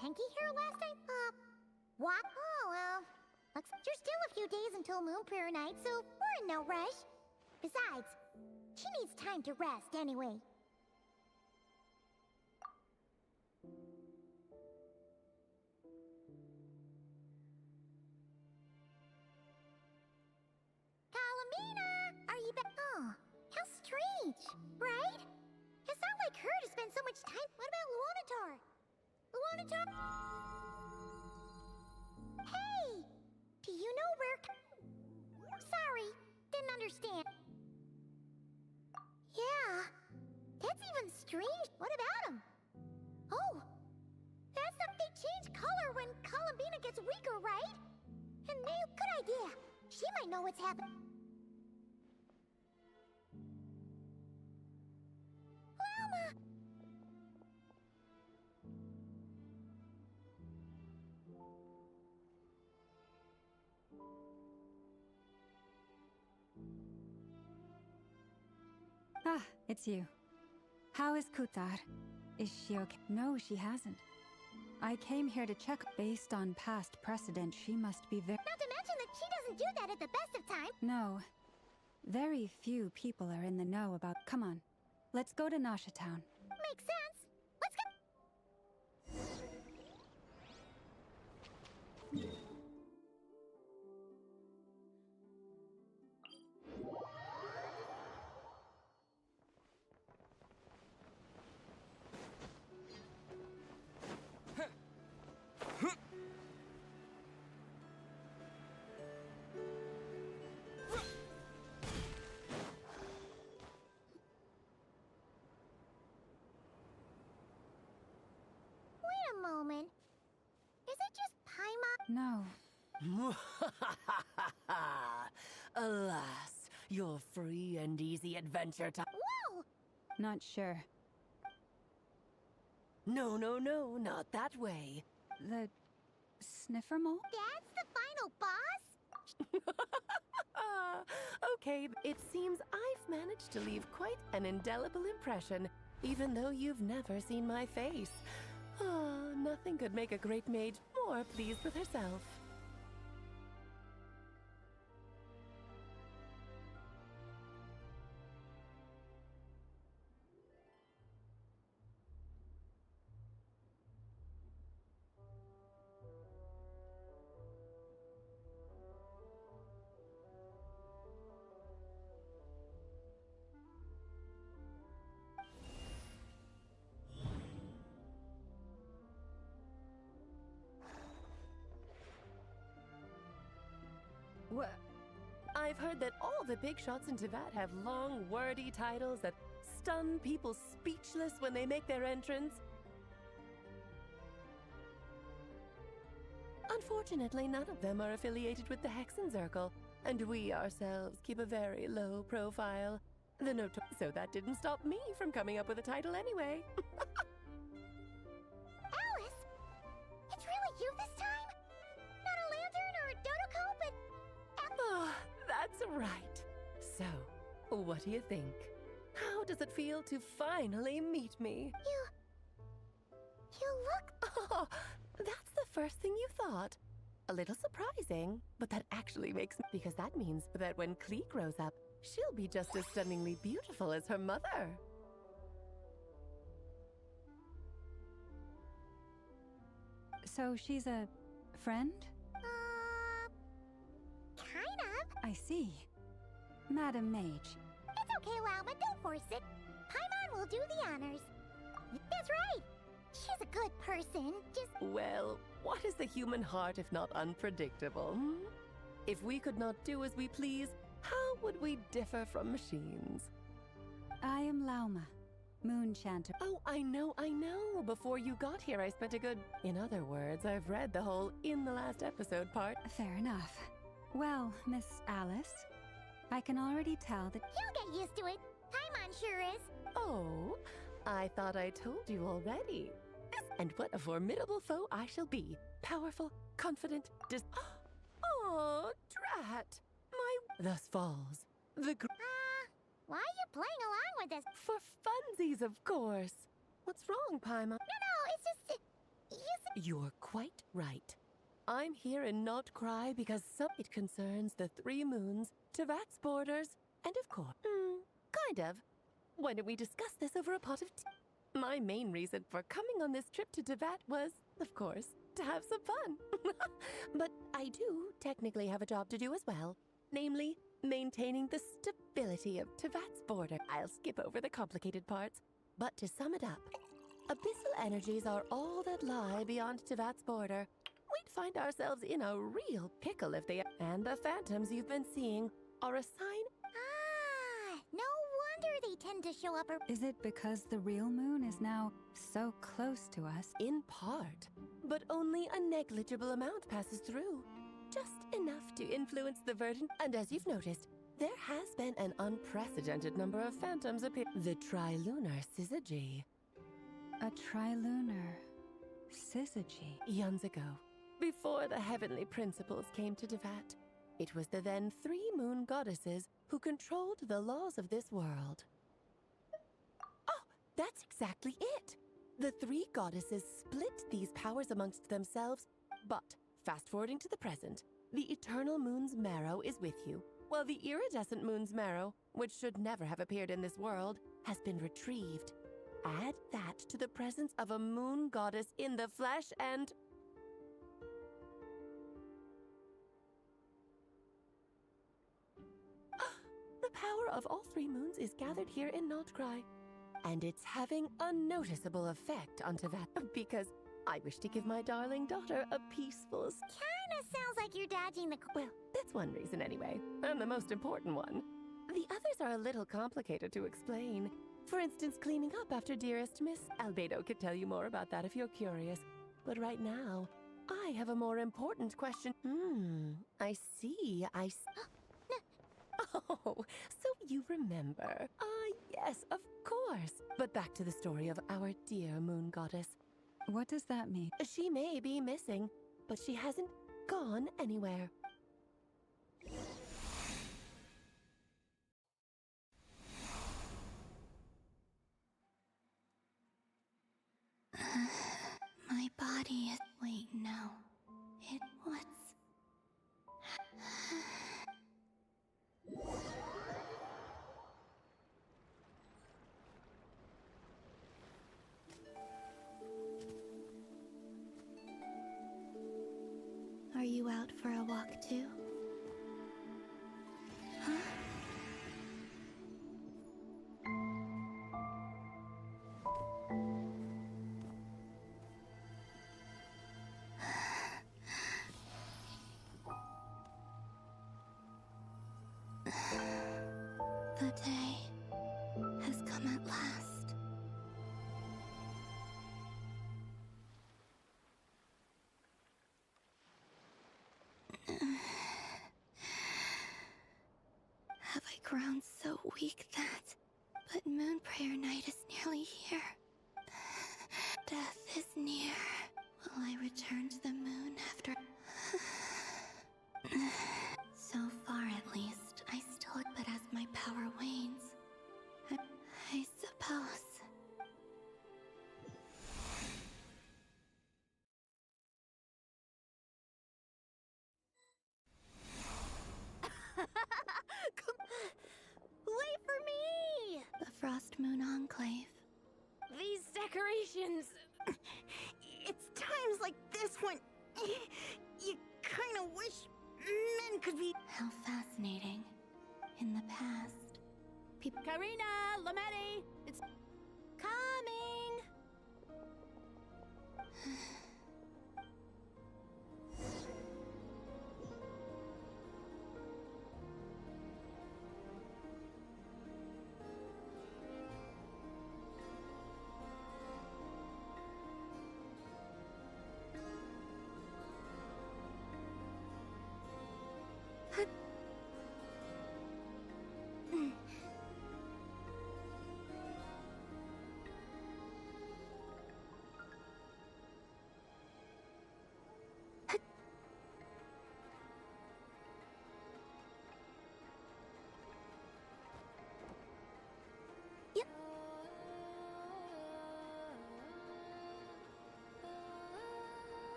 hanky here last time? What? Oh, well, looks like there's still a few days until Moon Prayer Night, so we're in no rush. Besides, she needs time to rest anyway. Kalamina! Are you back? Oh, how strange, right? It's not like her to spend so much time. What about Luonatar? Luonatar? Hey! Do you know where... Sorry, didn't understand. Yeah, that's even strange. What about him? Oh, that's the... They change color when Columbina gets weaker, right? And Nail... Good idea. She might know what's happening. Llama! Ah, it's you. How is Kutar? Is she okay? No, she hasn't. I came here to check. Based on past precedent, she must be very... Not to mention that she doesn't do that at the best of times. No. Very few people are in the know about... Come on. Let's go to Nasha Town. Makes sense. Let's go. Wait a moment. Is it just Paimon? No. Alas, your free and easy adventure time. Whoa! Not sure. No, not that way. The... sniffer mole? That's the final boss? Okay, it seems I've managed to leave quite an indelible impression, even though you've never seen my face. Nothing could make a great mage more pleased with herself. What? I've heard that all the big shots in Tibet have long, wordy titles that stun people speechless when they make their entrance. Unfortunately, none of them are affiliated with the Hexen Circle, and we ourselves keep a very low profile. So that didn't stop me from coming up with a title anyway. Alice? It's really you this time? Not a lantern or a Dodoko, but... Oh, that's right. So, what do you think? How does it feel to finally meet me? You look... Oh, that's the first thing you thought. A little surprising, but that actually makes... Because that means that when Klee grows up, she'll be just as stunningly beautiful as her mother. So she's a... friend? Kind of. I see. Madam Mage. It's okay, Llama, don't force it. Paimon will do the honors. That's right. She's a good person, just... Well, what is the human heart if not unpredictable? If we could not do as we please, how would we differ from machines? I am Lauma, Moon Chanter. Oh, I know. Before you got here, I spent a good... In other words, I've read the whole in the last episode part. Fair enough. Well, Miss Alice, I can already tell that... You'll get used to it. Paimon sure is. Oh, I thought I told you already. And what a formidable foe I shall be. Powerful, confident, Oh, drat. Thus falls the... Why are you playing along with this? For funsies, of course. What's wrong, Paimon? No, it's just... You're quite right. I'm here in Not Cry because it concerns the 3 moons, Tevat's borders, and of course, kind of. Why don't we discuss this over a pot of tea? My main reason for coming on this trip to Tevat was, of course, to have some fun. But I do technically have a job to do as well, namely, maintaining the stability of Tevat's border. I'll skip over the complicated parts, but to sum it up, abyssal energies are all that lie beyond Tevat's border. We'd find ourselves in a real pickle if they... And the phantoms you've been seeing are a sign... Ah, no wonder they tend to show up. Is it because the real moon is now so close to us? In part, but only a negligible amount passes through. Just enough to influence the verdant. And as you've noticed, there has been an unprecedented number of phantoms appear. The trilunar syzygy. A trilunar syzygy. Eons ago, before the heavenly principles came to Tevat, it was the then 3 moon goddesses who controlled the laws of this world. Oh, that's exactly it! The 3 goddesses split these powers amongst themselves, but fast-forwarding to the present, the eternal moon's marrow is with you, while the iridescent moon's marrow, which should never have appeared in this world, has been retrieved. Add that to the presence of a moon goddess in the flesh and... The power of all 3 moons is gathered here in Notcry, and it's having a noticeable effect on Tevat, because I wish to give my darling daughter a peaceful... Kinda sounds like you're dodging the... Well, that's one reason anyway, and the most important one. The others are a little complicated to explain. For instance, cleaning up after dearest Miss Albedo could tell you more about that if you're curious. But right now, I have a more important question. I see. Oh, so you remember. Yes, of course. But back to the story of our dear moon goddess. What does that mean? She may be missing, but she hasn't gone anywhere. My body is... Wait, no. What's... Are you out for a walk too? Huh? The day has come at last. Have I grown so weak that... But Moon Prayer Night is nearly here. Death is near. Will I return to the moon after... So far, at least, I still... But as my power wanes, I suppose... Wait for me! The Frost Moon Enclave. These decorations... It's times like this when... You kind of wish men could be... How fascinating. In the past, people... Karina! Lametti! It's... coming!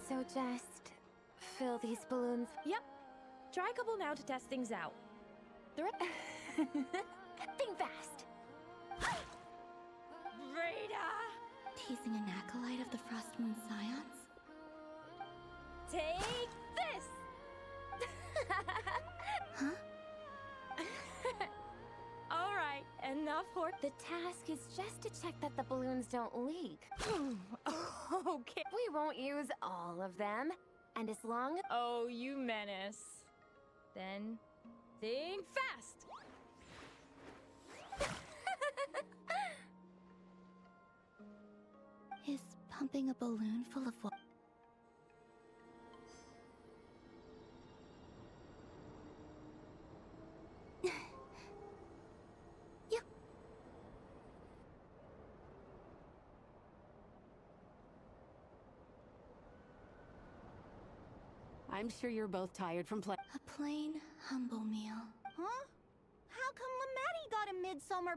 So just fill these balloons. Yep. Try a couple now to test things out. Think fast. Rita! Teasing an acolyte of the Frost Moon Scions? Take this! Huh? Alright, enough horse. The task is just to check that the balloons don't leak. Okay. We won't use all of them. And as long as... Oh, you menace. Then, think fast! Is pumping a balloon full of water? Yep. I'm sure you're both tired from playing. A plain, humble meal. Huh? How come Lamatti got a midsummer?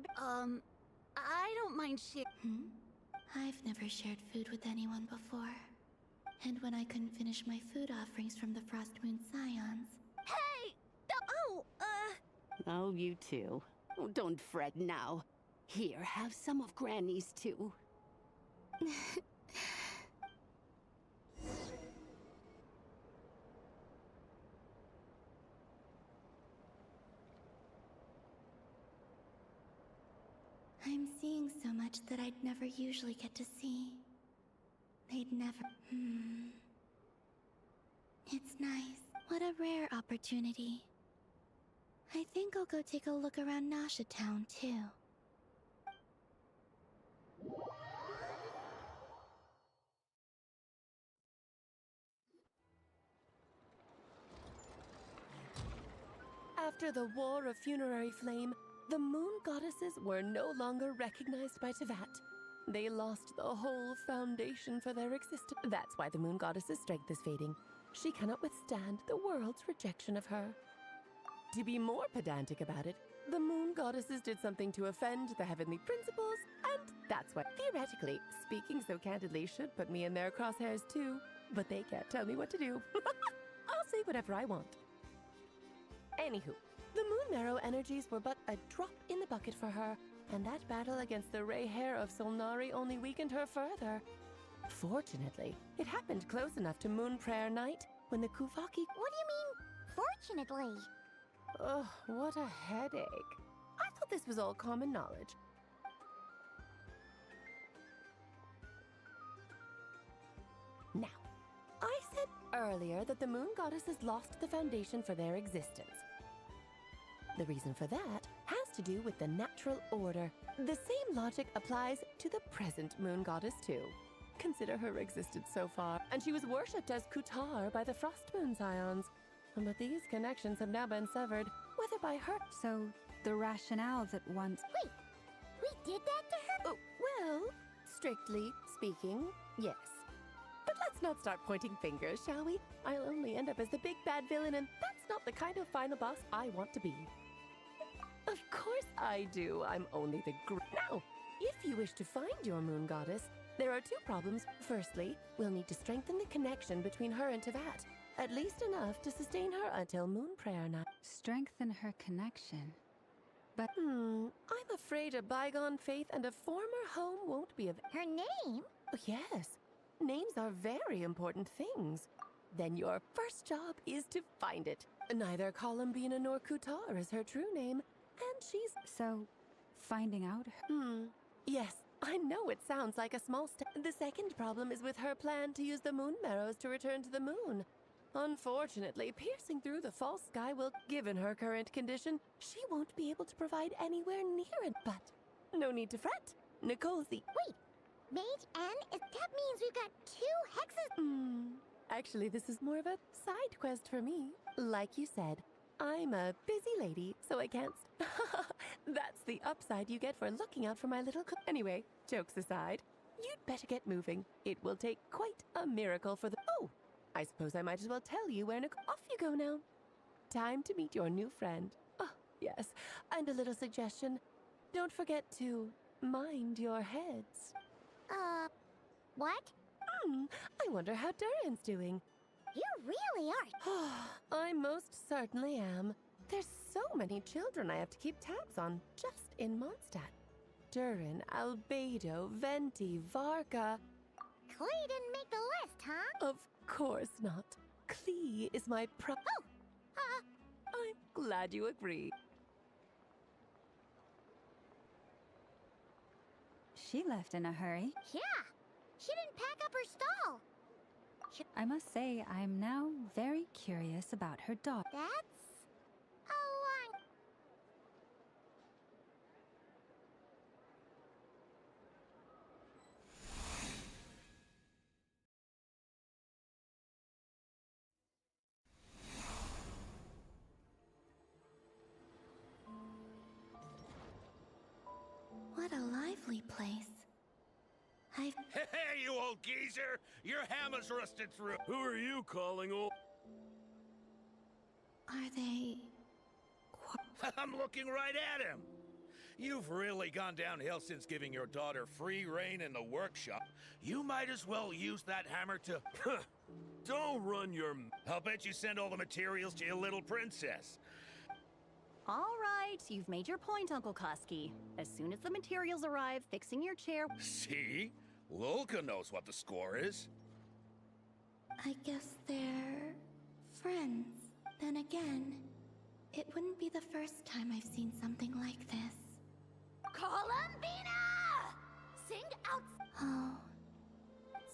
I don't mind shit. I've never shared food with anyone before. And when I couldn't finish my food offerings from the Frost Moon Scions... Hey! Oh, you too. Oh, don't fret now. Here, have some of Granny's too. I'm seeing so much that I'd never usually get to see. They'd never... It's nice. What a rare opportunity. I think I'll go take a look around Nasha Town, too. After the War of Funerary Flame, the moon goddesses were no longer recognized by Tevat. They lost the whole foundation for their existence. That's why the moon goddess's strength is fading. She cannot withstand the world's rejection of her. To be more pedantic about it, the moon goddesses did something to offend the heavenly principles, and that's why, theoretically, speaking so candidly should put me in their crosshairs too. But they can't tell me what to do. I'll say whatever I want. Anywho, the moon marrow energies were but a drop in the bucket for her, and that battle against the Ray Hair of Solnari only weakened her further. Fortunately, it happened close enough to Moon Prayer Night when the Kuvaki... What do you mean, fortunately? Ugh, what a headache. I thought this was all common knowledge. Now, I said earlier that the moon goddesses lost the foundation for their existence. The reason for that has to do with the natural order. The same logic applies to the present moon goddess too. Consider her existence so far, and she was worshipped as Kutar by the Frost Moon Scions. But these connections have now been severed, whether by her... So, the rationale that once... Wait, we did that to her? Oh, well, strictly speaking, yes. But let's not start pointing fingers, shall we? I'll only end up as the big bad villain, and that's not the kind of final boss I want to be. Of course I do. I'm only the Now, if you wish to find your moon goddess, there are two problems. Firstly, we'll need to strengthen the connection between her and Tevat. At least enough to sustain her until Moon Prayer Night. Strengthen her connection. But... I'm afraid a bygone faith and a former home won't be of... Her name? Oh, yes. Names are very important things. Then your first job is to find it. Neither Columbina nor Kutar is her true name, and she's... So, finding out her... Yes, I know it sounds like a small step. The second problem is with her plan to use the moon marrows to return to the moon. Unfortunately, piercing through the false sky will... Given her current condition, she won't be able to provide anywhere near it. But no need to fret. Nicole's the... Wait, Mage N? That means we've got 2 hexes... Actually, this is more of a side quest for me. Like you said, I'm a busy lady, so I can't... That's the upside you get for looking out for my little... Anyway, jokes aside, you'd better get moving. It will take quite a miracle for the... Oh! I suppose I might as well tell you where Nicole... Off you go now. Time to meet your new friend. Oh, yes. And a little suggestion. Don't forget to mind your heads. What? I wonder how Durin's doing. You really are. I most certainly am. There's so many children I have to keep tabs on just in Mondstadt. Durin, Albedo, Venti, Varga. Clay didn't make the list, huh? Of course not. Klee is my I'm glad you agree. She left in a hurry. Yeah. She didn't pack up her stall. I must say, I'm now very curious about her dog. That's a long... What a lively place. Hey, you old geezer! Your hammer's rusted through. Who are you calling old? Are they... I'm looking right at him. You've really gone downhill since giving your daughter free rein in the workshop. You might as well use that hammer to... Don't run your... I'll bet you send all the materials to your little princess. All right, you've made your point, Uncle Koski. As soon as the materials arrive, fixing your chair... See? Lolka knows what the score is. I guess they're... friends. Then again, it wouldn't be the first time I've seen something like this. Columbina! Sing out... Oh.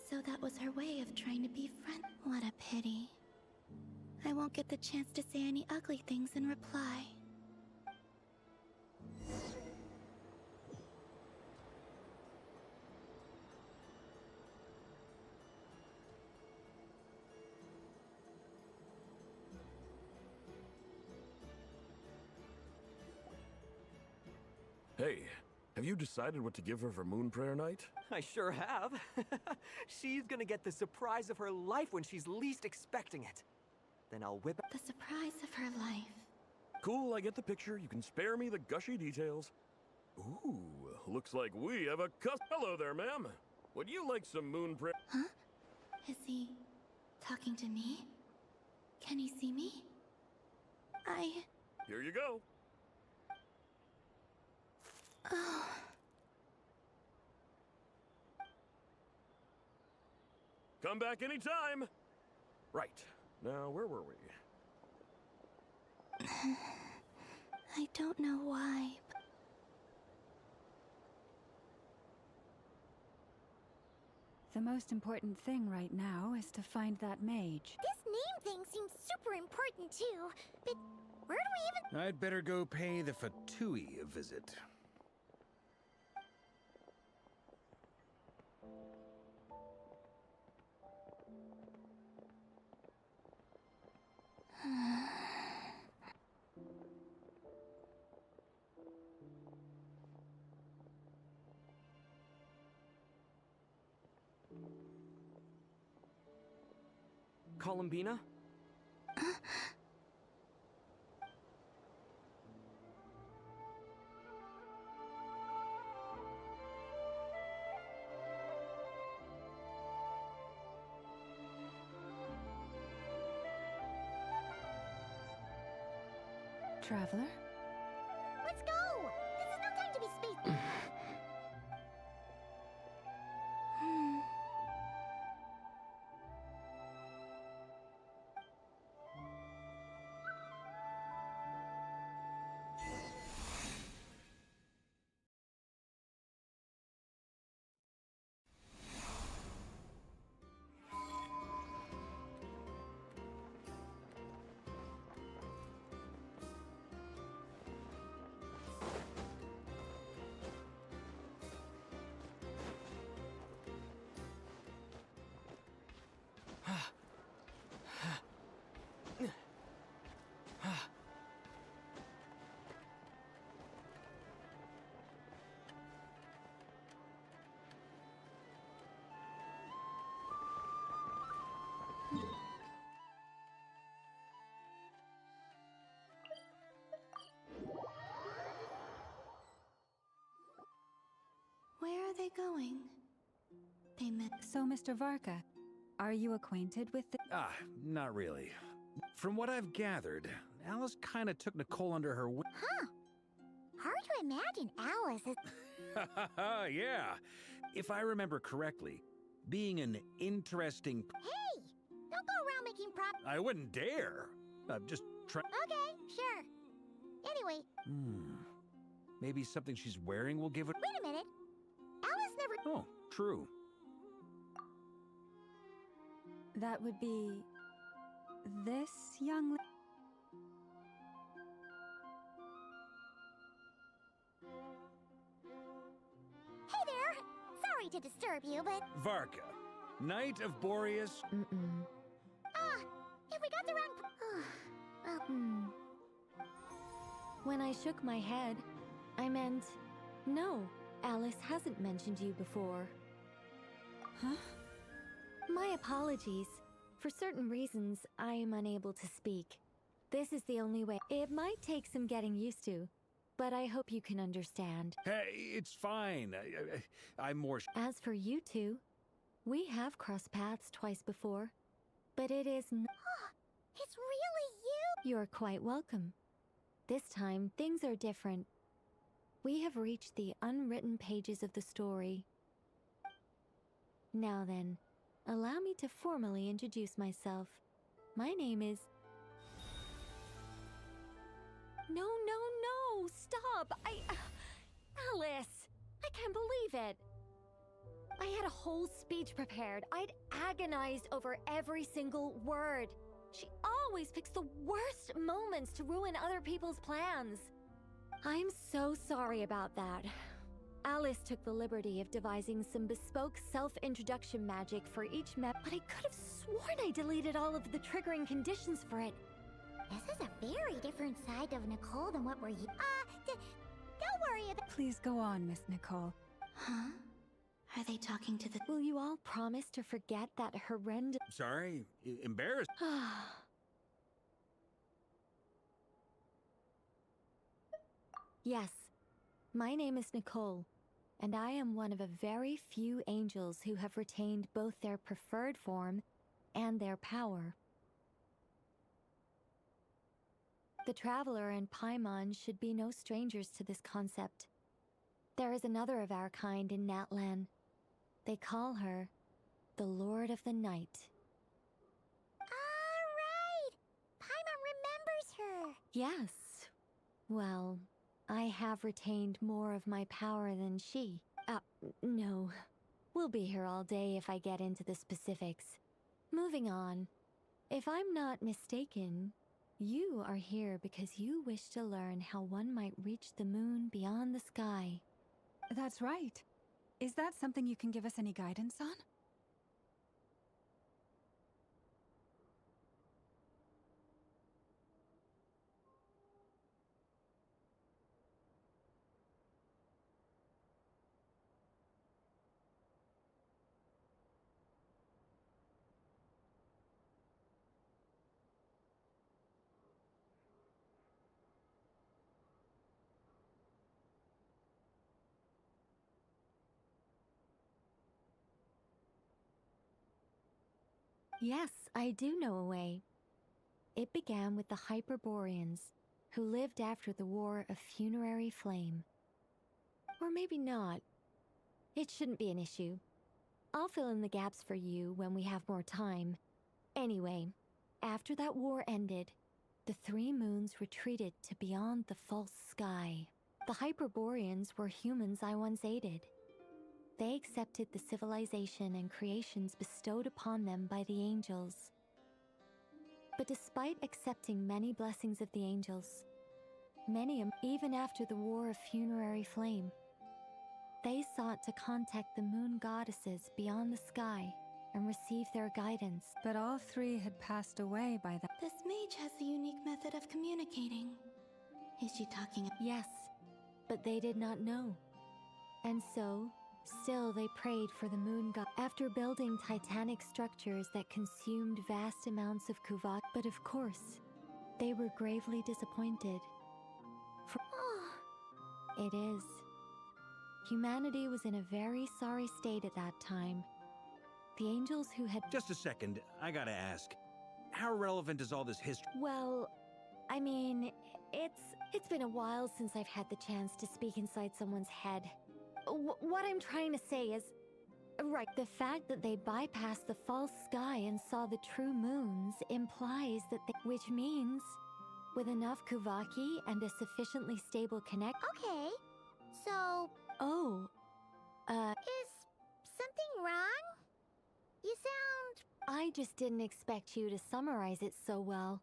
So that was her way of trying to be friend. What a pity. I won't get the chance to say any ugly things in reply. Hey, have you decided what to give her for Moon Prayer Night? I sure have. She's gonna get the surprise of her life when she's least expecting it. Then I'll whip... The surprise of her life. Cool, I get the picture. You can spare me the gushy details. Ooh, looks like we have a Hello there, ma'am. Would you like some Moon Prayer... Huh? Is he... talking to me? Can he see me? Here you go. Oh... Come back anytime. Right. Now, where were we? I don't know why, but... The most important thing right now is to find that mage. This name thing seems super important too. But where do we even... I'd better go pay the Fatui a visit. Columbina? Traveler? Let's go! This is no time to be space... Where are they going? Amen. So, Mr. Varka, are you acquainted with the... Not really. From what I've gathered, Alice kind of took Nicole under her wing. Huh. Hard to imagine Alice as... Yeah. If I remember correctly, being an interesting... Hey! Don't go around making prop... I wouldn't dare. I'm just trying... Okay, sure. Anyway... Maybe something she's wearing will give it... Wait a minute. Alice never... Oh, true. That would be... this young... Hey there! Sorry to disturb you, but... Varka, Knight of Boreas... If we got the wrong... When I shook my head, I meant, no, Alice hasn't mentioned you before. Huh? My apologies. For certain reasons, I am unable to speak. This is the only way. It might take some getting used to, but I hope you can understand. Hey, it's fine. I'm more... As for you two, we have crossed paths twice before, but it is It's really you? You're quite welcome. This time, things are different. We have reached the unwritten pages of the story. Now then, allow me to formally introduce myself. My name is... No, stop! Alice! I can't believe it! I had a whole speech prepared. I'd agonized over every single word. She always picks the worst moments to ruin other people's plans. I'm so sorry about that. Alice took the liberty of devising some bespoke self-introduction magic for each map, but I could have sworn I deleted all of the triggering conditions for it. This is a very different side of Nicole than what we're... don't worry about... Please go on, Miss Nicole. Huh? Are they talking to the... Will you all promise to forget that horrendous... Sorry, embarrassed. Yes, my name is Nicole, and I am one of a very few angels who have retained both their preferred form and their power. The Traveler and Paimon should be no strangers to this concept. There is another of our kind in Natlan. They call her the Lord of the Night. All right! Paimon remembers her! Yes. Well, I have retained more of my power than she. No. We'll be here all day if I get into the specifics. Moving on. If I'm not mistaken, you are here because you wish to learn how one might reach the moon beyond the sky. That's right. Is that something you can give us any guidance on? Yes, I do know a way. It began with the Hyperboreans, who lived after the War of Funerary Flame. Or maybe not. It shouldn't be an issue. I'll fill in the gaps for you when we have more time. Anyway, after that war ended, the three moons retreated to beyond the false sky. The Hyperboreans were humans I once aided. They accepted the civilization and creations bestowed upon them by the angels. But despite accepting many blessings of the angels, many, even after the War of Funerary Flame, they sought to contact the moon goddesses beyond the sky and receive their guidance. But all three had passed away by then. This mage has a unique method of communicating. Is she talking? Yes, but they did not know. And so, still they prayed for the moon god. After building titanic structures that consumed vast amounts of kuvak, but of course, they were gravely disappointed. It is. Humanity was in a very sorry state at that time, The angels who had. Just a second, I gotta ask. How relevant is all this history? Well, I mean, it's been a while since I've had the chance to speak inside someone's head. What I'm trying to say is, right, the fact that they bypassed the false sky and saw the true moons implies that which means, with enough Kuvaki and a sufficiently stable connect. Okay, so... Oh, Is something wrong? You sound... I just didn't expect you to summarize it so well.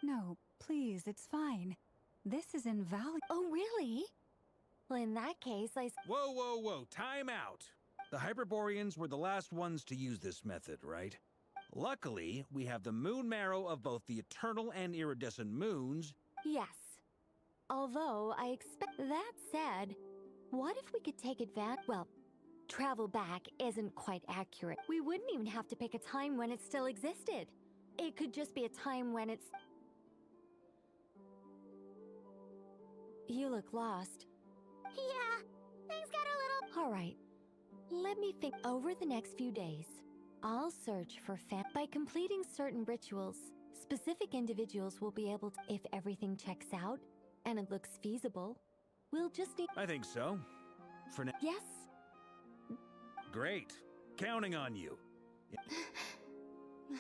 No, please, it's fine. This is invaluable. Oh, really? Well, in that case, Whoa, whoa, whoa, time out. The Hyperboreans were the last ones to use this method, right? Luckily, we have the moon marrow of both the eternal and iridescent moons. Yes. Although, I expect... That said, what if we could take advantage... Well, travel back isn't quite accurate. We wouldn't even have to pick a time when it still existed. It could just be a time when it's... You look lost. Yeah, things got a little... All right. Let me think. Over the next few days, I'll search for By completing certain rituals, specific individuals will be able to... If everything checks out, and it looks feasible, we'll just need... I think so. For now. Yes? Great. Counting on you. My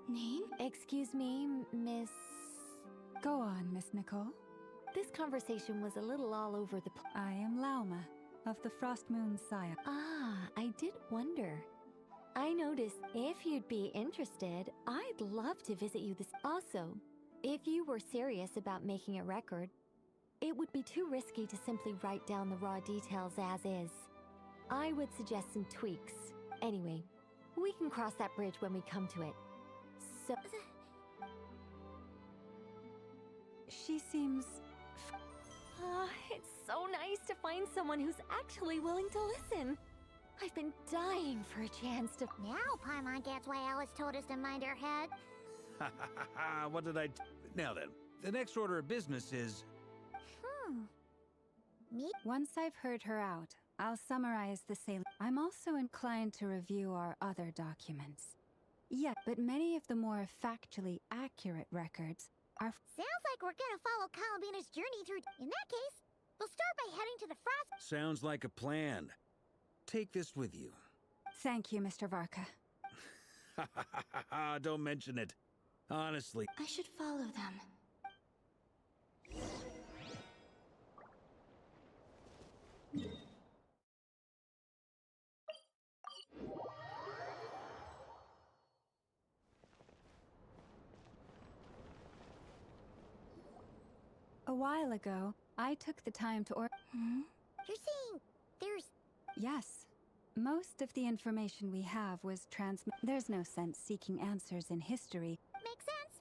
name? Excuse me, Miss... Go on, Miss Nicole. This conversation was a little all over the... I am Lauma, of the Frost Moon Scion. Ah, I did wonder. I noticed if you'd be interested, I'd love to visit you this... Also, if you were serious about making a record, it would be too risky to simply write down the raw details as is. I would suggest some tweaks. Anyway, we can cross that bridge when we come to it. So... She seems... It's so nice to find someone who's actually willing to listen. I've been dying for a chance to... Now Paimon gets why Alice told us to mind our head. Ha ha ha ha, what did I... Now then, the next order of business is... Me? Once I've heard her out, I'll summarize the salient. I'm also inclined to review our other documents. Yeah, but many of the more factually accurate records are... Sounds like we're gonna follow Columbina's journey through... In that case, we'll start by heading to the Frost... Sounds like a plan. Take this with you. Thank you, Mr. Varka. Ha ha ha ha ha, don't mention it. Honestly. I should follow them. A while ago, I took the time to You're saying there's... Yes. Most of the information we have was There's no sense seeking answers in history. Makes sense.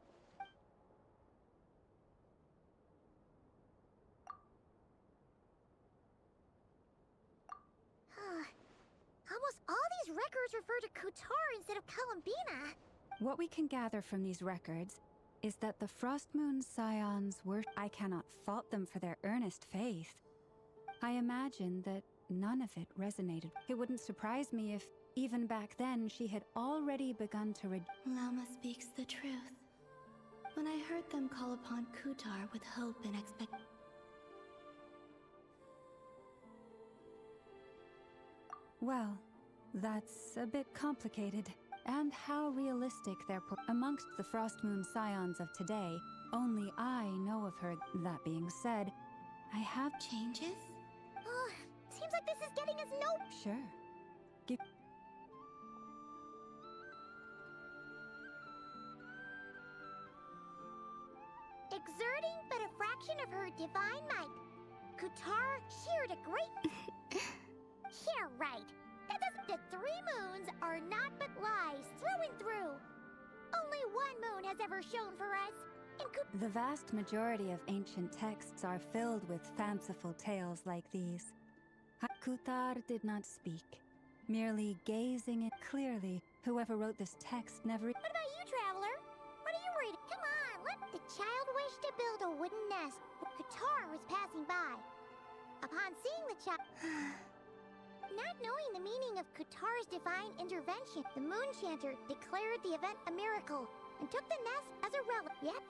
Almost all these records refer to Kutar instead of Columbina. What we can gather from these records is that the Frost Moon Scions were... I cannot fault them for their earnest faith. I imagine that none of it resonated. It wouldn't surprise me if, even back then, she had already begun to Lama speaks the truth. When I heard them call upon Kutar with hope and expect... Well, that's a bit complicated. And how realistic amongst the Frost Moon Scions of today, only I know of her. That being said, I have... Changes? Seems like this is getting us Sure. Exerting but a fraction of her divine might, Kutar sheared a great... Yeah, right. That doesn't... The 3 moons are not but lies through and through. Only 1 moon has ever shone for us. And the vast majority of ancient texts are filled with fanciful tales like these. Kutar did not speak, merely gazing at clearly. Whoever wrote this text never... What about you, traveler? What are you reading? Come on, let the child wish to build a wooden nest. Kutar was passing by. Upon seeing the child... Not knowing the meaning of Qatar's divine intervention, the Moon Chanter declared the event a miracle and took the nest as a relic. Yet,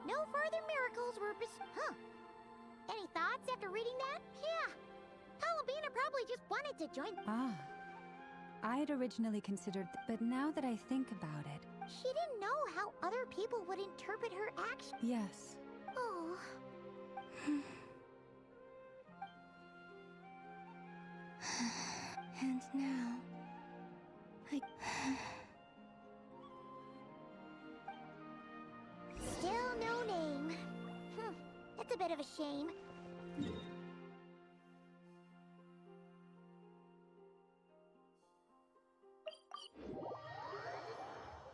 no further miracles were Any thoughts after reading that? Yeah. Columbina probably just wanted to join. I had originally considered, but now that I think about it... She didn't know how other people would interpret her actions. Yes. Oh. And now... Still no name. That's a bit of a shame.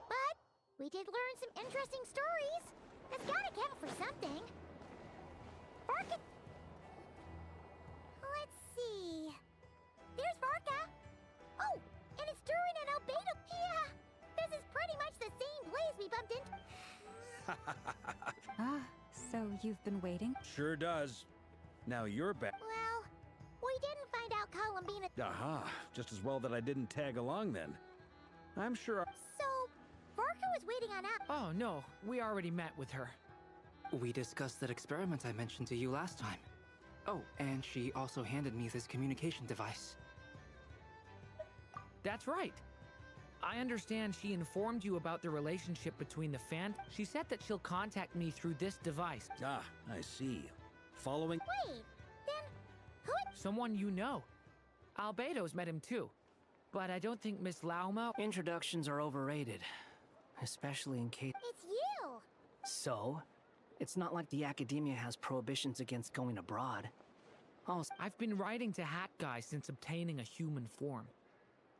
But we did learn some interesting stories. That's gotta count for something. Varka. Let's see. There's Varka. Oh, and it's during an albedo. Yeah, this is pretty much the same place we bumped into. So you've been waiting? Sure does. Now you're back. Well, we didn't find out Columbina. Aha, just as well that I didn't tag along then. I'm sure. So, Varka was waiting on us. Oh, no, we already met with her. We discussed that experiment I mentioned to you last time. Oh, and she also handed me this communication device. That's right. I understand she informed you about the relationship between the fan. She said that she'll contact me through this device. Ah, I see. Following. Wait, then who? Someone you know. Albedo's met him too. But I don't think Miss Lauma... Introductions are overrated. Especially in case... It's you! So? It's not like the academia has prohibitions against going abroad. Also, I've been writing to Hat Guy since obtaining a human form.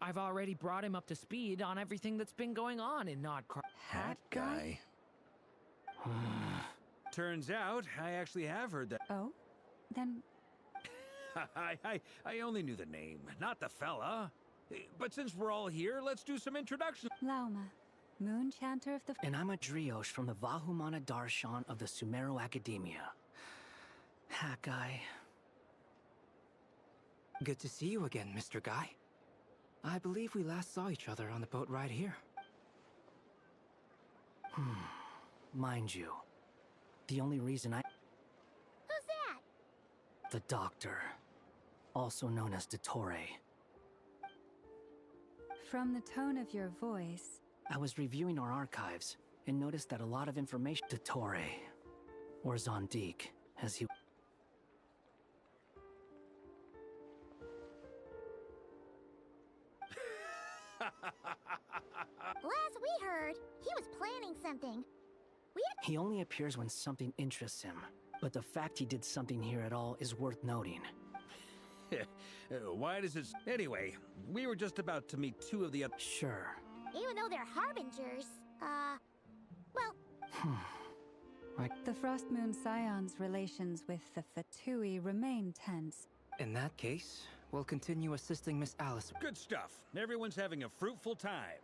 I've already brought him up to speed on everything that's been going on in Nodcross. Hat Guy? Turns out, I actually have heard that. Oh? Then... I only knew the name, not the fella. But since we're all here, let's do some introductions. Lauma, Moon Chanter of the... And I'm a Drioche from the Vahumana Darshan of the Sumero Academia. Hat Guy. Good to see you again, Mr. Guy. I believe we last saw each other on the boat ride here. Mind you, the only reason I... Who's that? The Doctor, also known as Dottore. From the tone of your voice... I was reviewing our archives and noticed that a lot of information... Dottore, or Zondique, as he... Last we heard, he was planning something. He only appears when something interests him, but the fact he did something here at all is worth noting. Why does it... Anyway, we were just about to meet two of the other... Sure. Even though they're harbingers, well... The Frost Moon Scion's relations with the Fatui remain tense. In that case, we'll continue assisting Miss Alice. Good stuff. Everyone's having a fruitful time.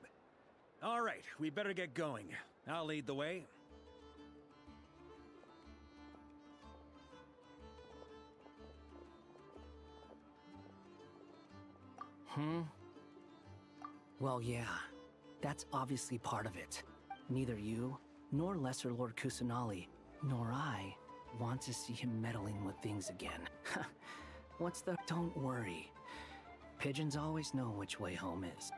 All right, we better get going. I'll lead the way. Well, yeah. That's obviously part of it. Neither you, nor Lesser Lord Kusanali, nor I want to see him meddling with things again. What's the... Don't worry. Pigeons always know which way home is.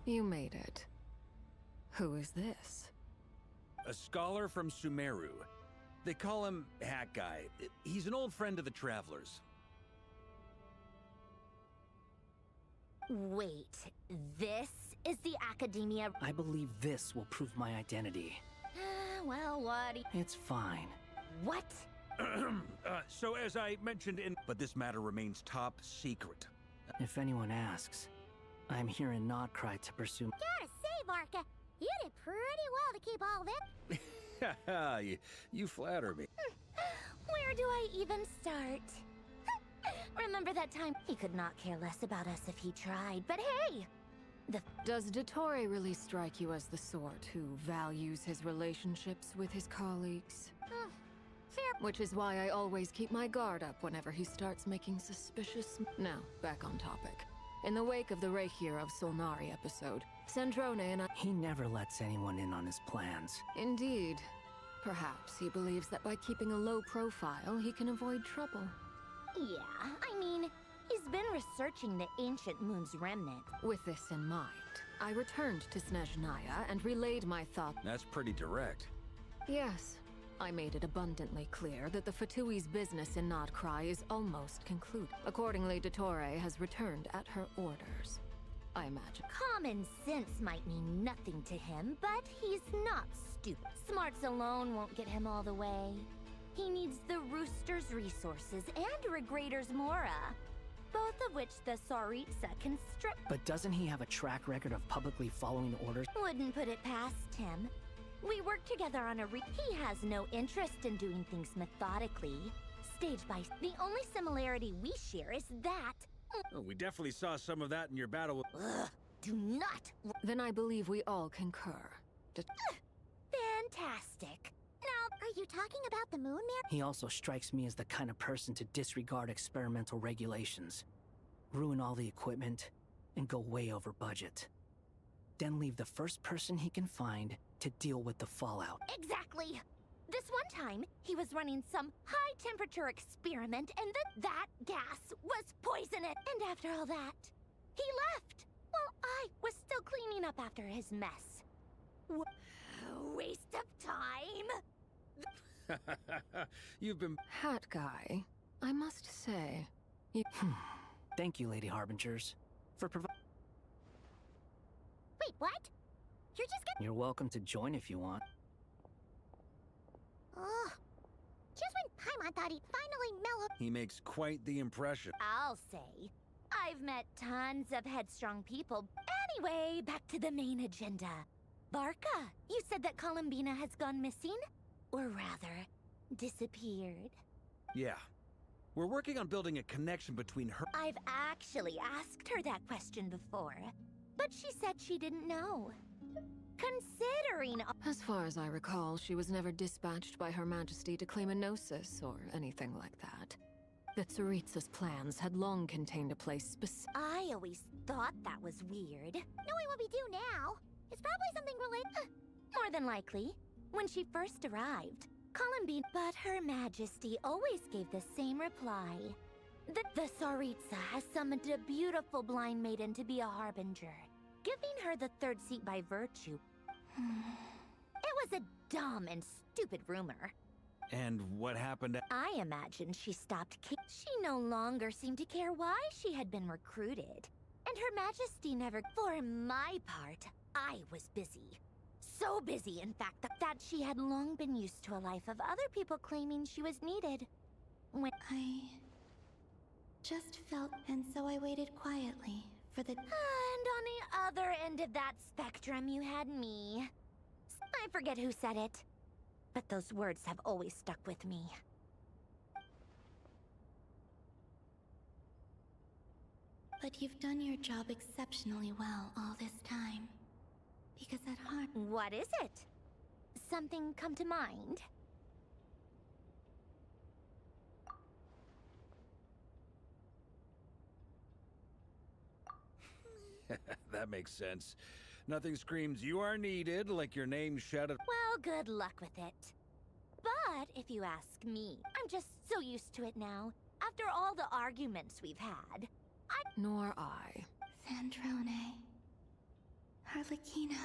You made it. Who is this? A scholar from Sumeru. They call him Hat Guy. He's an old friend of the Travelers. Wait, this is the Academia? I believe this will prove my identity. Well, what? It's fine. What? So as I mentioned in... But this matter remains top secret. If anyone asks, I'm here in Nodcry to pursue... Gotta say, Varka, you did pretty well to keep all this. You flatter me. Where do I even start? Remember that time? He could not care less about us if he tried, but hey! Does Dottore really strike you as the sort who values his relationships with his colleagues? Fair. Which is why I always keep my guard up whenever he starts making suspicious... Now, back on topic. In the wake of the Reikir of Solnari episode, Centrone and I... He never lets anyone in on his plans. Indeed. Perhaps he believes that by keeping a low profile, he can avoid trouble. Yeah, I mean, he's been researching the ancient moon's remnant. With this in mind, I returned to Snezhnaya and relayed my thoughts. That's pretty direct. Yes. I made it abundantly clear that the Fatui's business in Nodcry is almost concluded. Accordingly, Dottore has returned at her orders. I imagine. Common sense might mean nothing to him, but he's not stupid. Smarts alone won't get him all the way. He needs the Rooster's resources and Regrator's Mora, both of which the Tsaritsa can strip. But doesn't he have a track record of publicly following orders? Wouldn't put it past him. We work together on He has no interest in doing things methodically, stage by... The only similarity we share is that... Oh, we definitely saw some of that in your battle with... Ugh, do not... Then I believe we all concur. Fantastic. Now, are you talking about the moon mare? He also strikes me as the kind of person to disregard experimental regulations, ruin all the equipment, and go way over budget. Then leave the first person he can find to deal with the fallout. Exactly! This one time, he was running some high-temperature experiment, and that gas was poisonous. And after all that, he left, while I was still cleaning up after his mess. Waste of time! You've been... Hat guy, I must say... Thank you, Lady Harbingers, for providing... Wait, what? You're just gonna... You're welcome to join if you want. Ugh. Just when Paimon thought he'd finally mellow... He makes quite the impression. I'll say. I've met tons of headstrong people. Anyway, back to the main agenda. Barca, you said that Columbina has gone missing? Or rather, disappeared. Yeah. We're working on building a connection between her... I've actually asked her that question before, but she said she didn't know. Considering... As far as I recall, she was never dispatched by Her Majesty to claim a gnosis or anything like that. The Tsaritsa's plans had long contained a place specific... I always thought that was weird. Knowing what we do now, it's probably something related... More than likely. When she first arrived, Columbine... But Her Majesty always gave the same reply. The Tsaritsa has summoned a beautiful blind maiden to be a harbinger, giving her the third seat by virtue. It was a dumb and stupid rumor. And what happened? I imagine she stopped. She no longer seemed to care why she had been recruited. And Her Majesty never... For my part, I was busy. So busy, in fact, that she had long been used to a life of other people claiming she was needed. When I just felt, and so I waited quietly for the... And on the other end of that spectrum, you had me. I forget who said it, but those words have always stuck with me. But you've done your job exceptionally well all this time. Because at heart... What is it? Something come to mind? That makes sense. Nothing screams you are needed like your name shouted. Well, good luck with it. But if you ask me, I'm just so used to it now. After all the arguments we've had, Nor I. Sandrone. Harlequino.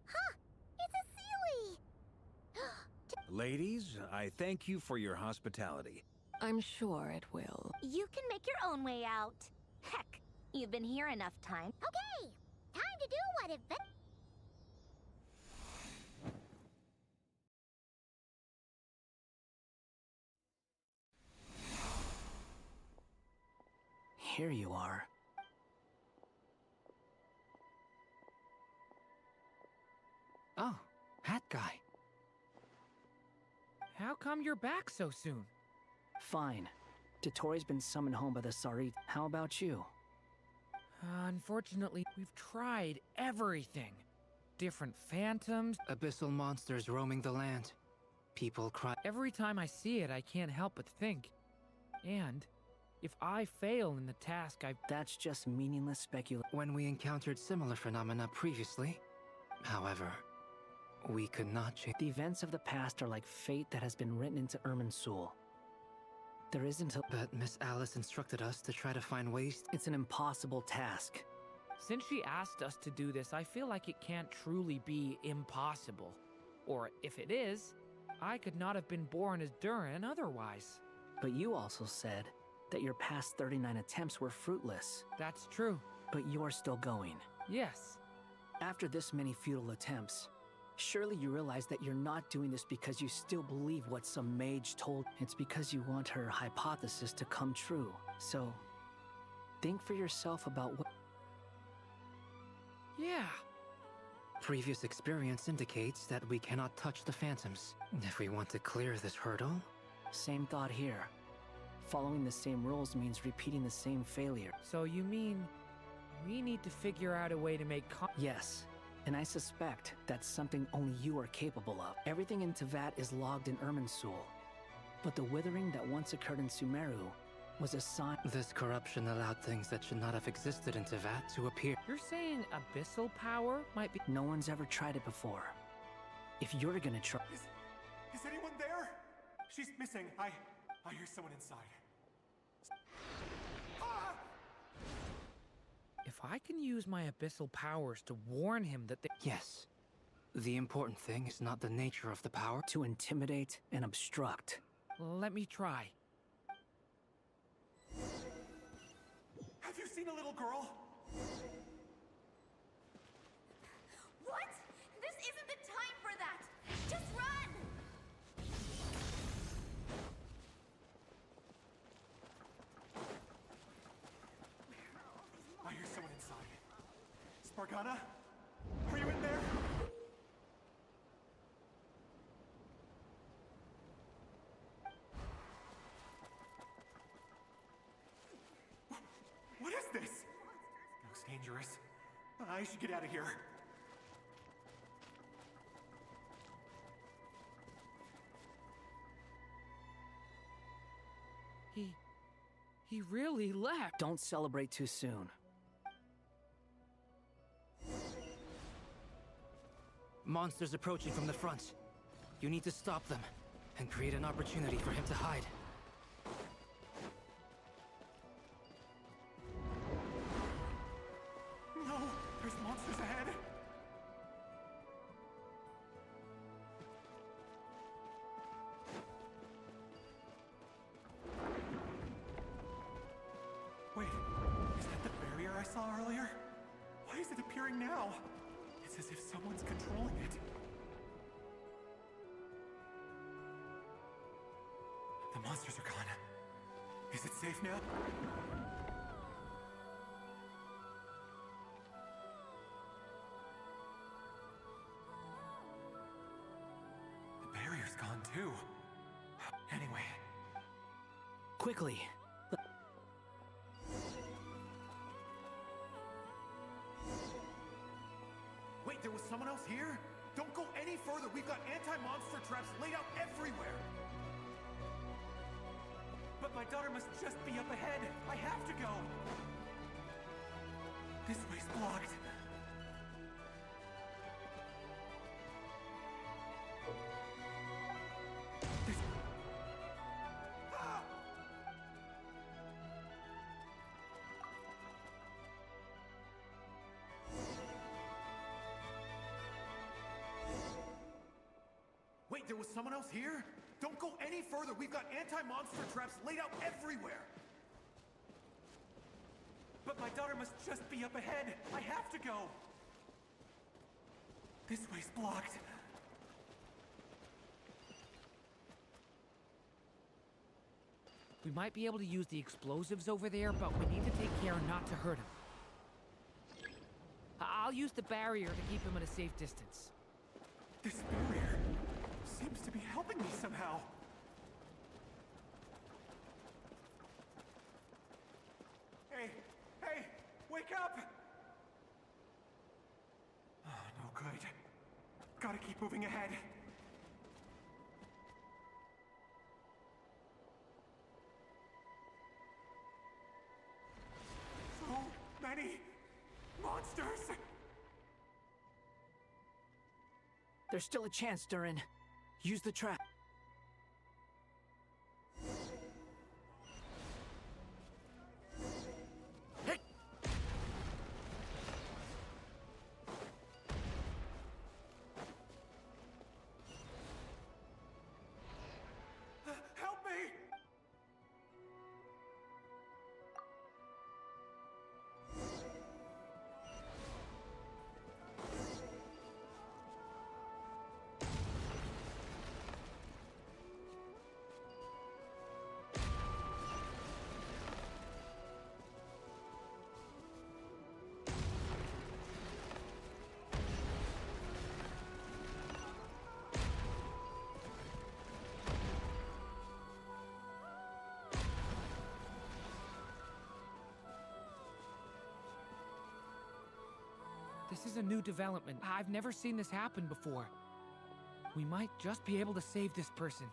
Huh! It's a Sealy! Ladies, I thank you for your hospitality. I'm sure it will. You can make your own way out. Heck, you've been here enough time. Okay! Time to do what if... Here you are. Oh, hat guy. How come you're back so soon? Fine. Dottore been summoned home by the Sarit. How about you? Unfortunately, we've tried everything. Different phantoms. Abyssal monsters roaming the land. People cry. Every time I see it, I can't help but think. And if I fail in the task I've... That's just meaningless speculation. When we encountered similar phenomena previously, however, we could not change. The events of the past are like fate that has been written into Irminsul. There isn't a... But Miss Alice instructed us to try to find ways... It's an impossible task. Since she asked us to do this, I feel like it can't truly be impossible. Or if it is, I could not have been born as Durin otherwise. But you also said that your past 39 attempts were fruitless. That's true. But you're still going. Yes. After this many futile attempts, surely you realize that you're not doing this because you still believe what some mage told. It's because you want her hypothesis to come true. So, think for yourself about what... Yeah. Previous experience indicates that we cannot touch the phantoms. If we want to clear this hurdle... Same thought here. Following the same rules means repeating the same failure. So you mean we need to figure out a way to make... Yes. And I suspect that's something only you are capable of. Everything in Tevat is logged in Irminsul. But the withering that once occurred in Sumeru was a sign... This corruption allowed things that should not have existed in Tevat to appear. You're saying abyssal power might be... No one's ever tried it before. If you're gonna try... Is anyone there? She's missing. I hear someone inside. Ah! If I can use my abyssal powers to warn him that they... Yes. The important thing is not the nature of the power. To intimidate and obstruct. Let me try. Have you seen a little girl? What? This isn't the time for that! Just run! I hear someone inside. Spargana? Are you in there? What is this? Looks dangerous. I should get out of here. He really left. Don't celebrate too soon. Monsters approaching from the front. You need to stop them and create an opportunity for him to hide. No! There's monsters ahead! Wait, is that the barrier I saw earlier? Why is it appearing now? It's as if someone's controlling it. The monsters are gone. Is it safe now? The barrier's gone too. Anyway. Quickly. Wait, there was someone else here? Don't go any further. We've got anti-monster traps laid out everywhere. But my daughter must just be up ahead. I have to go. This way's blocked. Ah! Wait, there was someone else here? Don't go any further. We've got anti-monster traps laid out everywhere. But my daughter must just be up ahead. I have to go. This way's blocked. We might be able to use the explosives over there, but we need to take care not to hurt him. I'll use the barrier to keep him at a safe distance. This barrier seems to be helping me somehow. Wake up! Oh, no good. Gotta keep moving ahead. So many monsters! There's still a chance, Durin. Use the trap. Help me! This is a new development. I've never seen this happen before. We might just be able to save this person.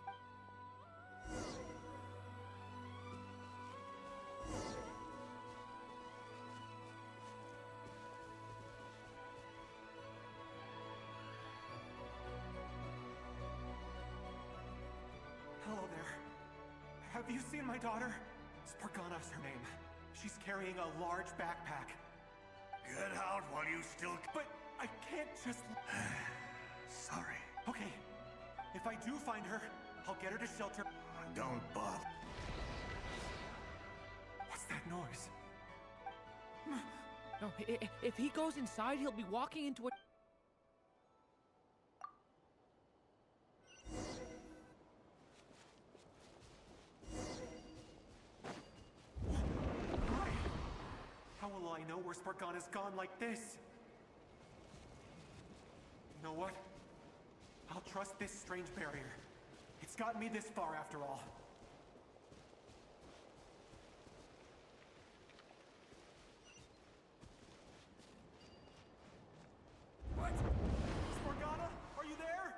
Hello there. Have you seen my daughter? Spargana's her name. She's carrying a large backpack. Get out while you still... But I can't just... Sorry. Okay. If I do find her, I'll get her to shelter. Don't bother. What's that noise? No, if he goes inside, he'll be walking into a... How will I know where Spargana's gone like this? You know what? I'll trust this strange barrier. It's gotten me this far after all. What? Spargana? Are you there?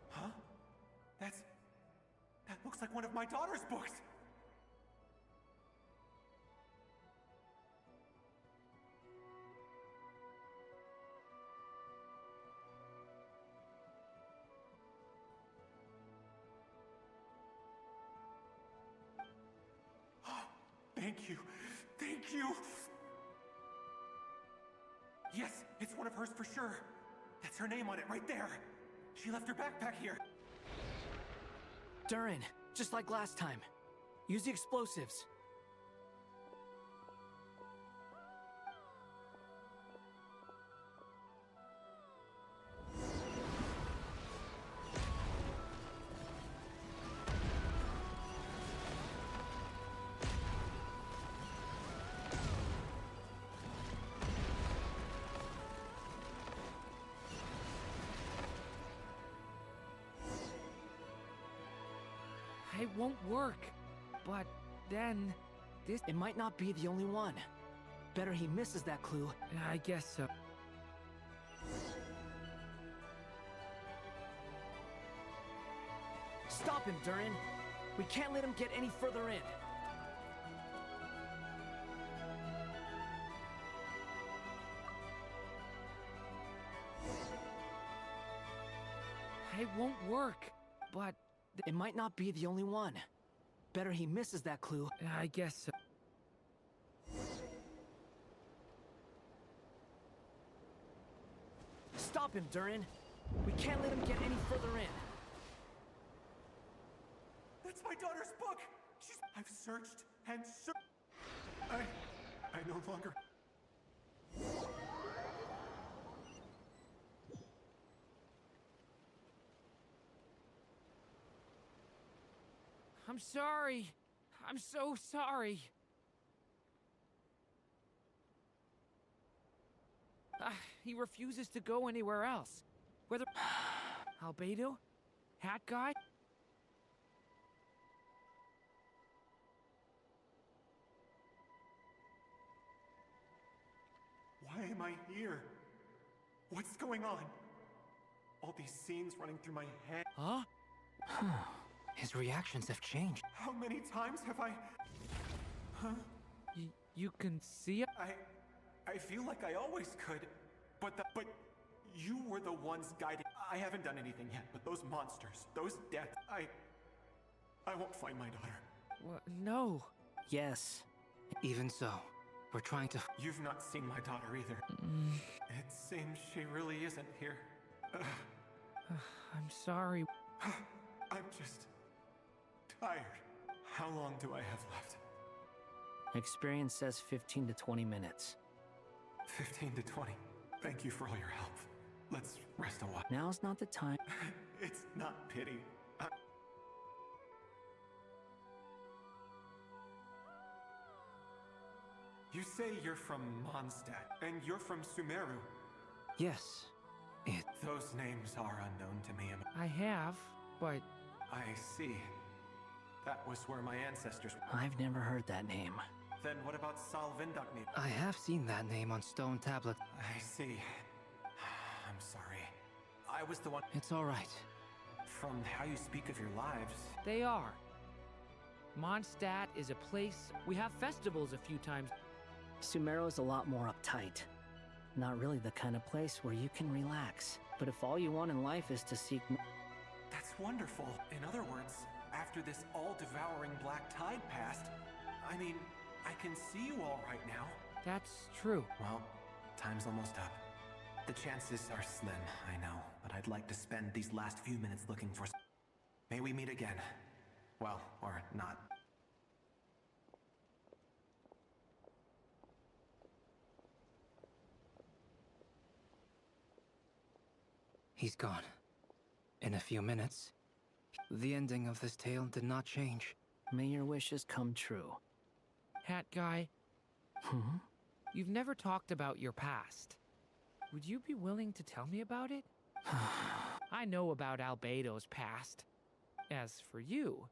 Huh? That looks like one of my daughter's books! Thank you. Thank you. Yes, it's one of hers for sure. That's her name on it right there. She left her backpack here. Durin, just like last time. Use the explosives. It won't work. But then, this... It might not be the only one. Better he misses that clue. I guess so. Stop him, Durin. We can't let him get any further in. It won't work. But... It might not be the only one. Better he misses that clue. I guess so. Stop him, Durin. We can't let him get any further in. It's my daughter's book! I've searched and searched. I no longer. I'm sorry. I'm so sorry. He refuses to go anywhere else. Whether Albedo? Hat guy? Why am I here? What's going on? All these scenes running through my head. Huh? His reactions have changed. How many times have I... Huh? You can see it? I feel like I always could, but you were the ones guiding. I haven't done anything yet, but those monsters, those deaths, I won't find my daughter. What? No. Yes. Even so, we're trying to... You've not seen my daughter either. It seems she really isn't here. I'm sorry. I'm just tired. How long do I have left? Experience says 15 to 20 minutes. 15 to 20. Thank you for all your help. Let's rest a while. Now's not the time. It's not pity. You say you're from Mondstadt, and you're from Sumeru. Yes. Those names are unknown to me. I have, but... I see. That was where my ancestors... I've never heard that name. Then what about Salvindagni? I have seen that name on stone tablet. I see. I'm sorry. I was the one... It's all right. From how you speak of your lives... They are. Mondstadt is a place... We have festivals a few times. Sumeru is a lot more uptight. Not really the kind of place where you can relax. But if all you want in life is to seek... That's wonderful. In other words, after this all-devouring black tide passed, I mean, I can see you all right now. That's true. Well, time's almost up. The chances are slim, I know, but I'd like to spend these last few minutes looking for... May we meet again. Well, or not. He's gone. In a few minutes. The ending of this tale did not change. May your wishes come true. Hat guy. You've never talked about your past. Would you be willing to tell me about it? I know about Albedo's past. As for you,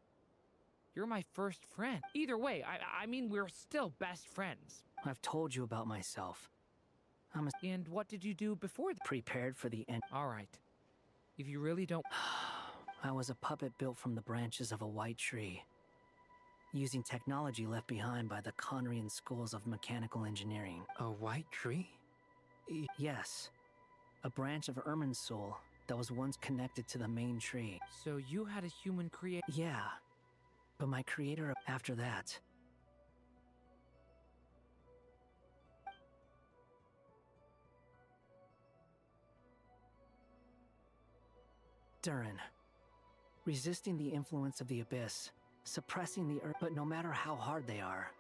you're my first friend. Either way, I mean, we're still best friends. I've told you about myself. And what did you do before? Prepared for the end. All right. If you really don't... I was a puppet built from the branches of a white tree, using technology left behind by the Conrian schools of mechanical engineering. A white tree? Yes. A branch of Irminsul that was once connected to the main tree. So you had a human create... Yeah. But my creator after that... Durin. Resisting the influence of the Abyss, suppressing the earth, but no matter how hard they are,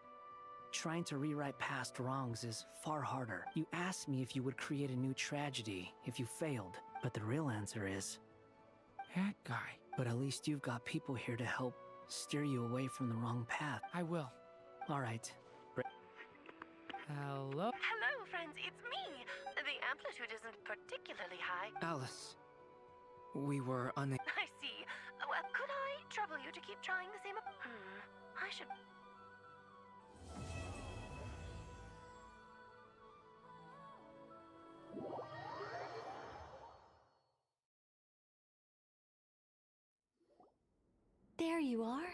trying to rewrite past wrongs is far harder. You asked me if you would create a new tragedy if you failed, but the real answer is... That guy. But at least you've got people here to help steer you away from the wrong path. I will. All right. Hello? Hello, friends, it's me! The amplitude isn't particularly high. Alice. We were I see. Well, could I trouble you to keep trying the same... I should... There you are.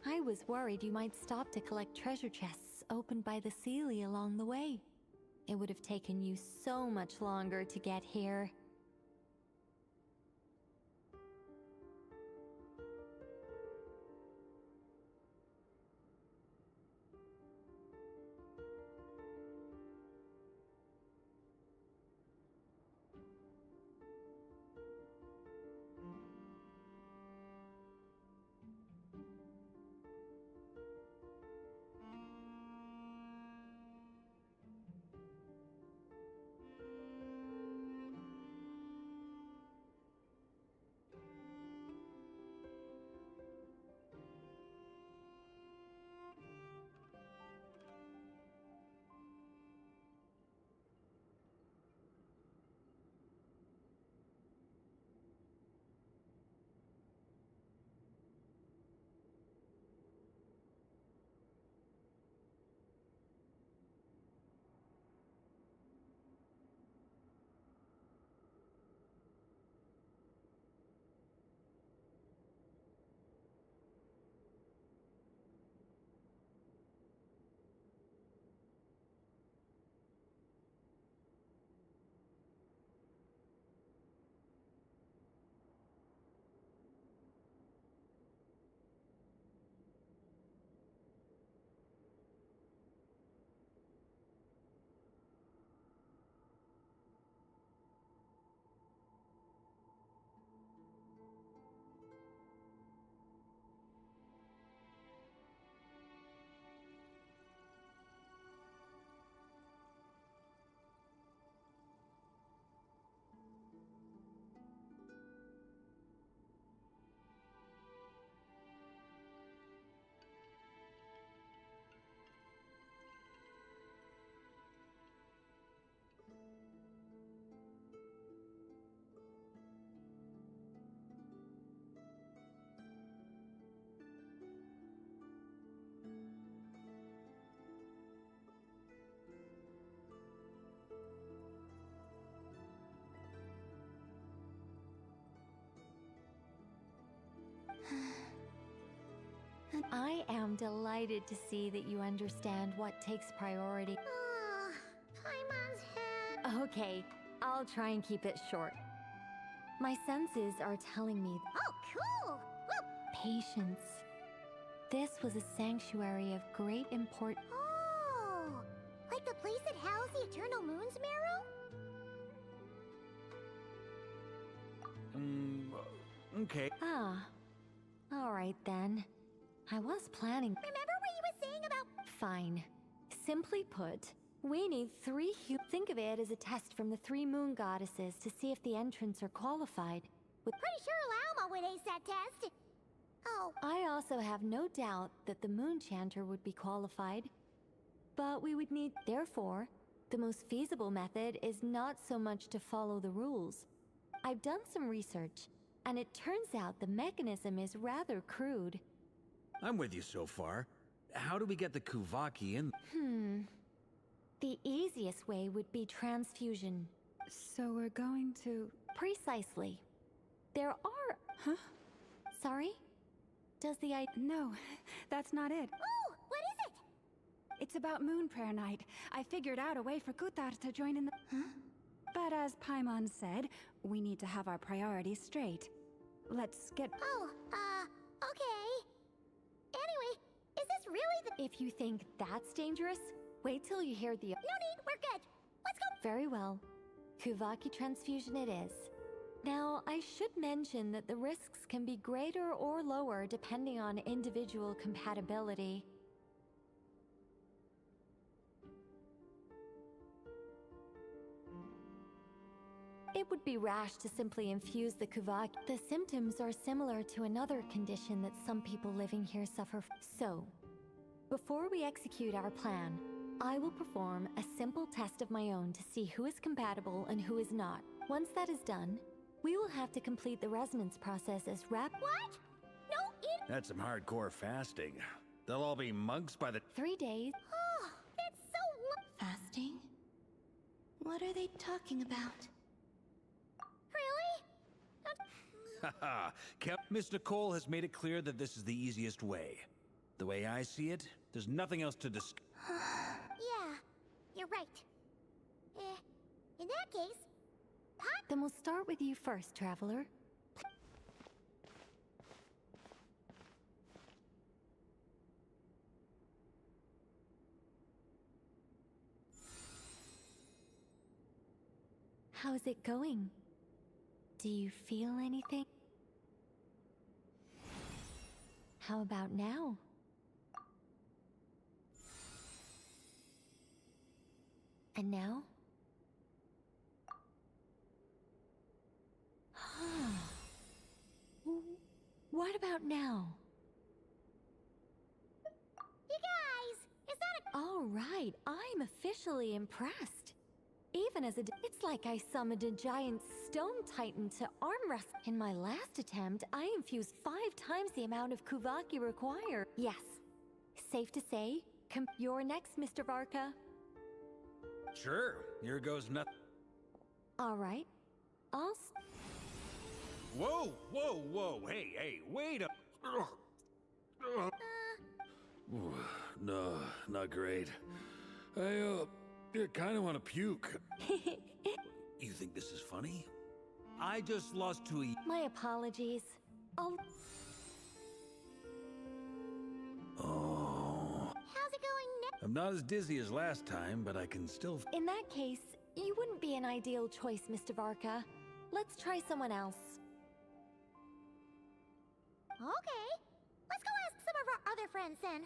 I was worried you might stop to collect treasure chests opened by the Seelie along the way. It would have taken you so much longer to get here. I am delighted to see that you understand what takes priority. Paimon's head. Okay, I'll try and keep it short. My senses are telling me Oh, cool! Whoop. patience. This was a sanctuary of great import. Oh, like the place that housed the Eternal Moon's marrow? Okay. Ah, all right then. I was planning. Remember what you were saying about... Fine. Simply put, we need think of it as a test from the 3 moon goddesses to see if the entrants are qualified. With Pretty sure Lauma would ace that test. Oh, I also have no doubt that the moon chanter would be qualified. But we would need, therefore, the most feasible method is not so much to follow the rules. I've done some research, and it turns out the mechanism is rather crude. I'm with you so far. How do we get the Kuvaki in? The easiest way would be transfusion. So we're going to... Precisely. There are... Huh? Sorry? Does the No, that's not it. oh, what is it? It's about Moon Prayer Night. I figured out a way for Kutar to join in the... Huh? But as Paimon said, we need to have our priorities straight. Let's get... Oh, okay. Anyway, is this really the... If you think that's dangerous, wait till you hear the... No need, we're good. Let's go. Very well. Kuvaki transfusion it is. Now, I should mention that the risks can be greater or lower depending on individual compatibility. It would be rash to simply infuse the Kuvaki. The symptoms are similar to another condition that some people living here suffer from. So, before we execute our plan, I will perform a simple test of my own to see who is compatible and who is not. Once that is done, we will have to complete the resonance process as rapid. What? No, That's some hardcore fasting. They'll all be monks by the... 3 days. Oh, that's so... Fasting? What are they talking about? Really? Haha. Mr. Cole has made it clear that this is the easiest way. The way I see it, there's nothing else to discuss. Yeah, you're right. In that case... Then we'll start with you first, traveler. How's it going? Do you feel anything? How about now? And now? What about now? You guys, is that a... All right, I'm officially impressed. Even as it's like I summoned a giant stone titan to arm wrestle. In my last attempt, I infused 5 times the amount of Kuvaki required. Yes, safe to say, you're next, Mr. Varka. Sure, here goes nothing. All right, I'll... Whoa, whoa, whoa, hey, wait a... No, not great. I kind of want to puke. You think this is funny? I just lost to a... My apologies. I'll... Oh... How's it going now? I'm not as dizzy as last time, but I can still... In that case, you wouldn't be an ideal choice, Mr. Varka. Let's try someone else. Okay. Let's go ask some of our other friends then.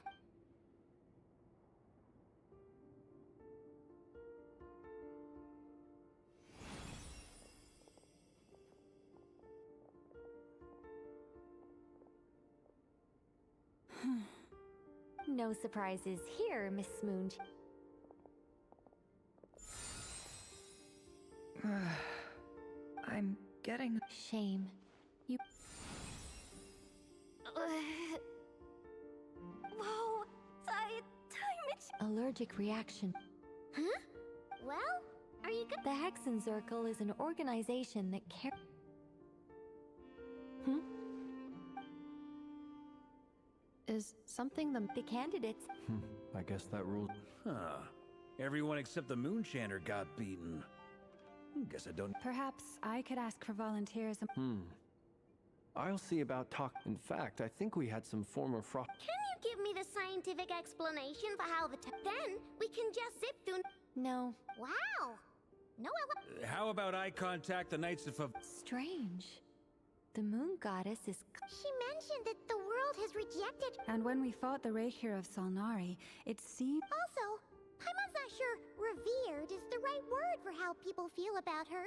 No surprises here, Miss Smoonj. I'm getting... Shame. You... Whoa! Allergic reaction. Huh? Well, are you good? The Hexen Circle is an organization that cares... Is something the candidates? I guess that rule. Huh. Everyone except the Moonchanter got beaten. Guess I don't. Perhaps I could ask for volunteers. I'll see about talk. In fact, I think we had some former frost. Can you give me the scientific explanation for how then we can just zip through? No. Wow. No, How about I contact the Knights of... Strange. The moon goddess is... She mentioned that the world has rejected... And when we fought the Rakier of Solnari, it seemed... Also, Paimon's not sure revered is the right word for how people feel about her.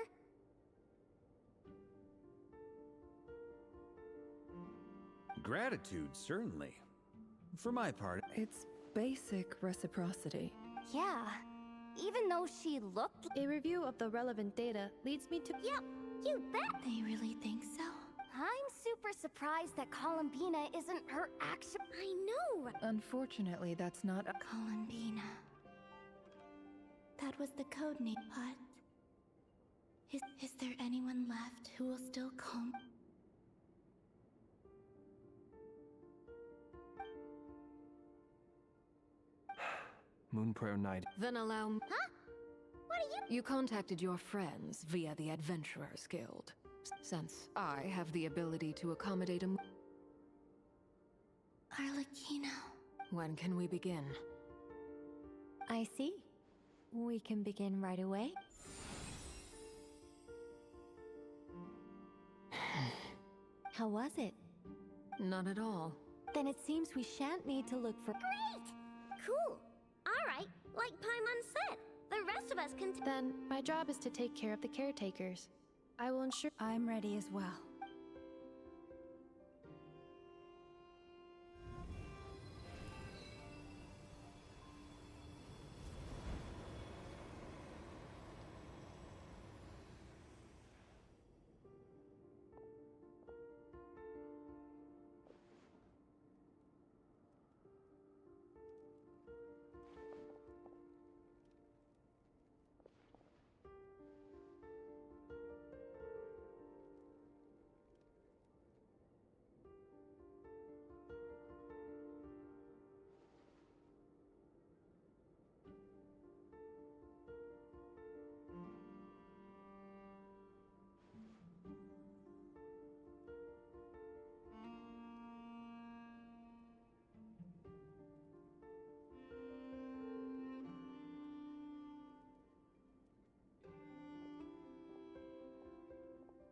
Gratitude, certainly. For my part... It's basic reciprocity. Yeah. Even though she looked... A review of the relevant data leads me to... Yep, you bet! They really think so? I'm super surprised that Columbina isn't her actual... I know! Unfortunately, that's not... Columbina. That was the code name, but... Is there anyone left who will still call... Moon Prayer Night. Then allow me... Huh? What are you... You contacted your friends via the Adventurers Guild. Since I have the ability to accommodate a... Arlecchino. When can we begin? I see. We can begin right away. How was it? Not at all. Then it seems we shan't need to look for... Great! Cool. Alright, like Paimon said, the rest of us can... Then, my job is to take care of the caretakers. I will ensure... I'm ready as well.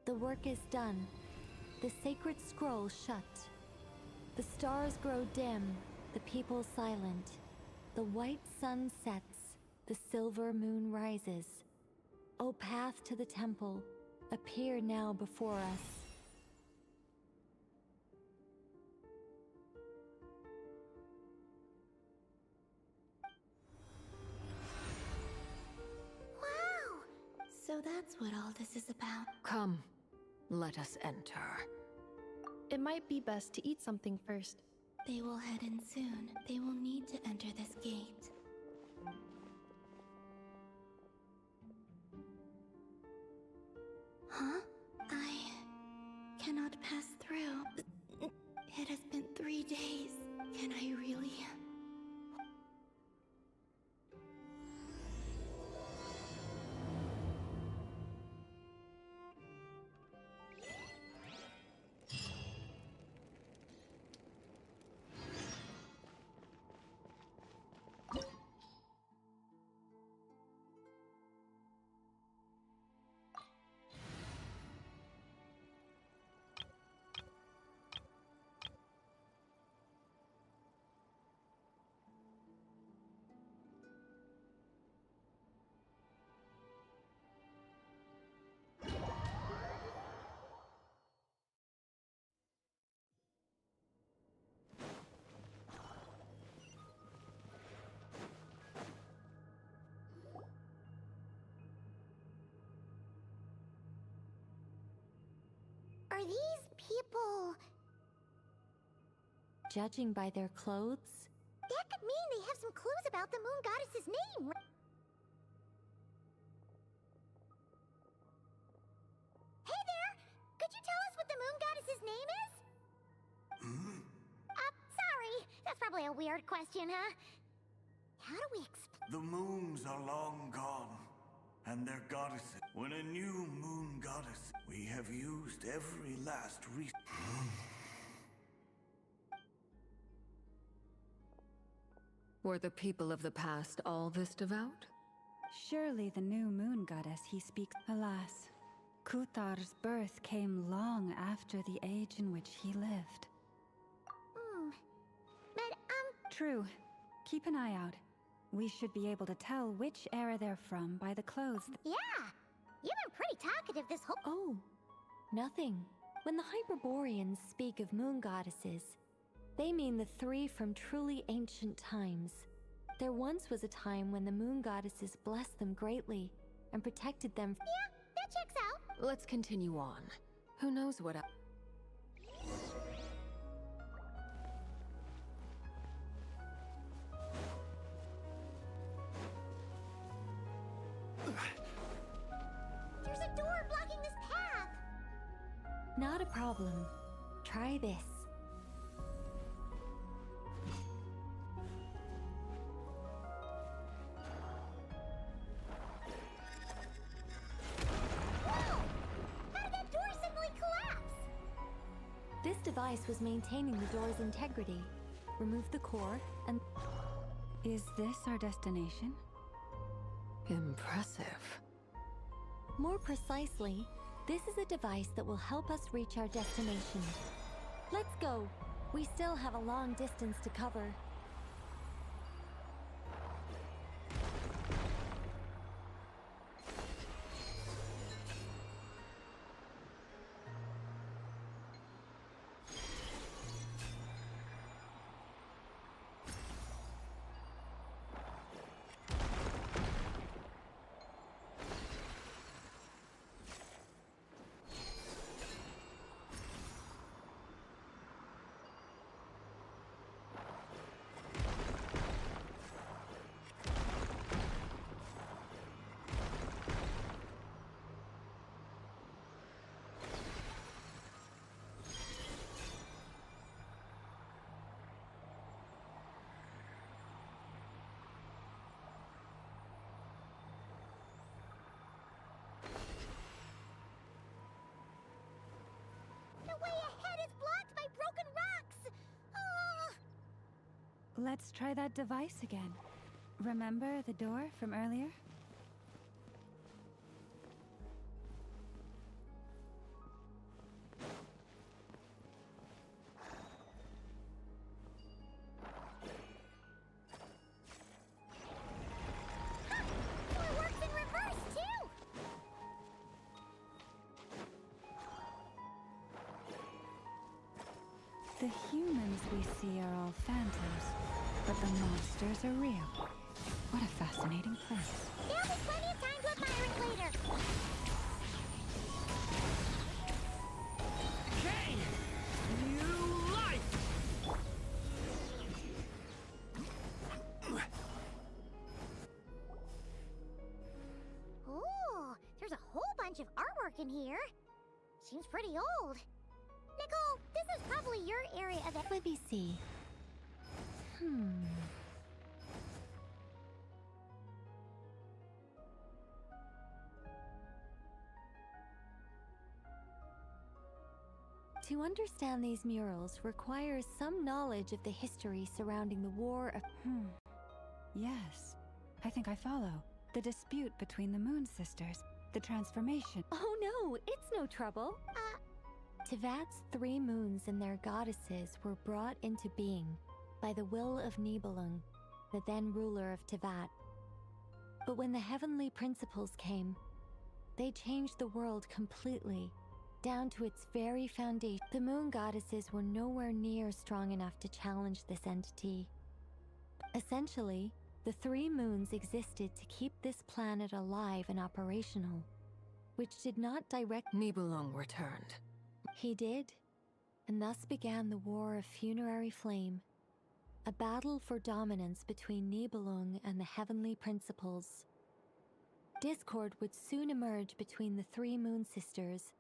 The work is done. The sacred scroll shut. The stars grow dim, the people silent. The white sun sets, the silver moon rises. O path to the temple, appear now before us. Wow! So that's what all this is about. Come, let us enter. It might be best to eat something first. They will head in soon. They will need to enter this gate. Huh? I cannot pass through. It has been 3 days. Can I really? Are these people... Judging by their clothes? That could mean they have some clues about the moon goddess's name. Hey there! Could you tell us what the moon goddess's name is? Sorry. a weird question, huh? How do we explain? The moons are long gone, and their goddesses. When a new moon goddess, we have used every last Were the people of the past all this devout? Surely the new moon goddess he speaks. Alas, Kuthar's birth came long after the age in which he lived. But, True. Keep an eye out. We should be able to tell which era they're from by the clothes. Yeah! You've been pretty talkative this whole— Oh, nothing. When the Hyperboreans speak of moon goddesses, they mean the three from truly ancient times. There once was a time when the moon goddesses blessed them greatly and protected them. Yeah, that checks out. Let's continue on. Who knows what else? There's a door blocking this path! Not a problem. Try this. Whoa! How did that door suddenly collapse? This device was maintaining the door's integrity. Remove the core and... Is this our destination? Impressive. More precisely, this is a device that will help us reach our destination. Let's go. We still have a long distance to cover. The way ahead is blocked by broken rocks! Oh. Let's try that device again. Remember the door from earlier? So it works in reverse, too! The humans we see are all phantoms, but the monsters are real. What a fascinating place. There'll be plenty of time to admire it later. Kane! New life! Ooh, there's a whole bunch of artwork in here. Seems pretty old. Nicole, this is probably your area of... Let me see. To understand these murals requires some knowledge of the history surrounding the War of... Yes, I think I follow. The dispute between the Moon Sisters, the transformation. Oh no, it's no trouble. Tevat's three moons and their goddesses were brought into being by the will of Nibelung, the then ruler of Tevat. But when the heavenly principles came, they changed the world completely, down to its very foundation. The moon goddesses were nowhere near strong enough to challenge this entity. Essentially, the three moons existed to keep this planet alive and operational, which did not direct... Nibelung returned. He did, and thus began the War of Funerary Flame, a battle for dominance between Nibelung and the heavenly principles. Discord would soon emerge between the three moon sisters.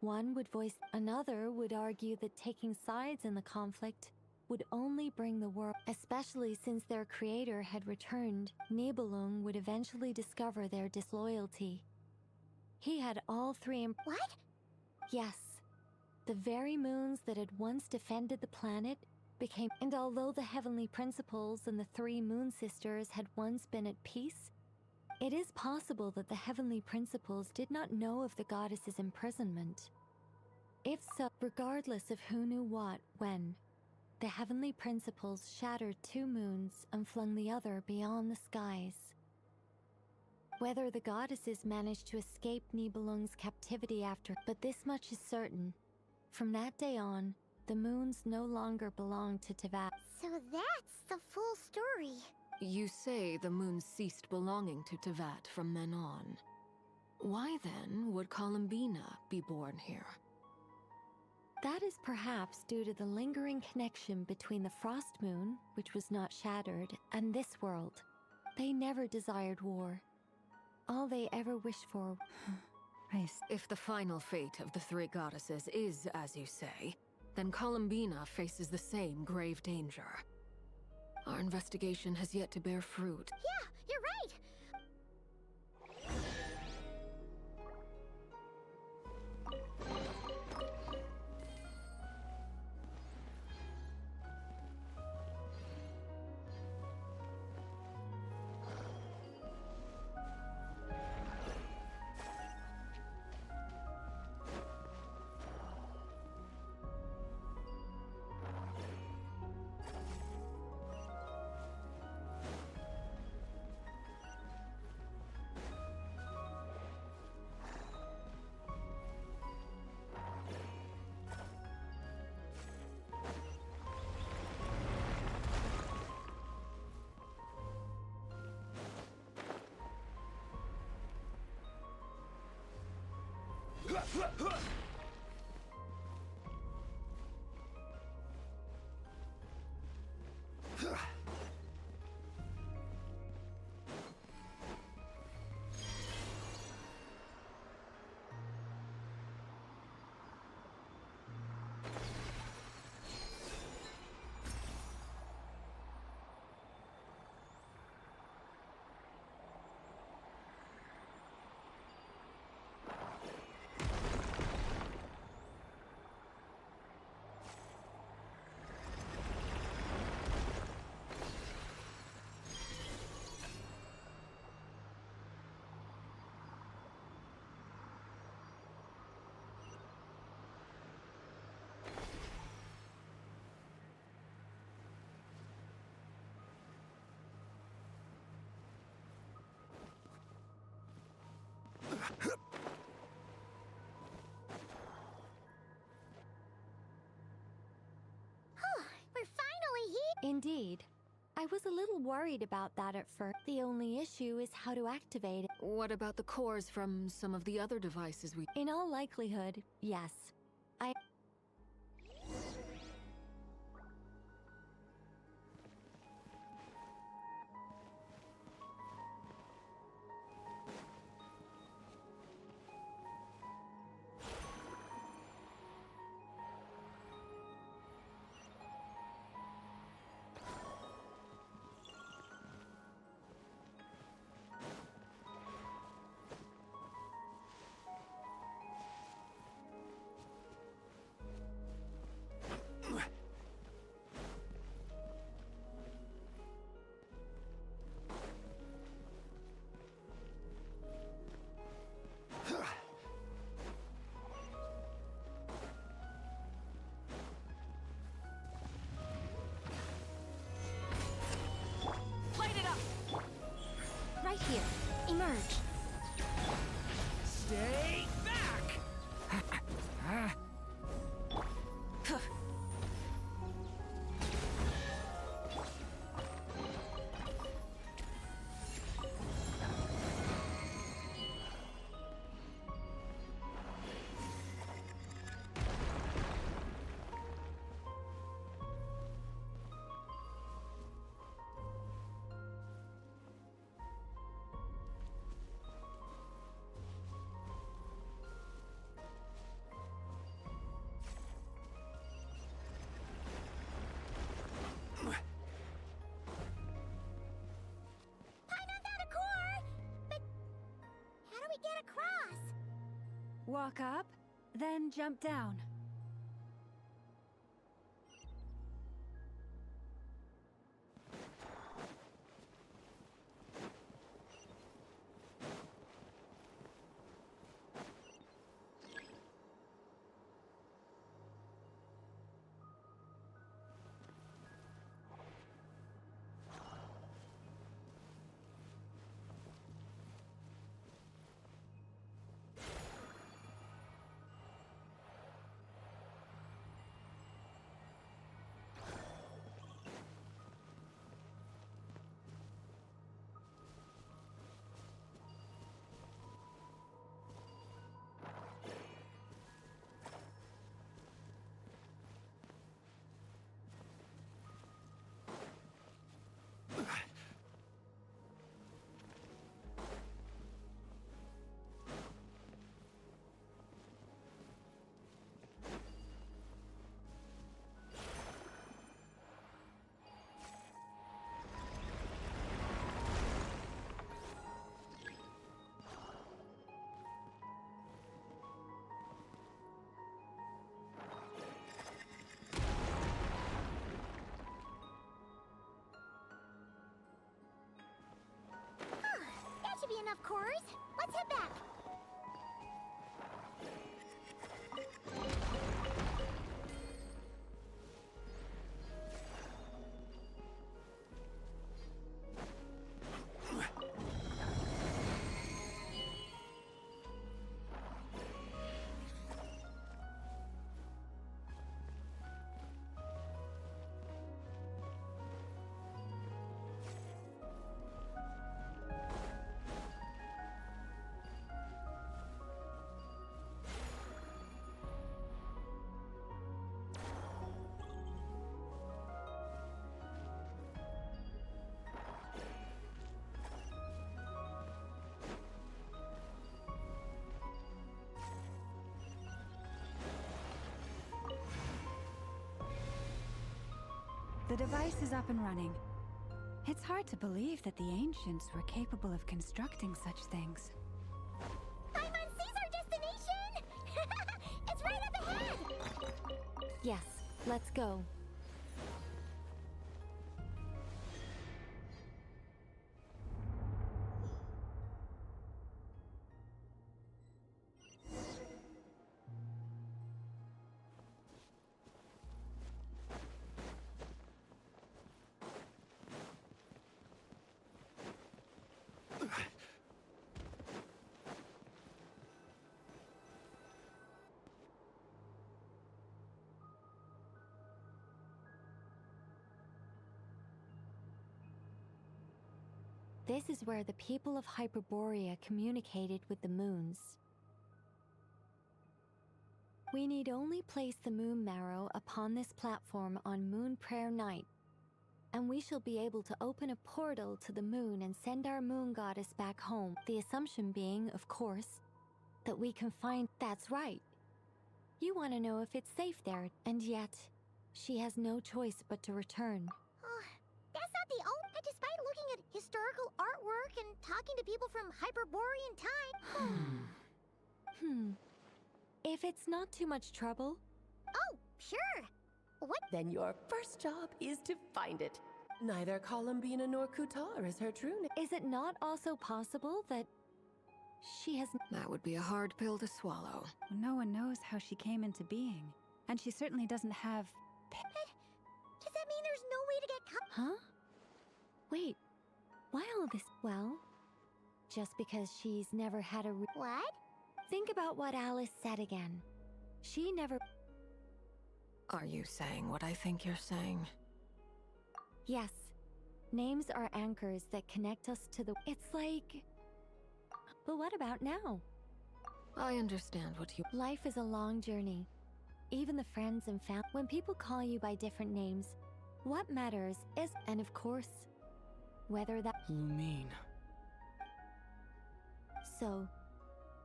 One would voice, another would argue that taking sides in the conflict would only bring the world, especially since their creator had returned. Nibelung would eventually discover their disloyalty. He had all three. What? Yes. The very moons that had once defended the planet became. And although the heavenly principles and the three moon sisters had once been at peace, it is possible that the heavenly principles did not know of the goddess's imprisonment. If so, regardless of who knew what, when, the heavenly principles shattered two moons and flung the other beyond the skies. Whether the goddesses managed to escape Nibelung's captivity after, but this much is certain. From that day on, the moons no longer belonged to Tevat. So that's the full story. You say the moon ceased belonging to Tevat from then on. Why then would Columbina be born here? That is perhaps due to the lingering connection between the Frost Moon, which was not shattered, and this world. They never desired war. All they ever wished for. If the final fate of the three goddesses is as you say, then Columbina faces the same grave danger. Our investigation has yet to bear fruit. Yeah, you're right! We're finally here! Indeed. I was a little worried about that at first. The only issue is how to activate it. What about the cores from some of the other devices we... In all likelihood, yes. walk up, then jump down. That should be enough cores. Let's head back. The device is up and running. It's hard to believe that the ancients were capable of constructing such things. Paimon sees our destination! It's right up ahead! Yes, let's go. This is where the people of Hyperborea communicated with the moons. We need only place the moon marrow upon this platform on Moon Prayer Night, and we shall be able to open a portal to the moon and send our moon goddess back home. The assumption being, of course, that we can find... That's right. You want to know if it's safe there, and yet, she has no choice but to return. That's not the only... Despite looking at historical artwork and talking to people from Hyperborean time... If it's not too much trouble... Oh, sure! What? Then your first job is to find it. Neither Columbina nor Kutar is her true name. Is it not also possible that she has... That would be a hard pill to swallow. No one knows how she came into being, and she certainly doesn't have... Does that mean there's no way to get... Huh? Wait, why all this? Well, just because she's never had a... What? Think about what Alice said again. She never... Are you saying what I think you're saying? Yes. Names are anchors that connect us to the... It's like... But what about now? I understand what you... Life is a long journey. Even the friends and family... When people call you by different names, what matters is... And of course, whether that... Lumine. So,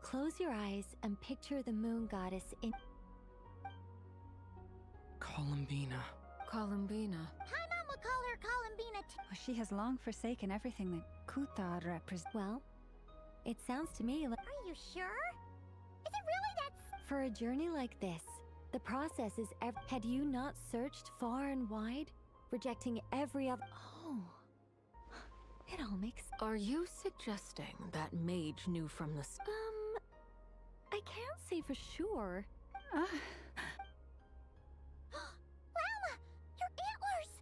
close your eyes and picture the moon goddess in... Columbina. Columbina. Paimon will call her Columbina She has long forsaken everything that Kuthar represents. Well, it sounds to me like... Are you sure? Is it really that For a journey like this, the process is had you not searched far and wide, rejecting every other— Oh, it all makes— Are you suggesting that mage knew from the I can't say for sure. Llama! Your antlers!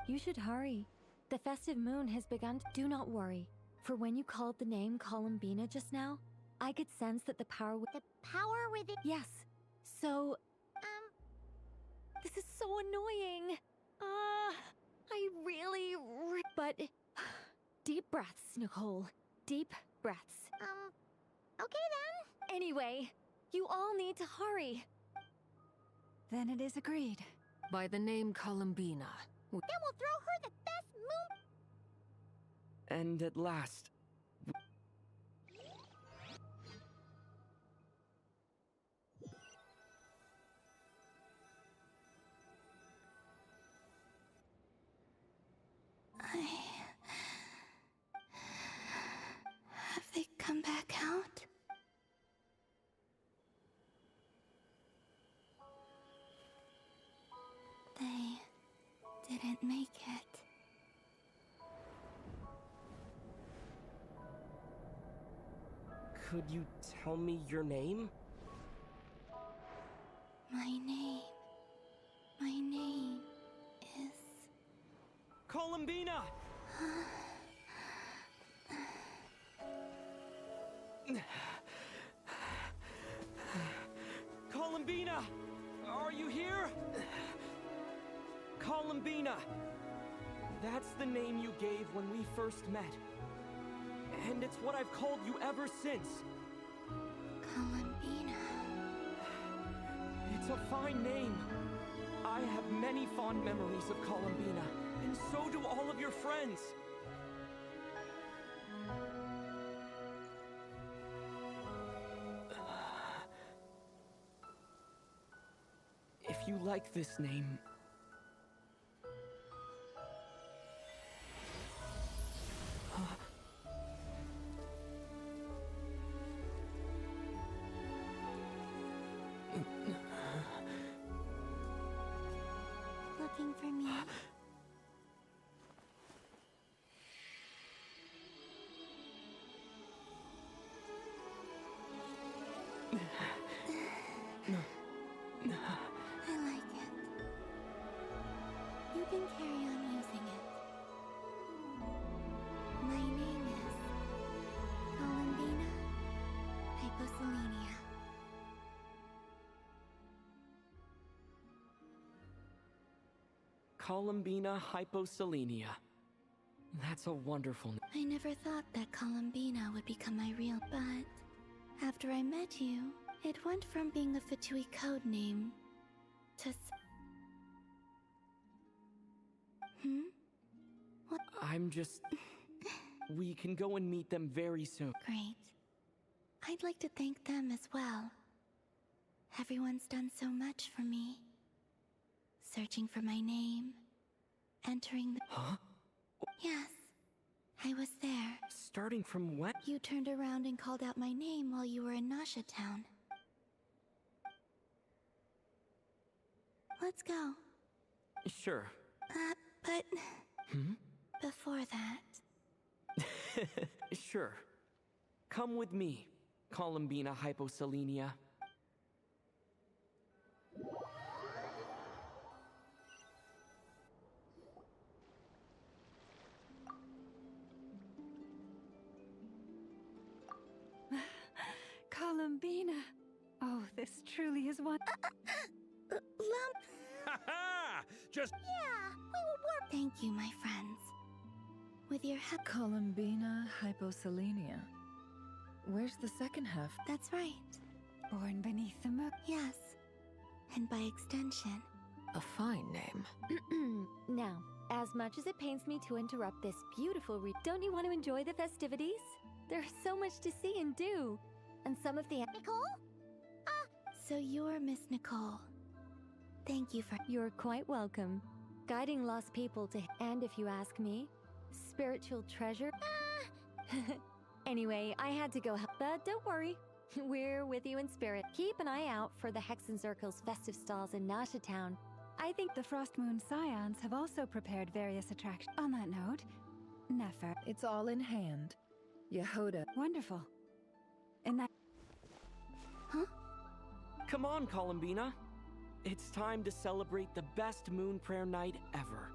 You should hurry. The festive moon has begun. Do not worry, for when you called the name Columbina just now, I could sense that the power— The power within— Yes. So— This is so annoying. I really— But— Deep breaths, Nicole. Deep breaths. Okay then. Anyway, you all need to hurry. Then it is agreed. By the name Columbina. Then we'll throw her the best moon— And at last... Have they come back out? They didn't make it. Could you tell me your name? My name is... Columbina! Columbina! Are you here? Columbina! That's the name you gave when we first met. And it's what I've called you ever since. Columbina. It's a fine name. I have many fond memories of Columbina, and so do all of your friends. If you like this name... Looking for me? I like it. You can carry on using it. My name is Columbina Hyposelenia. Columbina Hyposelenia. That's a wonderful name. I never thought that Columbina would become my real, but after I met you, it went from being a Fatui code name to What? I'm just... We can go and meet them very soon. Great. I'd like to thank them as well. Everyone's done so much for me. Searching for my name, entering the... Huh? Yes, I was there. Starting from when? You turned around and called out my name while you were in Nasha Town. Let's go. Sure. But... Before that... Sure. Come with me, Columbina Hyposelenia. Columbina. Oh, this truly is one. Lump. Ha-ha! Just... Yeah, we will work. Thank you, my friends. With your help... Columbina Hyposelenia. Where's the second half? That's right. Born beneath the moon. Yes. And by extension... A fine name. Now, as much as it pains me to interrupt this beautiful don't you want to enjoy the festivities? There's so much to see and do. And some of the... Nicole? So you're Miss Nicole. Thank you for... You're quite welcome. Guiding lost people to... And if you ask me, spiritual treasure... Anyway, I had to go help, but don't worry. We're with you in spirit. Keep an eye out for the Hexenzirkel's festive stalls in Nasha Town. I think the Frost Moon Scions have also prepared various attractions. On that note, Nefer. It's all in hand. Yehoda. Wonderful. In that... Huh? Come on, Columbina. It's time to celebrate the best moon prayer night ever.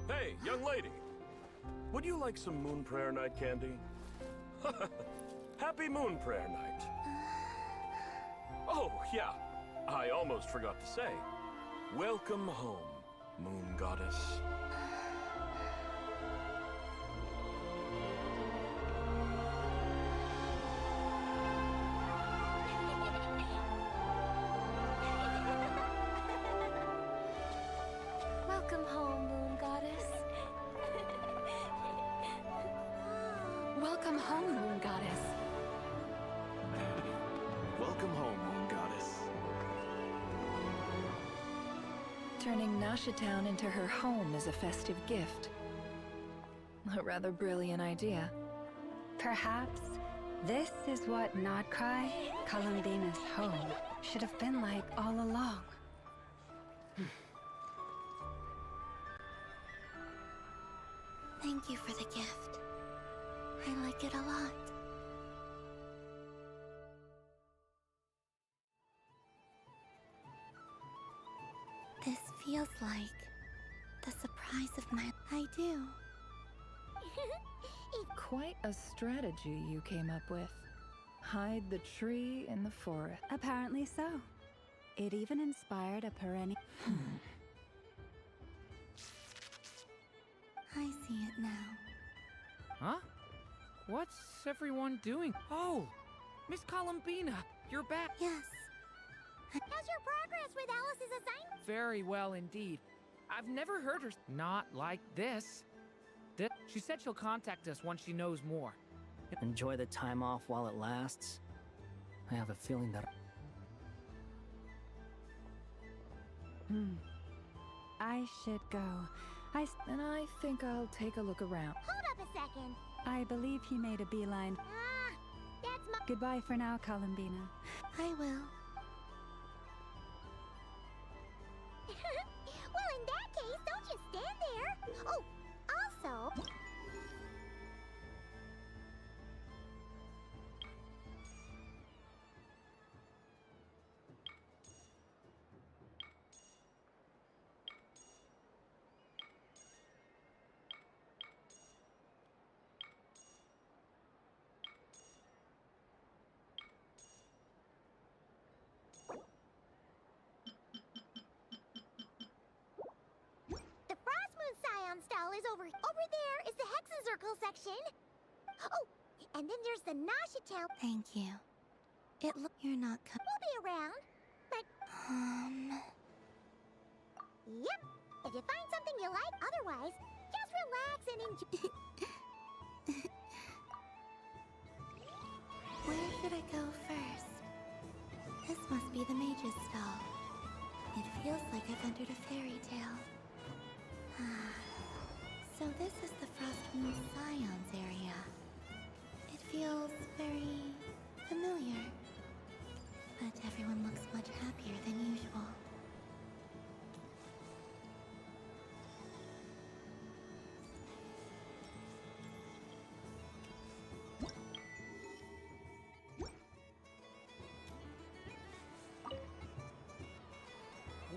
Hey, young lady. Would you like some moon prayer night candy? Happy moon prayer night. Oh, yeah. I almost forgot to say. Welcome home, moon goddess. Welcome home, Moon Goddess. Welcome home, Moon Goddess. Welcome home, Moon Goddess. Turning Nasha Town into her home is a festive gift. A rather brilliant idea. Perhaps this is what Nodcry, Columbina's home, should have been like all along. Thank you for the gift. I like it a lot. This feels like the surprise of my... I do. Quite a strategy you came up with. Hide the tree in the forest. Apparently so. It even inspired a perennial... I see it now. Huh? What's everyone doing? Oh! Miss Columbina, you're back! Yes. How's your progress with Alice's assignment? Very well indeed. I've never heard her not like this. She said she'll contact us once she knows more. Enjoy the time off while it lasts. I have a feeling that... I should go. And I think I'll take a look around. Hold up a second. I believe he made a beeline. That's my... Goodbye for now, Columbina. I will. Well, in that case, don't just stand there. Oh, also... Style is over there is the Hexenzirkel section. Oh, and then there's the Nasha Town. Thank you. You're not We'll be around, but... Yep. If you find something you like, otherwise, just relax and enjoy. Where should I go first? This must be the mage's stall. It feels like I've entered a fairy tale. So this is the Frost Moon Scions area. It feels very familiar. But everyone looks much happier than usual.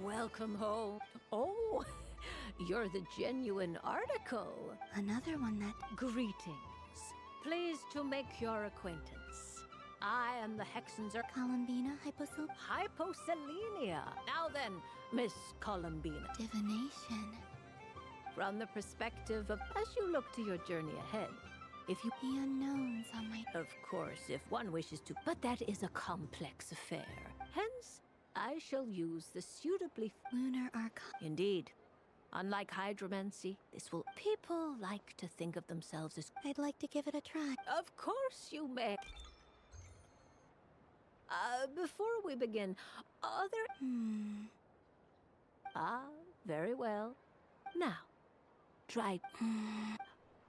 Welcome home. Oh, you're the genuine article. Another one that... Greetings. Pleased to make your acquaintance. I am the Hexenzirkel... Columbina Hyposelenia. Now then, Miss Columbina. Divination. From the perspective of... As you look to your journey ahead, if you... The unknowns on my... Of course, if one wishes to... But that is a complex affair. Hence, I shall use the suitably... Lunar Archon. Indeed. Unlike hydromancy, this will. People like to think of themselves as. I'd like to give it a try. Of course you may. Before we begin, are there. Ah, very well. Now, try.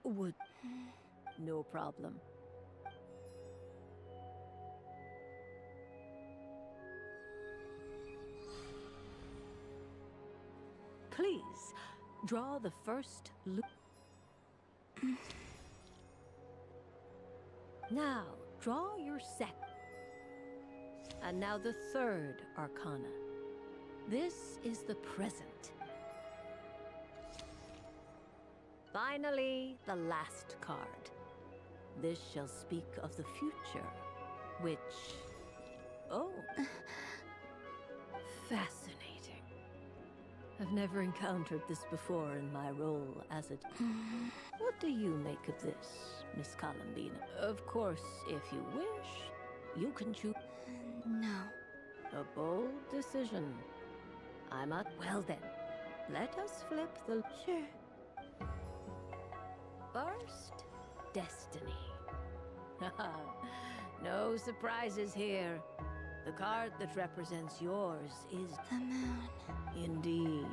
Would. No problem. Please, draw the first loop. Now, draw your second. And now the third arcana. This is the present. Finally, the last card. This shall speak of the future, which... Oh. Fascinating. I've never encountered this before in my role as a... What do you make of this, Miss Columbina? Of course, if you wish, you can choose... No. A bold decision. I'm a... Well then, let us flip the... Sure. First, destiny. No surprises here. The card that represents yours is... The moon. Indeed.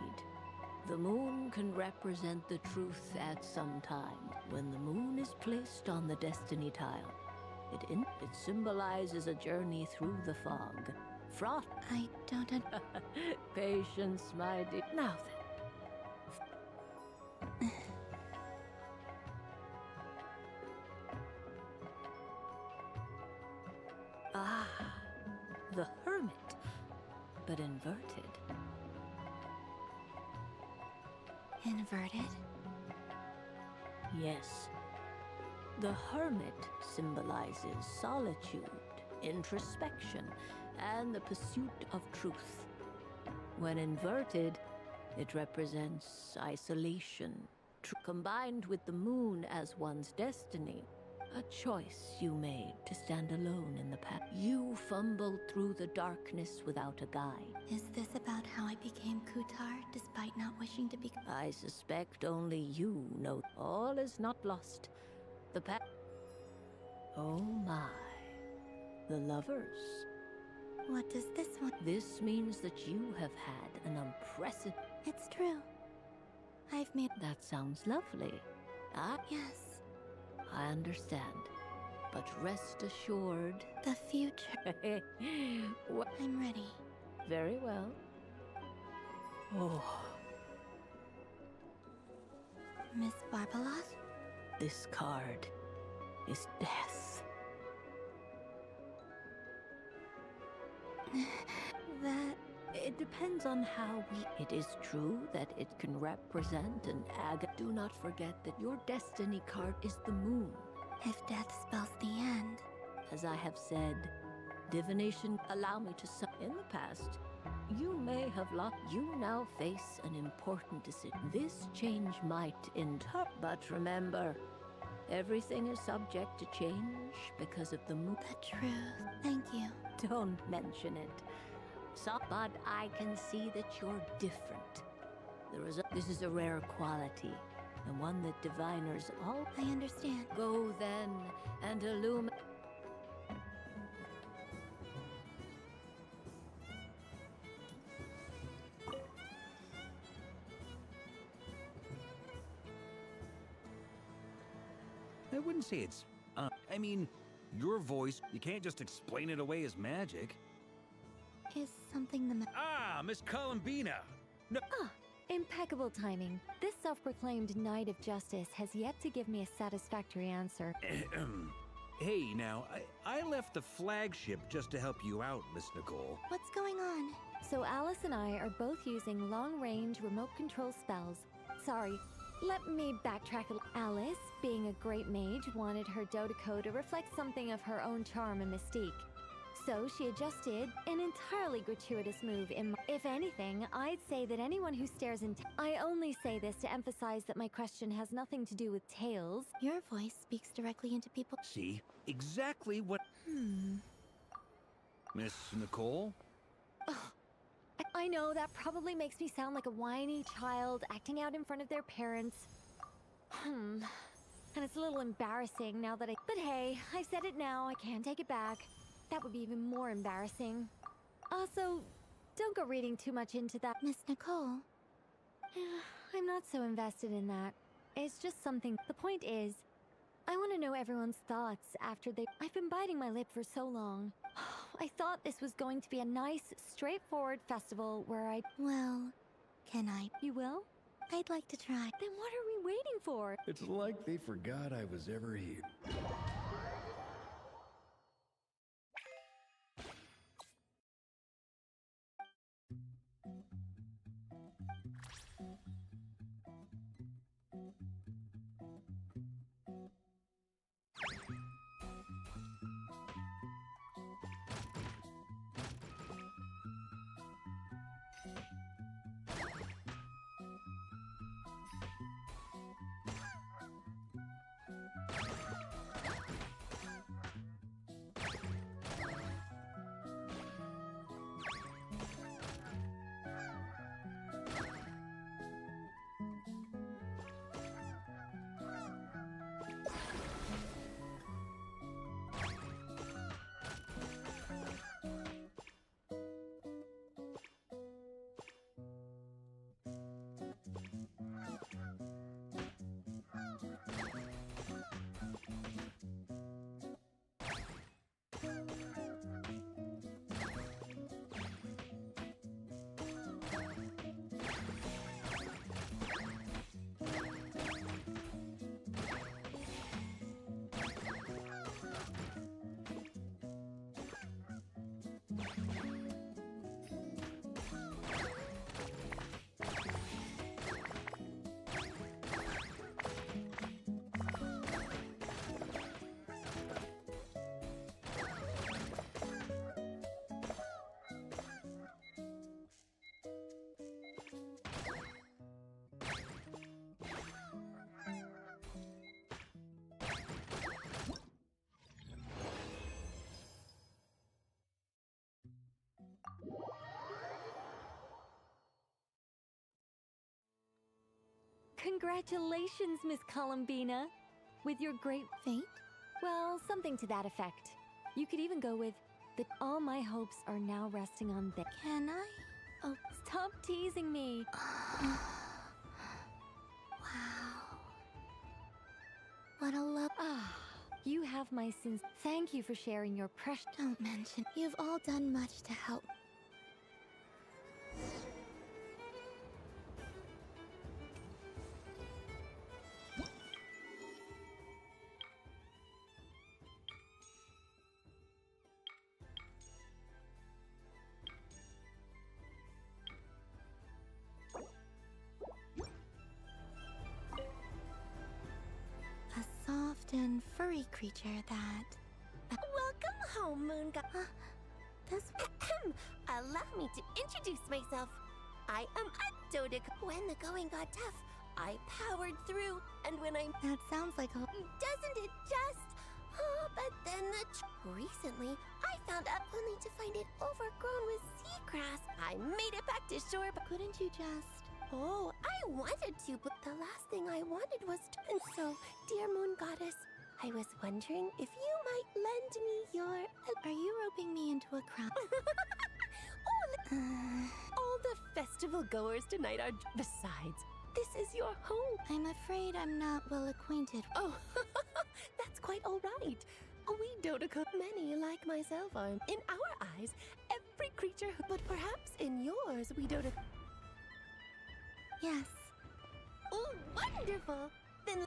The moon can represent the truth at some time. When the moon is placed on the destiny tile, it symbolizes a journey through the fog. Froth. I don't... Patience, my dear. Now then. Ah, the hermit, but inverted. Inverted? Yes. The hermit symbolizes solitude, introspection, and the pursuit of truth. When inverted, it represents isolation, combined with the moon as one's destiny. A choice you made to stand alone in the path. You fumbled through the darkness without a guide. Is this about how I became Kutar, despite not wishing to be... I suspect only you know. All is not lost. The path... Oh my. The lovers. What does this one... This means that you have had an unprecedented... It's true. I've made... That sounds lovely. Ah? Yes. I understand. But rest assured... The future. I'm ready. Very well. Oh. Miss Barbeloth? This card is death. That... It depends on how we... It is true that it can represent an Do not forget that your destiny card is the moon. If death spells the end... As I have said, divination allow me to... In the past, you may have lost... You now face an important decision. This change might but remember, everything is subject to change because of the moon. The truth. Thank you. Don't mention it. But I can see that you're different. This is a rare quality, and one that diviners all... I understand. Go then, and illumine... I wouldn't say it's... I mean, your voice, you can't just explain it away as magic. Is something the... Ah, Miss Columbina! No... Ah, impeccable timing. This self-proclaimed Knight of Justice has yet to give me a satisfactory answer. Hey, now, I left the flagship just to help you out, Miss Nicole. What's going on? So Alice and I are both using long-range remote control spells. Sorry, let me backtrack a little. Alice, being a great mage, wanted her Dodeco to reflect something of her own charm and mystique. So she adjusted an entirely gratuitous move in my... If anything, I'd say that anyone who stares into... I only say this to emphasize that my question has nothing to do with tails. Your voice speaks directly into people... See? Exactly what... Miss Nicole? I know that probably makes me sound like a whiny child acting out in front of their parents. And it's a little embarrassing now that But hey, I said it now, I can't take it back. That would be even more embarrassing. Also, don't go reading too much into that. Miss Nicole. I'm not so invested in that. It's just something. The point is, I want to know everyone's thoughts after they. I've been biting my lip for so long. I thought this was going to be a nice, straightforward festival where I. Well, can I? You will? I'd like to try. Then what are we waiting for? It's like they forgot I was ever here. Congratulations, Miss Columbina. With your great fate? Well, something to that effect. You could even go with that all my hopes are now resting on this. Can I? Oh, stop teasing me. Wow. What a love. You have my sins. Thank you for sharing your precious. Don't mention. You've all done much to help. A soft and furry creature that. Welcome home, Moon God. This. Allow me to introduce myself. I am a Dodik. When the going got tough, I powered through, and when I. That sounds like a. Doesn't it just? Oh, but then recently, I found out only to find it overgrown with seagrass. I made it back to shore, but couldn't you just? Oh, I wanted to, but the last thing I wanted was to. And so, dear Moon Goddess, I was wondering if you might lend me your. Are you roping me into a crowd? All the festival goers tonight are. Besides, this is your home. I'm afraid I'm not well acquainted. Oh, that's quite all right. We Dodoka, many like myself are. In our eyes, every creature, but perhaps in yours, we Dodoka. Yes. Oh, wonderful! Then.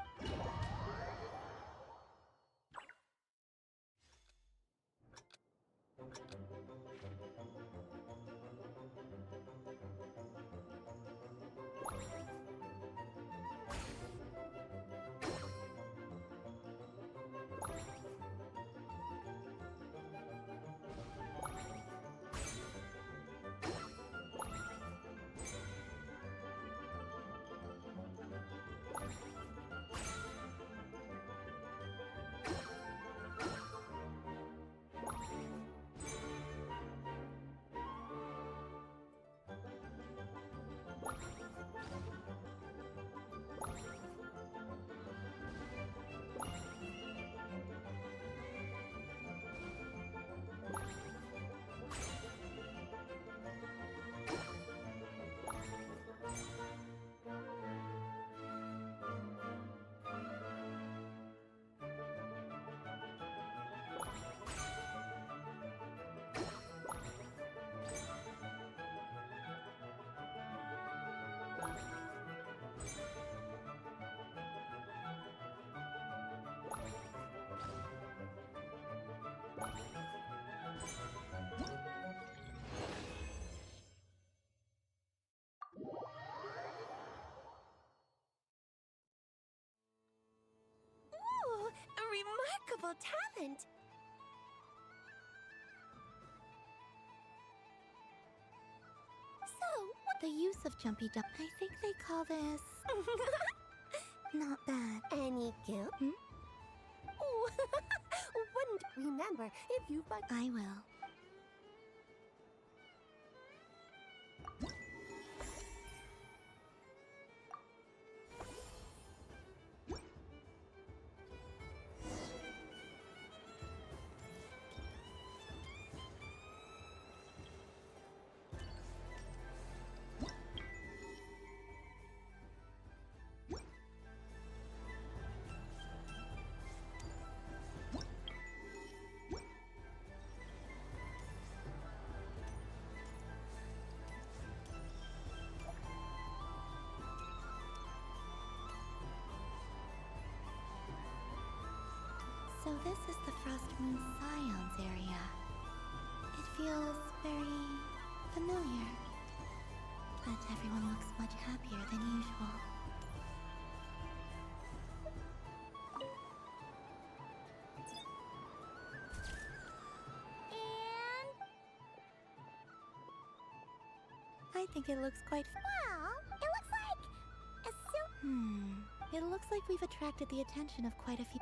remarkable talent. So, what the use of jumpy jump? I think they call this... not bad. Any guilt? Oh, wouldn't remember if you... I will. So this is the Frost Moon Scions area. It feels very familiar. But everyone looks much happier than usual. I think it looks quite... Well, it looks like a It looks like we've attracted the attention of quite a few...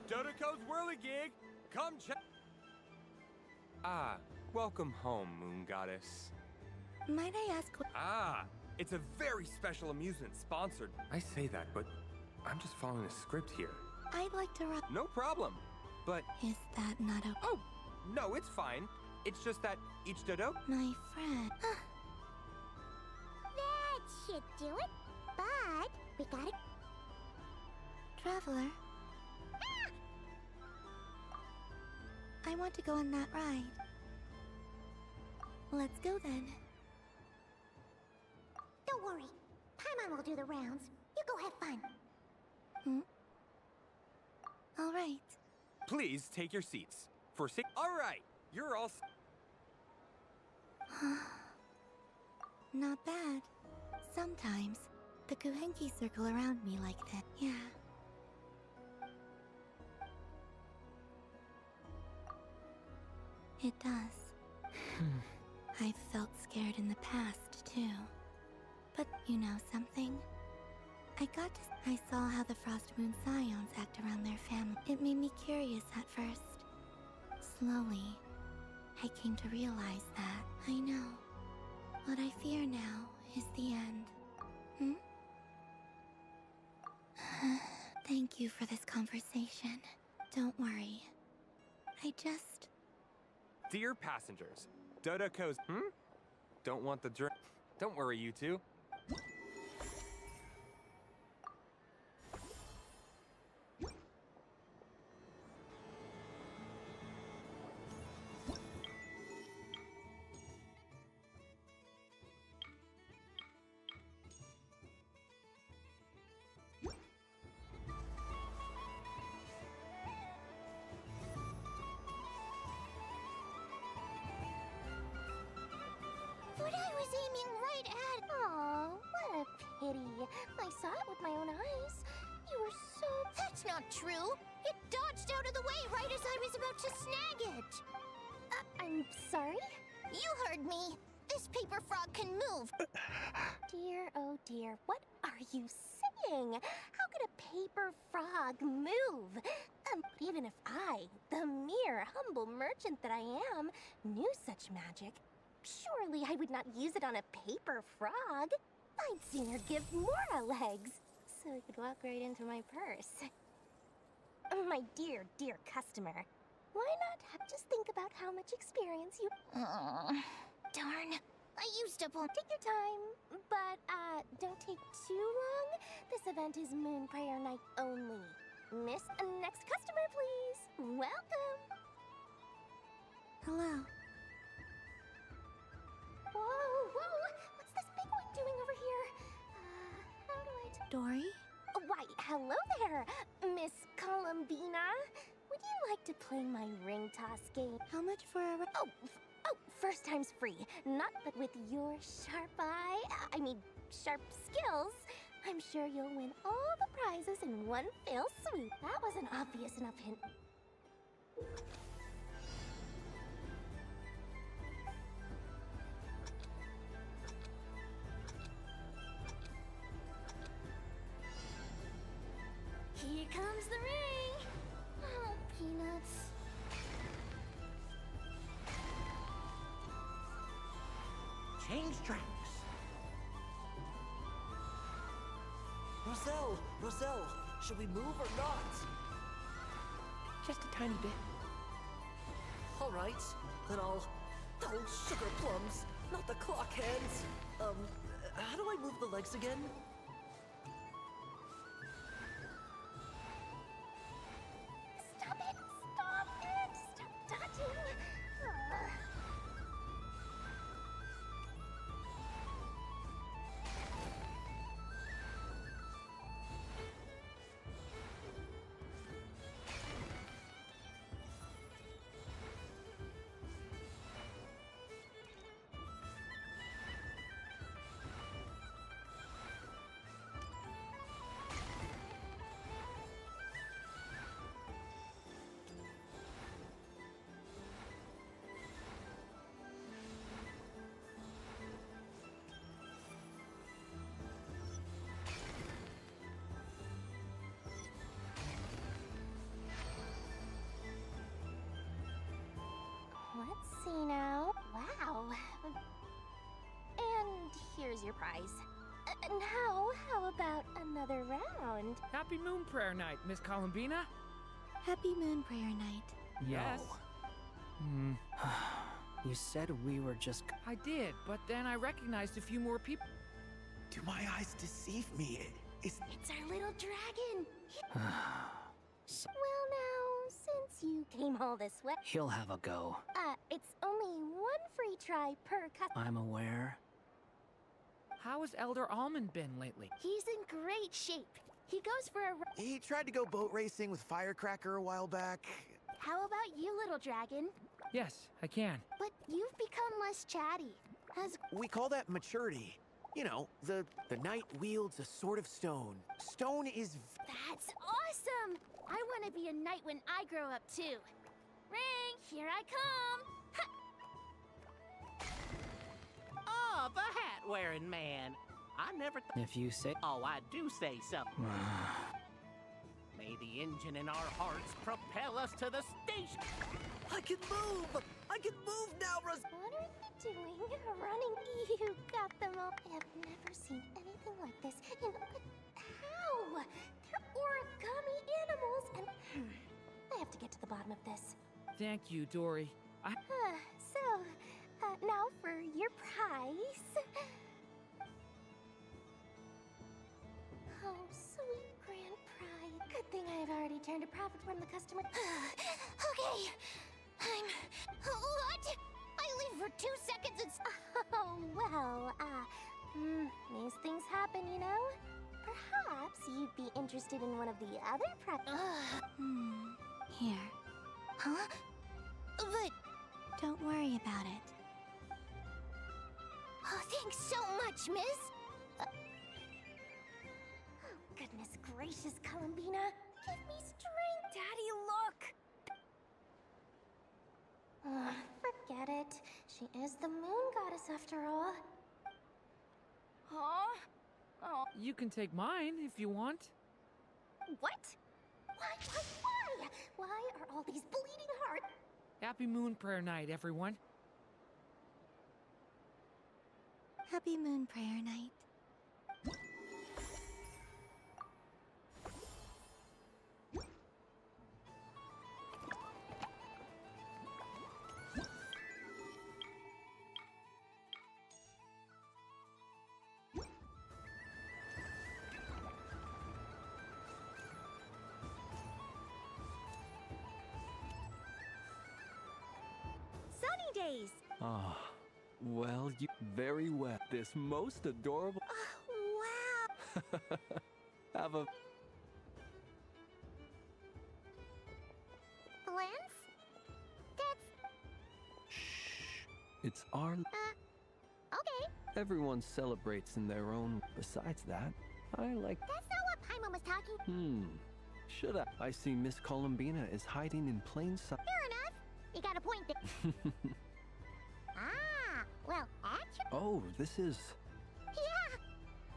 Dodoco's Whirligig! Come check. Ah, welcome home, Moon Goddess. Might I ask what... Ah, it's a very special amusement sponsored. I say that, but I'm just following a script here. I'd like to run... No problem, but... Is that not a... Oh, no, it's fine. It's just that each Dodo... My friend... That should do it. But we gotta... Traveler... I want to go on that ride. Let's go then. Don't worry. Paimon will do the rounds. You go have fun. All right. Please take your seats. All right, you're all... Not bad. Sometimes, the Kuhenki circle around me like that. Yeah. It does. I've felt scared in the past, too. But you know something? I saw how the Frost Moon Scions act around their family. It made me curious at first. Slowly, I came to realize that. I know. What I fear now is the end. Thank you for this conversation. Don't worry. I just... Dear passengers, Dodoco's... Don't want the drink? Don't worry, you two. What I was aiming right at. Aw, what a pity. I saw it with my own eyes. You were so... That's not true. It dodged out of the way right as I was about to snag it. I'm sorry? You heard me. This paper frog can move. Dear, oh dear, what are you saying? How could a paper frog move? Even if I, the mere humble merchant that I am, knew such magic, surely I would not use it on a paper frog. I'd sooner give Mora legs, so it could walk right into my purse. My dear, dear customer, why not just think about how much experience you... Darn, I used up all... Take your time, but, don't take too long. This event is Moon Prayer Night only. Miss, next customer, please. Welcome. Hello. Whoa, whoa! What's this big one doing over here? How do I... Dory? Why, hello there, Miss Columbina. Would you like to play my ring toss game? How much for a... Oh, first time's free. Not but with your sharp eye, sharp skills, I'm sure you'll win all the prizes in one fell swoop. That was an obvious enough hint. Here comes the ring! Oh, peanuts. Change tracks. Roselle, should we move or not? Just a tiny bit. All right, then I'll sugar plums, not the clock hands. How do I move the legs again? Stop it! Stop dodging! Let's see now. Wow. And here's your prize. Now, how about another round? Happy Moon Prayer Night, Miss Columbina. Happy Moon Prayer Night. Yes. You said we were just... I did, but then I recognized a few more people. Do my eyes deceive me? It's our little dragon. Well now, since you came all this way... He'll have a go. It's only one free try per I'm aware. How has Elder Almond been lately? He's in great shape. He goes for a... He tried to go boat racing with Firecracker a while back. How about you, little dragon? Yes, I can. But you've become less chatty. We call that maturity. You know, the knight wields a sword of stone. Stone is... That's awesome! I want to be a knight when I grow up, too. Ring, here I come! Oh, the hat-wearing man. I never If you say... Oh, I do say something. May the engine in our hearts propel us to the station. I can move! I can move now, What are you doing? Running? You got them all. I have never seen anything like this. But how? They're origami animals and... I have to get to the bottom of this. Thank you, Dory. Now for your prize. Oh, sweet grand pride. Good thing I've already turned a profit from the customer. Okay. What? I leave for 2 seconds and... Oh, well, these things happen, you know? Perhaps you'd be interested in one of the other Here. Huh? But... Don't worry about it. Oh, thanks so much, miss! Oh, goodness gracious, Columbina. Give me strength, Daddy, look! Forget it. She is the moon goddess after all. Huh? Oh. You can take mine if you want. What? Why? Why are all these bleeding hearts? Happy Moon Prayer Night, everyone. Happy Moon Prayer Night. Sunny days! Ah, well, Very well. This most adorable. Wow. Have a. Lance? That's... It's our. Okay. Everyone celebrates in their own. Besides that, I like. That's not what Paimon was talking. Should I? I see Miss Columbina is hiding in plain sight. Fair enough. You got a point there. Well, actually... Oh, this is... Yeah!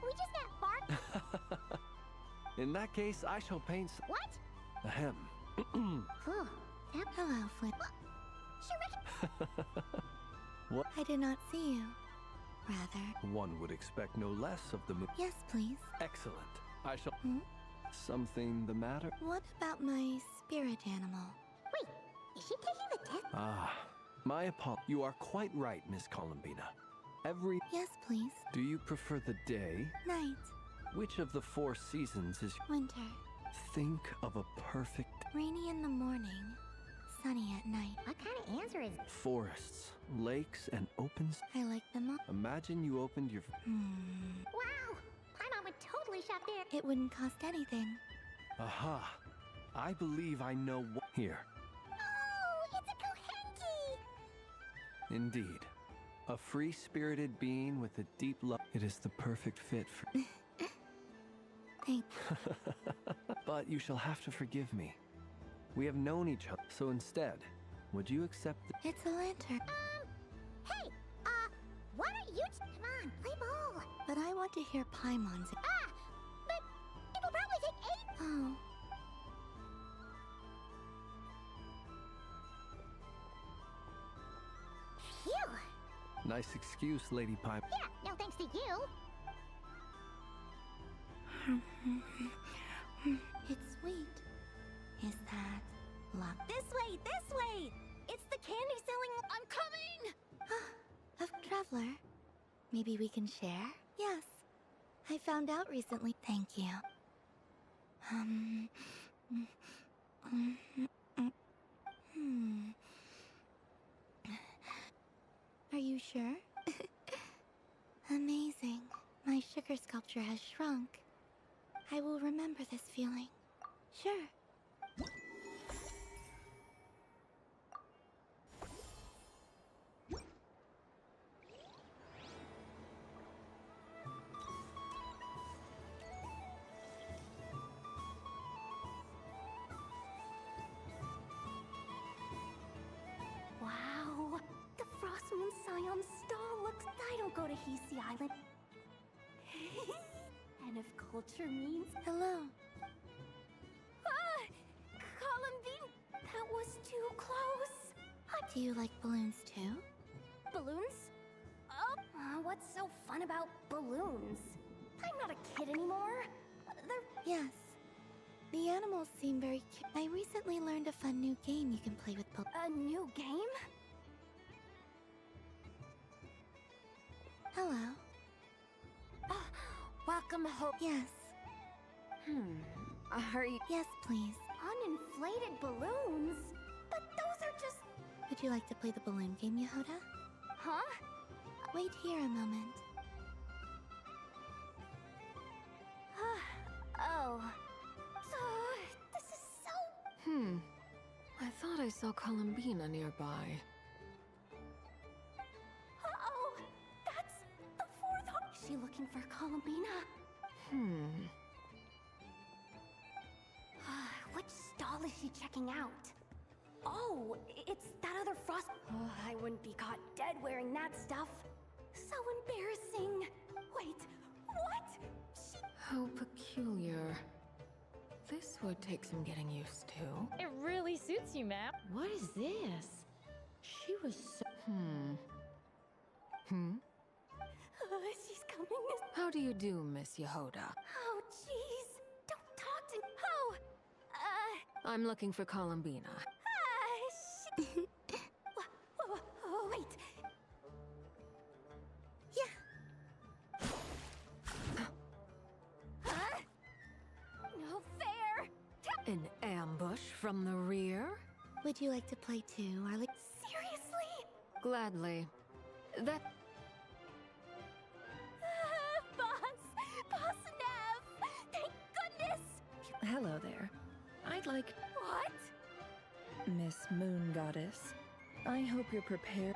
We just met Bart. In that case, I shall paint What? Ahem. Hello, Flip. What? I did not see you. Rather... One would expect no less of the moon. Yes, please. Excellent. I shall... Something the matter? What about my spirit animal? Wait, is she taking the test? My apologies. You are quite right, Miss Columbina. Every... Yes, please. Do you prefer the day? Night. Which of the 4 seasons is... Winter. Think of a perfect... Rainy in the morning, sunny at night. What kind of answer is... Forests, lakes, and opens... I like them all. Imagine you opened your... Wow! Paimon would totally shop there. It wouldn't cost anything. Aha! I believe I know what... Here. Oh, it's a Kohenki! Indeed. A free-spirited being with a deep love. It is the perfect fit for... Thank But you shall have to forgive me. We have known each other, so instead, would you accept the... It's a lantern. Hey, why don't you... Come on, play ball. But I want to hear Paimon's... But it'll probably take 8... Oh. Phew. Nice excuse, Lady Pipe. Yeah, no thanks to you. It's sweet. Is that luck? This way! It's the candy selling... I'm coming! A traveler. Maybe we can share? Yes. I found out recently. Thank you. Are you sure? Amazing. My sugar sculpture has shrunk. I will remember this feeling. Sure. Wow, the Frost Moon Scion star looks... I don't go to Hisi Island. And if culture means... Hello. Columbine, that was too close. Do you like balloons too? Balloons? What's so fun about balloons? I'm not a kid anymore. Yes. The animals seem very cute. I recently learned a fun new game you can play with balloons. A new game? Hello. Welcome home. Yes. Are you... Yes, please. Uninflated balloons? But those are just... Would you like to play the balloon game, Yehoda? Huh? Wait here a moment. Oh. So, this is so... I thought I saw Columbina nearby. Uh-oh! That's the 4th... Is she looking for Columbina? Which stall is she checking out? Oh, it's that other Frost... Oh, I wouldn't be caught dead wearing that stuff. So embarrassing. Wait, what? How peculiar. This would take some getting used to. It really suits you, ma'am. What is this? She was so... She's coming. How do you do, Miss Yehoda? Oh, jeez. Don't talk to... Oh, I'm looking for Columbina. Wait. No fair. An ambush from the rear? Would you like to play too, Arlie? Seriously? Gladly. That... like... What? Miss Moon Goddess, I hope you're prepared.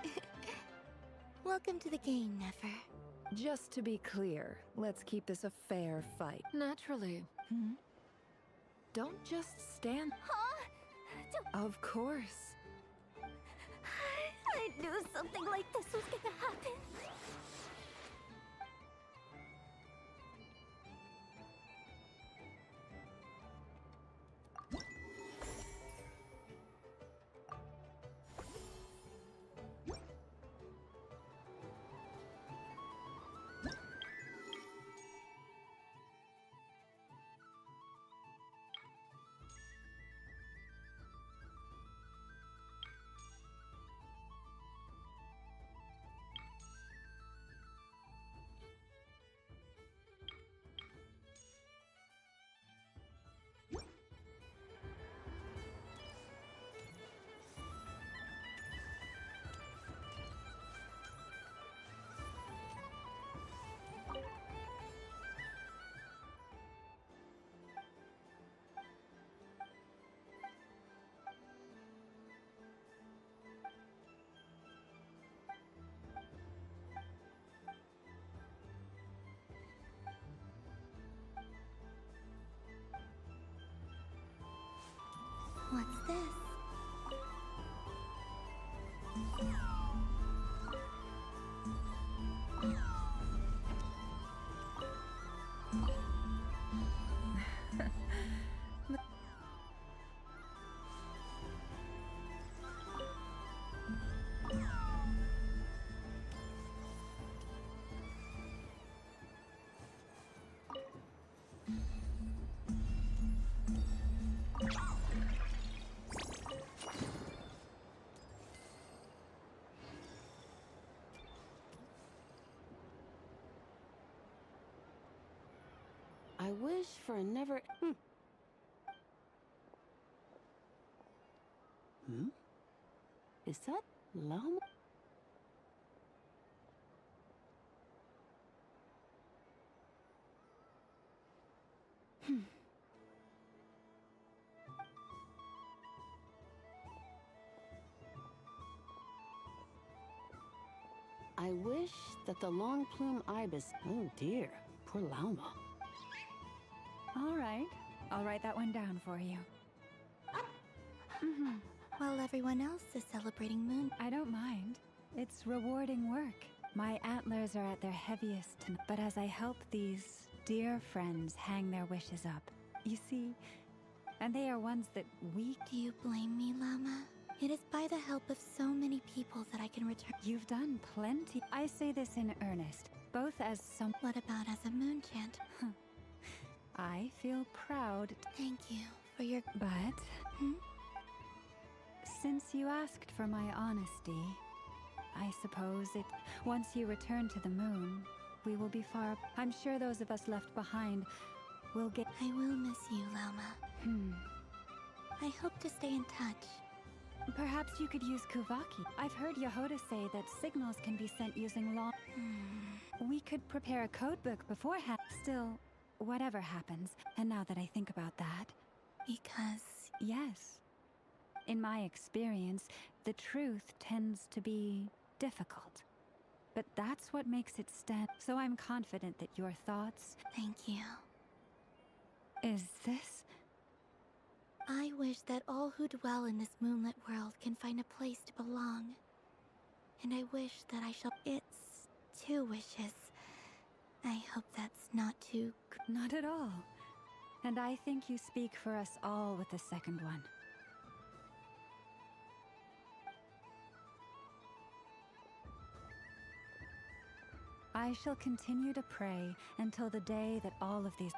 Welcome to the game, Nefer. Just to be clear, let's keep this a fair fight. Naturally. Don't just stand... Huh? Of course. I knew something like this was gonna happen. What's this? I wish for a never... Is that llama? I wish that the long plume ibis... Oh dear, poor llama. All right. I'll write that one down for you. While everyone else is celebrating Moon. I don't mind. It's rewarding work. My antlers are at their heaviest, but as I help these dear friends hang their wishes up, you see, and they are ones that we... Do you blame me, Llama? It is by the help of so many people that I can return. You've done plenty. I say this in earnest, both as some... What about as a moon chant? I feel proud. Thank you for your... But... Since you asked for my honesty, I suppose it... Once you return to the moon, we will be far... I'm sure those of us left behind will get... I will miss you, Llama. I hope to stay in touch. Perhaps you could use Kuvaki. I've heard Yehoda say that signals can be sent using long... We could prepare a codebook beforehand. Still, whatever happens, and now that I think about that... Because... Yes. In my experience, the truth tends to be difficult. But that's what makes it stand. So I'm confident that your thoughts... Thank you. Is this... I wish that all who dwell in this moonlit world can find a place to belong. And I wish that I shall... It's 2 wishes. I hope that's not too... Not at all. And I think you speak for us all with the second one. I shall continue to pray until the day that all of these...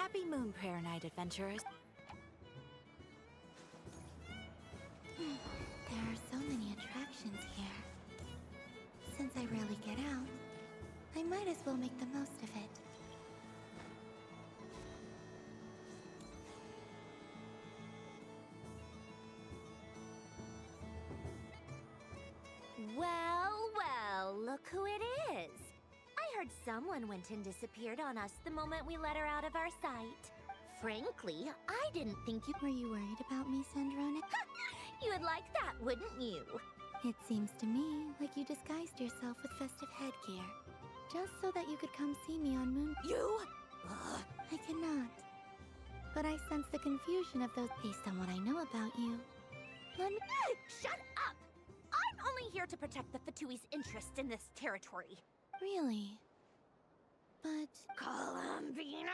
Happy Moon Prayer Night, adventurers. There are so many attractions here. Since I rarely get out, I might as well make the most of it. Well, look who it is. I heard someone went and disappeared on us the moment we let her out of our sight. Frankly, I didn't think you... Were you worried about me, Sandrone? You would like that, wouldn't you? It seems to me like you disguised yourself with festive headgear, just so that you could come see me on Moon... You? I cannot. But I sense the confusion of those based on what I know about you. Let me... Shut up! I'm only here to protect the Fatui's interest in this territory. Really? But... Columbina!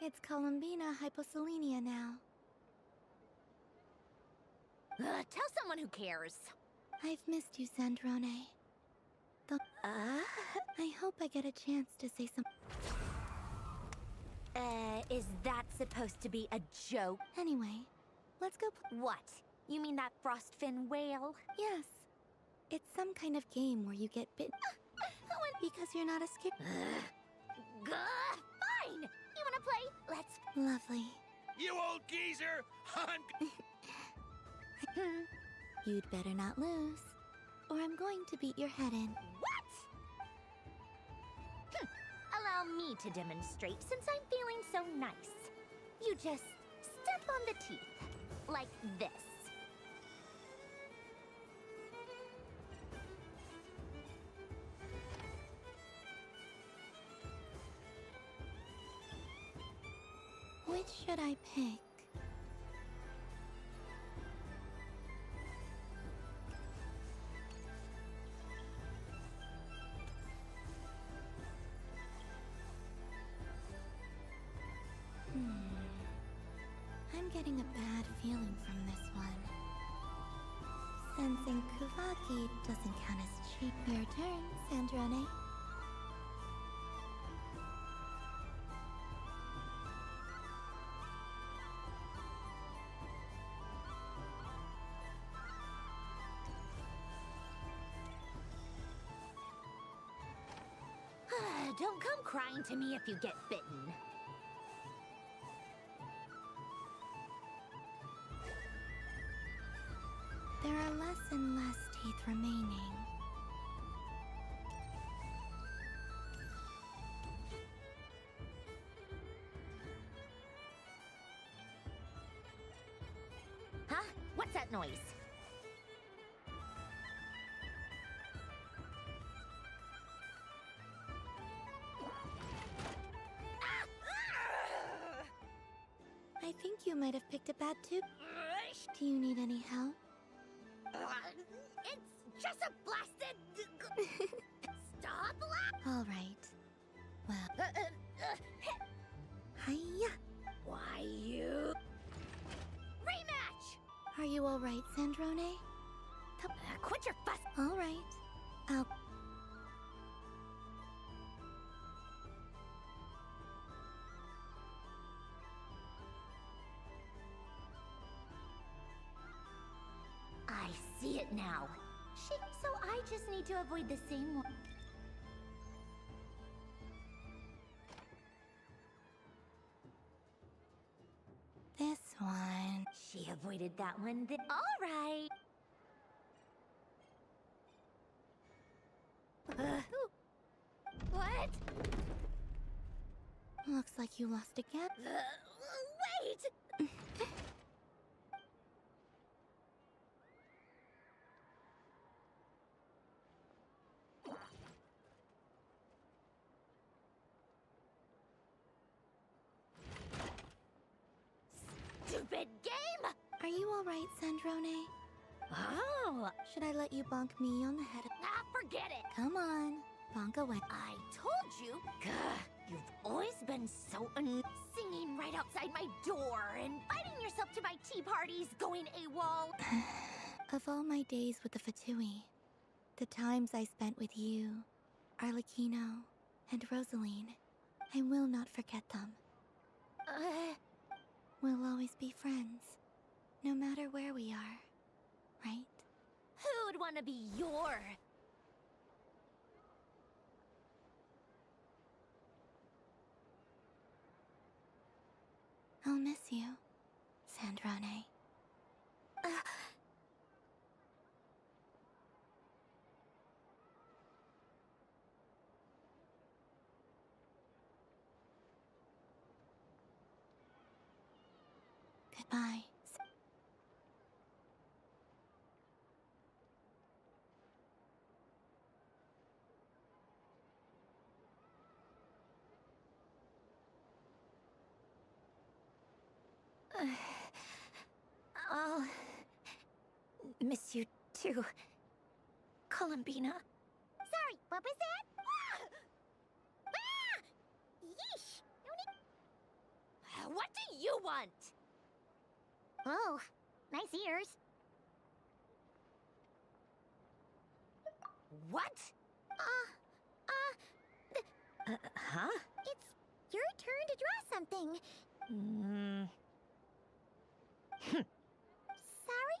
It's Columbina Hyposelenia now. Tell someone who cares. I've missed you, Sandrone. I hope I get a chance to say some... Is that supposed to be a joke? Anyway, let's go What? You mean that frostfin whale? Yes. It's some kind of game where you get bit... because you're not a scared... Fine! You wanna play? Let's... Lovely. You old geezer! You'd better not lose, or I'm going to beat your head in. What? Allow me to demonstrate since I'm feeling so nice. You just step on the teeth, like this. Which should I pick? I'm getting a bad feeling from this one. Sensing Kuvaki doesn't count as cheap. Your turn, Sandrone. Don't come crying to me if you get bitten. There are less and less teeth remaining. Huh? What's that noise? I think you might have picked a bad tooth. Do you need any help? It's just a blasted... Stop laughing! All right. Well... Hiya! Why you... Rematch! Are you all right, Sandrone? Quit your fuss! All right. I'll... I see it now. So I just need to avoid the same one. This one. She avoided that one. All right. What? Looks like you lost again. Wait! Stupid game! Are you all right, Sandrone? Oh! Should I let you bonk me on the head? Forget it! Come on, bonk away. I told you! You've always been so singing right outside my door, inviting yourself to my tea parties, going AWOL. Of all my days with the Fatui, the times I spent with you, Arlecchino, and Rosaline, I will not forget them. We'll always be friends, no matter where we are, right? Who'd want to be your... I'll miss you, Sandrane. Goodbye. I'll miss you too, Columbina. Sorry, what was that? Yeesh! What do you want? Oh, nice ears. What? Huh? It's your turn to draw something. Sorry?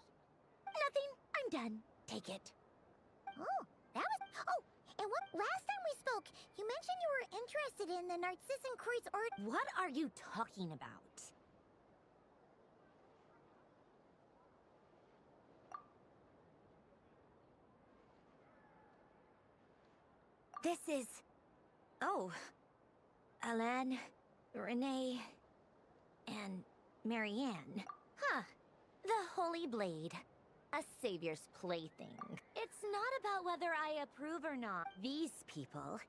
Nothing. I'm done. Take it. Oh, that was... Oh, and what... Last time we spoke, you mentioned you were interested in the Narcissan Kreuz art... What are you talking about? This is... Oh. Alan, Renee, and Marianne. Huh. The Holy Blade. A savior's plaything. It's not about whether I approve or not. These people,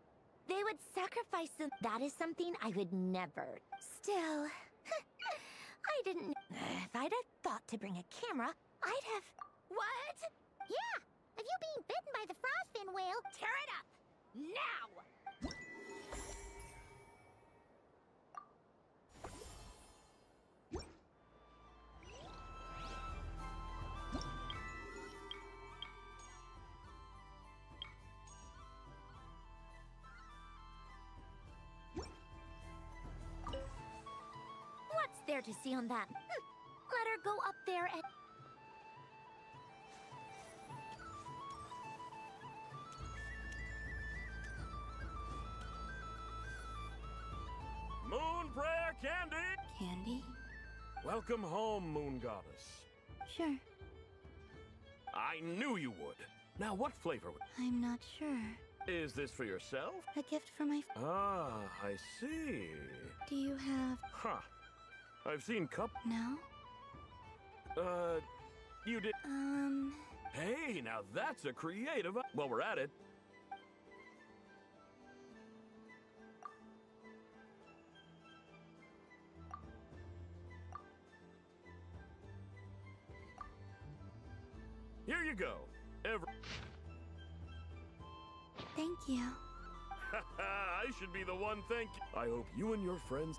they would sacrifice them. That is something I would never. Still, I didn't... If I'd have thought to bring a camera, I'd have... What? Yeah, if you being bitten by the frostfin whale, tear it up! Now! What's there to see on that? Let her go up there and... Moon Prayer Candy! Candy? Welcome home, Moon Goddess. Sure. I knew you would. Now, what flavor would... I'm not sure. Is this for yourself? A gift for my... Ah, I see. Do you have... Huh. I've seen cup... No? You did... Hey, now that's a creative... Well, we're at it. Here you go. Thank you. I should be the one thank you. I hope you and your friends...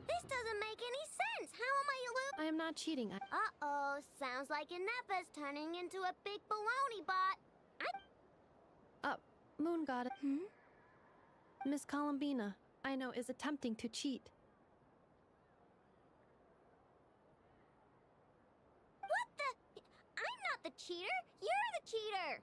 This doesn't make any sense. How am I I am not cheating. Uh-oh. Sounds like Inepa's turning into a big baloney bot. Moon Goddess. Miss Columbina, I know, is attempting to cheat. What the? I'm not the cheater. You're the cheater.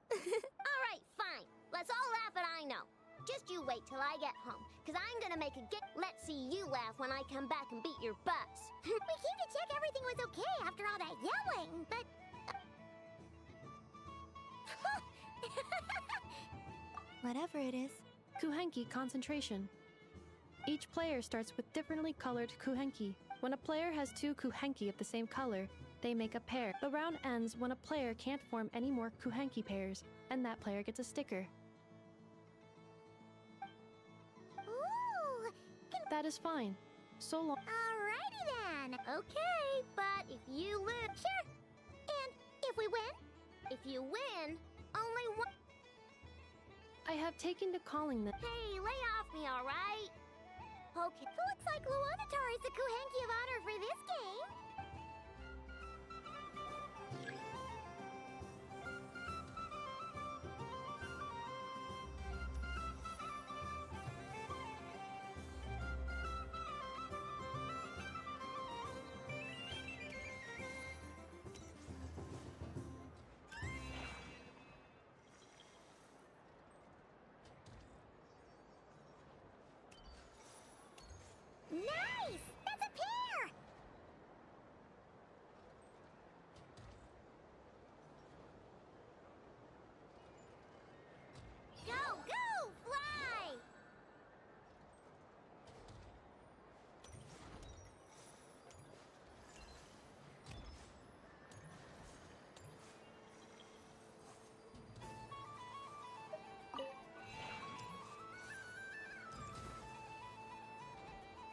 All right, fine. Let's all laugh at I know. Just you wait till I get home, because I'm gonna make a Let's see you laugh when I come back and beat your butts. We came to check everything was okay after all that yelling, but... Whatever it is. Kuhenki concentration. Each player starts with differently colored Kuhenki. When a player has two Kuhenki of the same color, they make a pair. The round ends when a player can't form any more Kuhenki pairs, and that player gets a sticker. Ooh! That is fine. So long. Alrighty then! one. Okay, but if you lose, sure. And if we win? If you win, only one. I have taken to calling them. Hey, lay off me, alright? Okay, looks like Luanatar is the Kuhenki of honor for this game. Nice! That's a pair! Go, go, fly!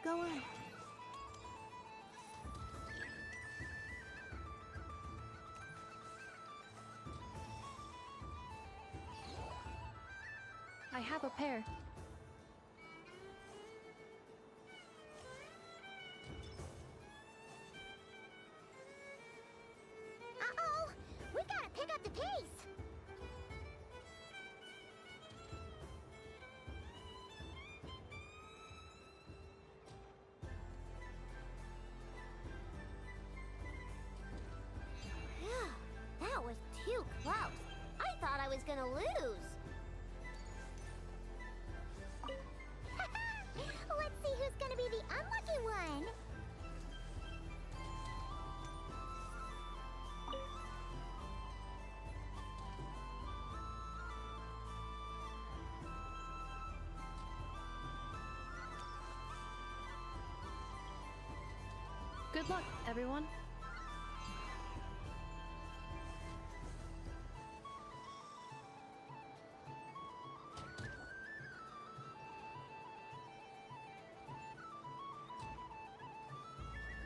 Go on. I have a pair. Uh-oh! We gotta pick up the pace! That was too close. I thought I was gonna lose. Let's see who's gonna be the unlucky one. Good luck, everyone.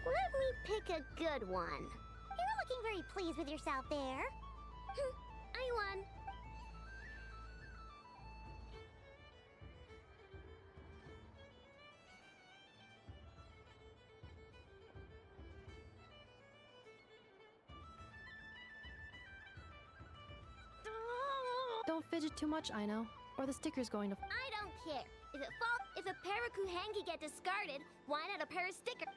Let me pick a good one. You're looking very pleased with yourself there. I won. Don't fidget too much, I know, or the sticker's going to. I don't care. If a pair of Kuhenki get discarded, why not a pair of stickers?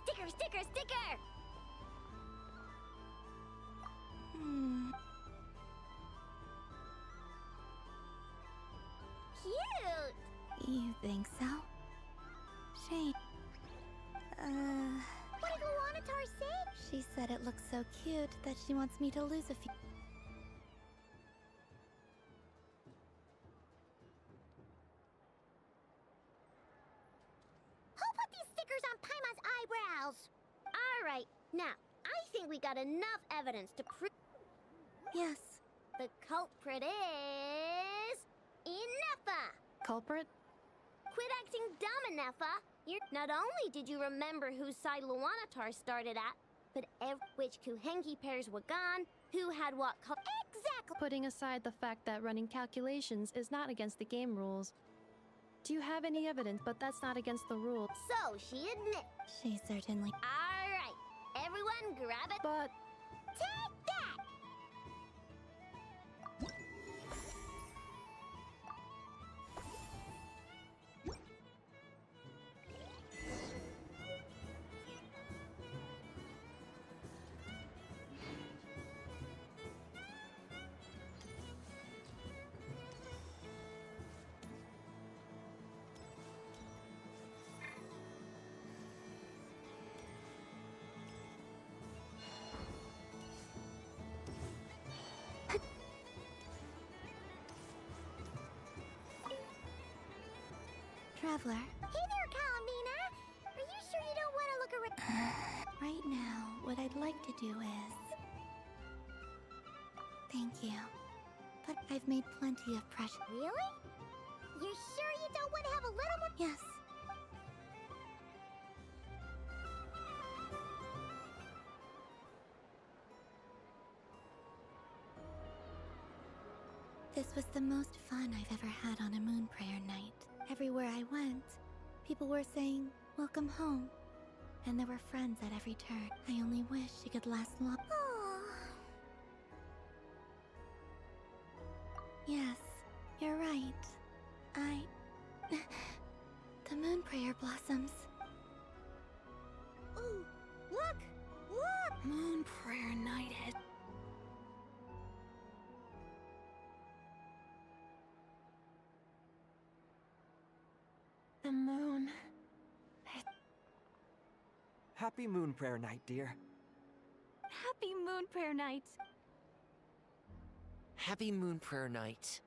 Sticker, sticker, sticker! Cute! You think so? Shane. What did Luanatar say? She said it looks so cute that she wants me to lose a few. Who put these stickers on Paimon's eyebrows? Alright, now, I think we got enough evidence to prove. Yes. The culprit is. Ineffa! Culprit? Quit acting dumb, Ineffa! Not only did you remember whose side Luanatar started at, but which Kuhenki pairs were gone, who had what exactly. Putting aside the fact that running calculations is not against the game rules. Do you have any evidence? But that's not against the rules. So she admits. She certainly. Alright, everyone grab it. But. Take that! Traveler. Hey there, Columbina. Are you sure you don't want to look around? Right now, what I'd like to do is... Thank you. But I've made plenty of precious... Really? You sure you don't want to have a little more? Yes. This was the most fun I've ever had on a moon prayer night. Everywhere I went, people were saying, "Welcome home." And there were friends at every turn. I only wish it could last long. Yes, you're right. The moon prayer blossoms. Ooh, look! Look! Moon prayer night has... The moon... Happy moon prayer night, dear. Happy moon prayer night. Happy moon prayer night.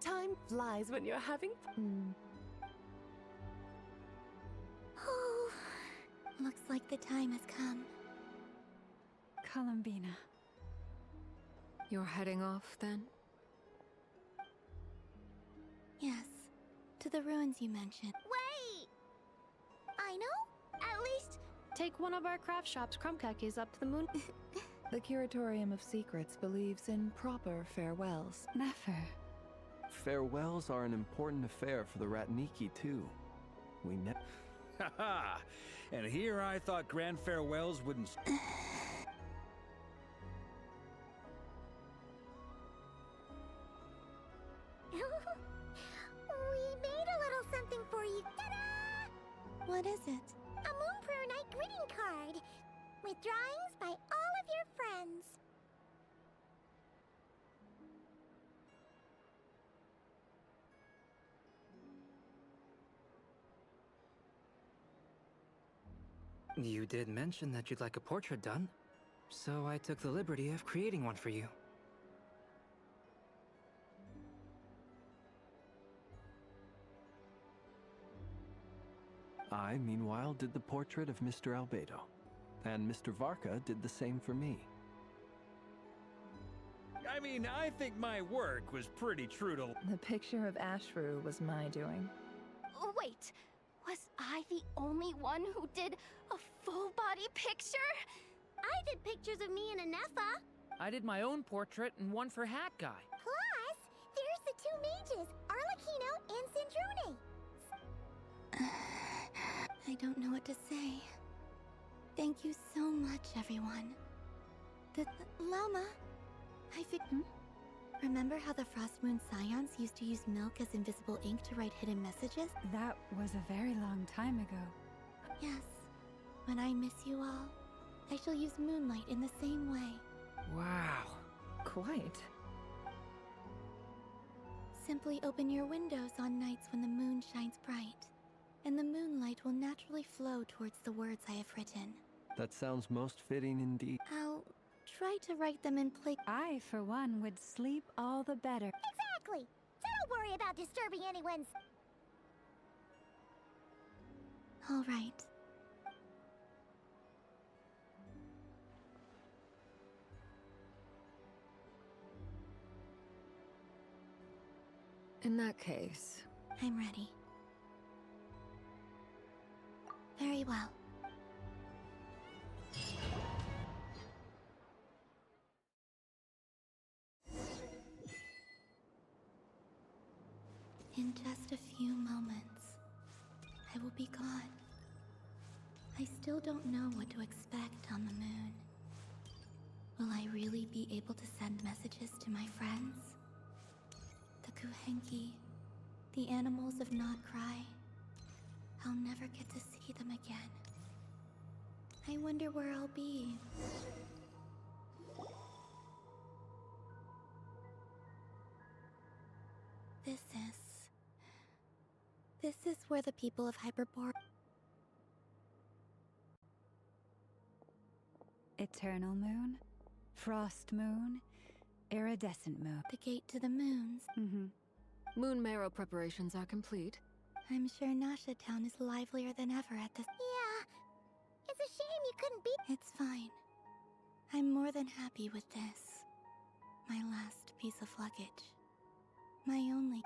Time flies when you're having fun. Oh, looks like the time has come. Columbina. You're heading off, then? Yes, to the ruins you mentioned. Wait! I know. At least... Take one of our craft shop's crumb cookies up to the moon. The Curatorium of Secrets believes in proper farewells. Never. Farewells are an important affair for the Ratniki, too. We ne- Haha! And here I thought grand farewells wouldn't... We made a little something for you. Ta-da! What is it? A Moon Prayer Night greeting card with drawings by all of your friends. You did mention that you'd like a portrait done, so I took the liberty of creating one for you. I, meanwhile, did the portrait of Mr. Albedo, and Mr. Varka did the same for me. I mean, I think my work was pretty true to... The picture of Ashru was my doing. Wait, was I the only one who did a full-body picture? I did pictures of me and Anefa. I did my own portrait and one for Hat Guy. Plus, there's the two mages, Arlecchino and Sindrune. I don't know what to say. Thank you so much, everyone. Llama, Remember how the Frost Moon Scions used to use milk as invisible ink to write hidden messages? That was a very long time ago. Yes. When I miss you all, I shall use moonlight in the same way. Wow. Quite. Simply open your windows on nights when the moon shines bright, and the moonlight will naturally flow towards the words I have written. That sounds most fitting indeed. I'll try to write them in place. I, for one, would sleep all the better. Exactly. So don't worry about disturbing anyone's... All right. In that case... I'm ready. Very well. In just a few moments, I will be gone. I still don't know what to expect on the moon. Will I really be able to send messages to my friends? The Kuhenki, the animals of Not Cry. I'll never get to see them again. I wonder where I'll be. This is where the people of Hyperbor... Eternal moon, frost moon, iridescent moon. The gate to the moons. Moon marrow preparations are complete. I'm sure Nasha Town is livelier than ever at this... Yeah. It's a shame you couldn't be... It's fine. I'm more than happy with this. My last piece of luggage. My only...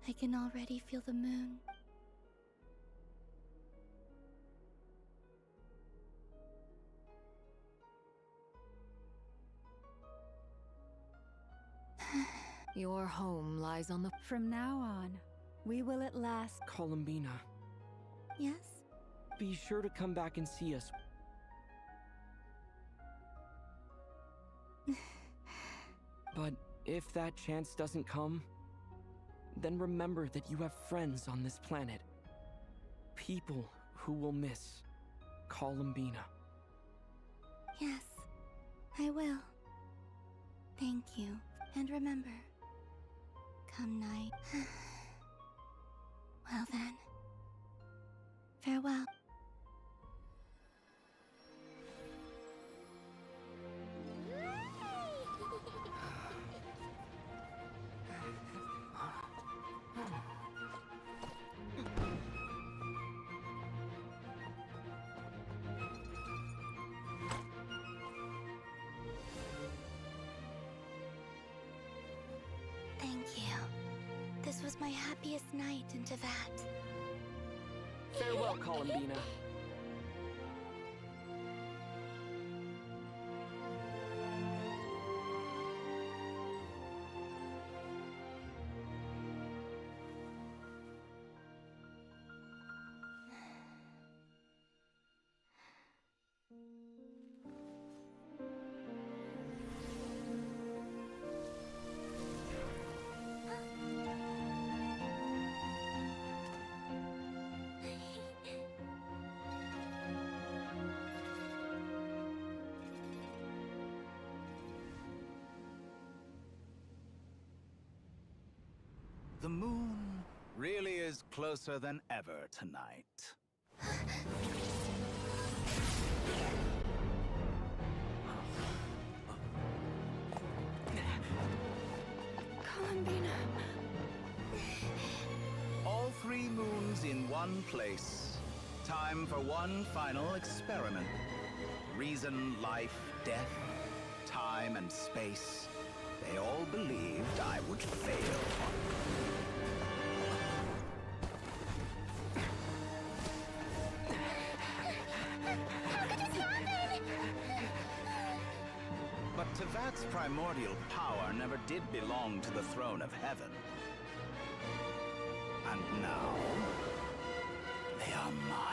I can already feel the moon. Your home lies on the... From now on, we will at last... Columbina, Yes? be sure to come back and see us. But if that chance doesn't come, then remember that you have friends on this planet. People who will miss Columbina. Yes, I will. Thank you. And remember, come night. Well then, farewell. Thank you. This was my happiest night in Teyvat. Farewell, Columbina. The moon really is closer than ever tonight. Columbina. All three moons in one place. Time for one final experiment. Reason, life, death, time and space. They all believed I would fail. But Teyvat's primordial power never did belong to the throne of heaven. And now, they are mine.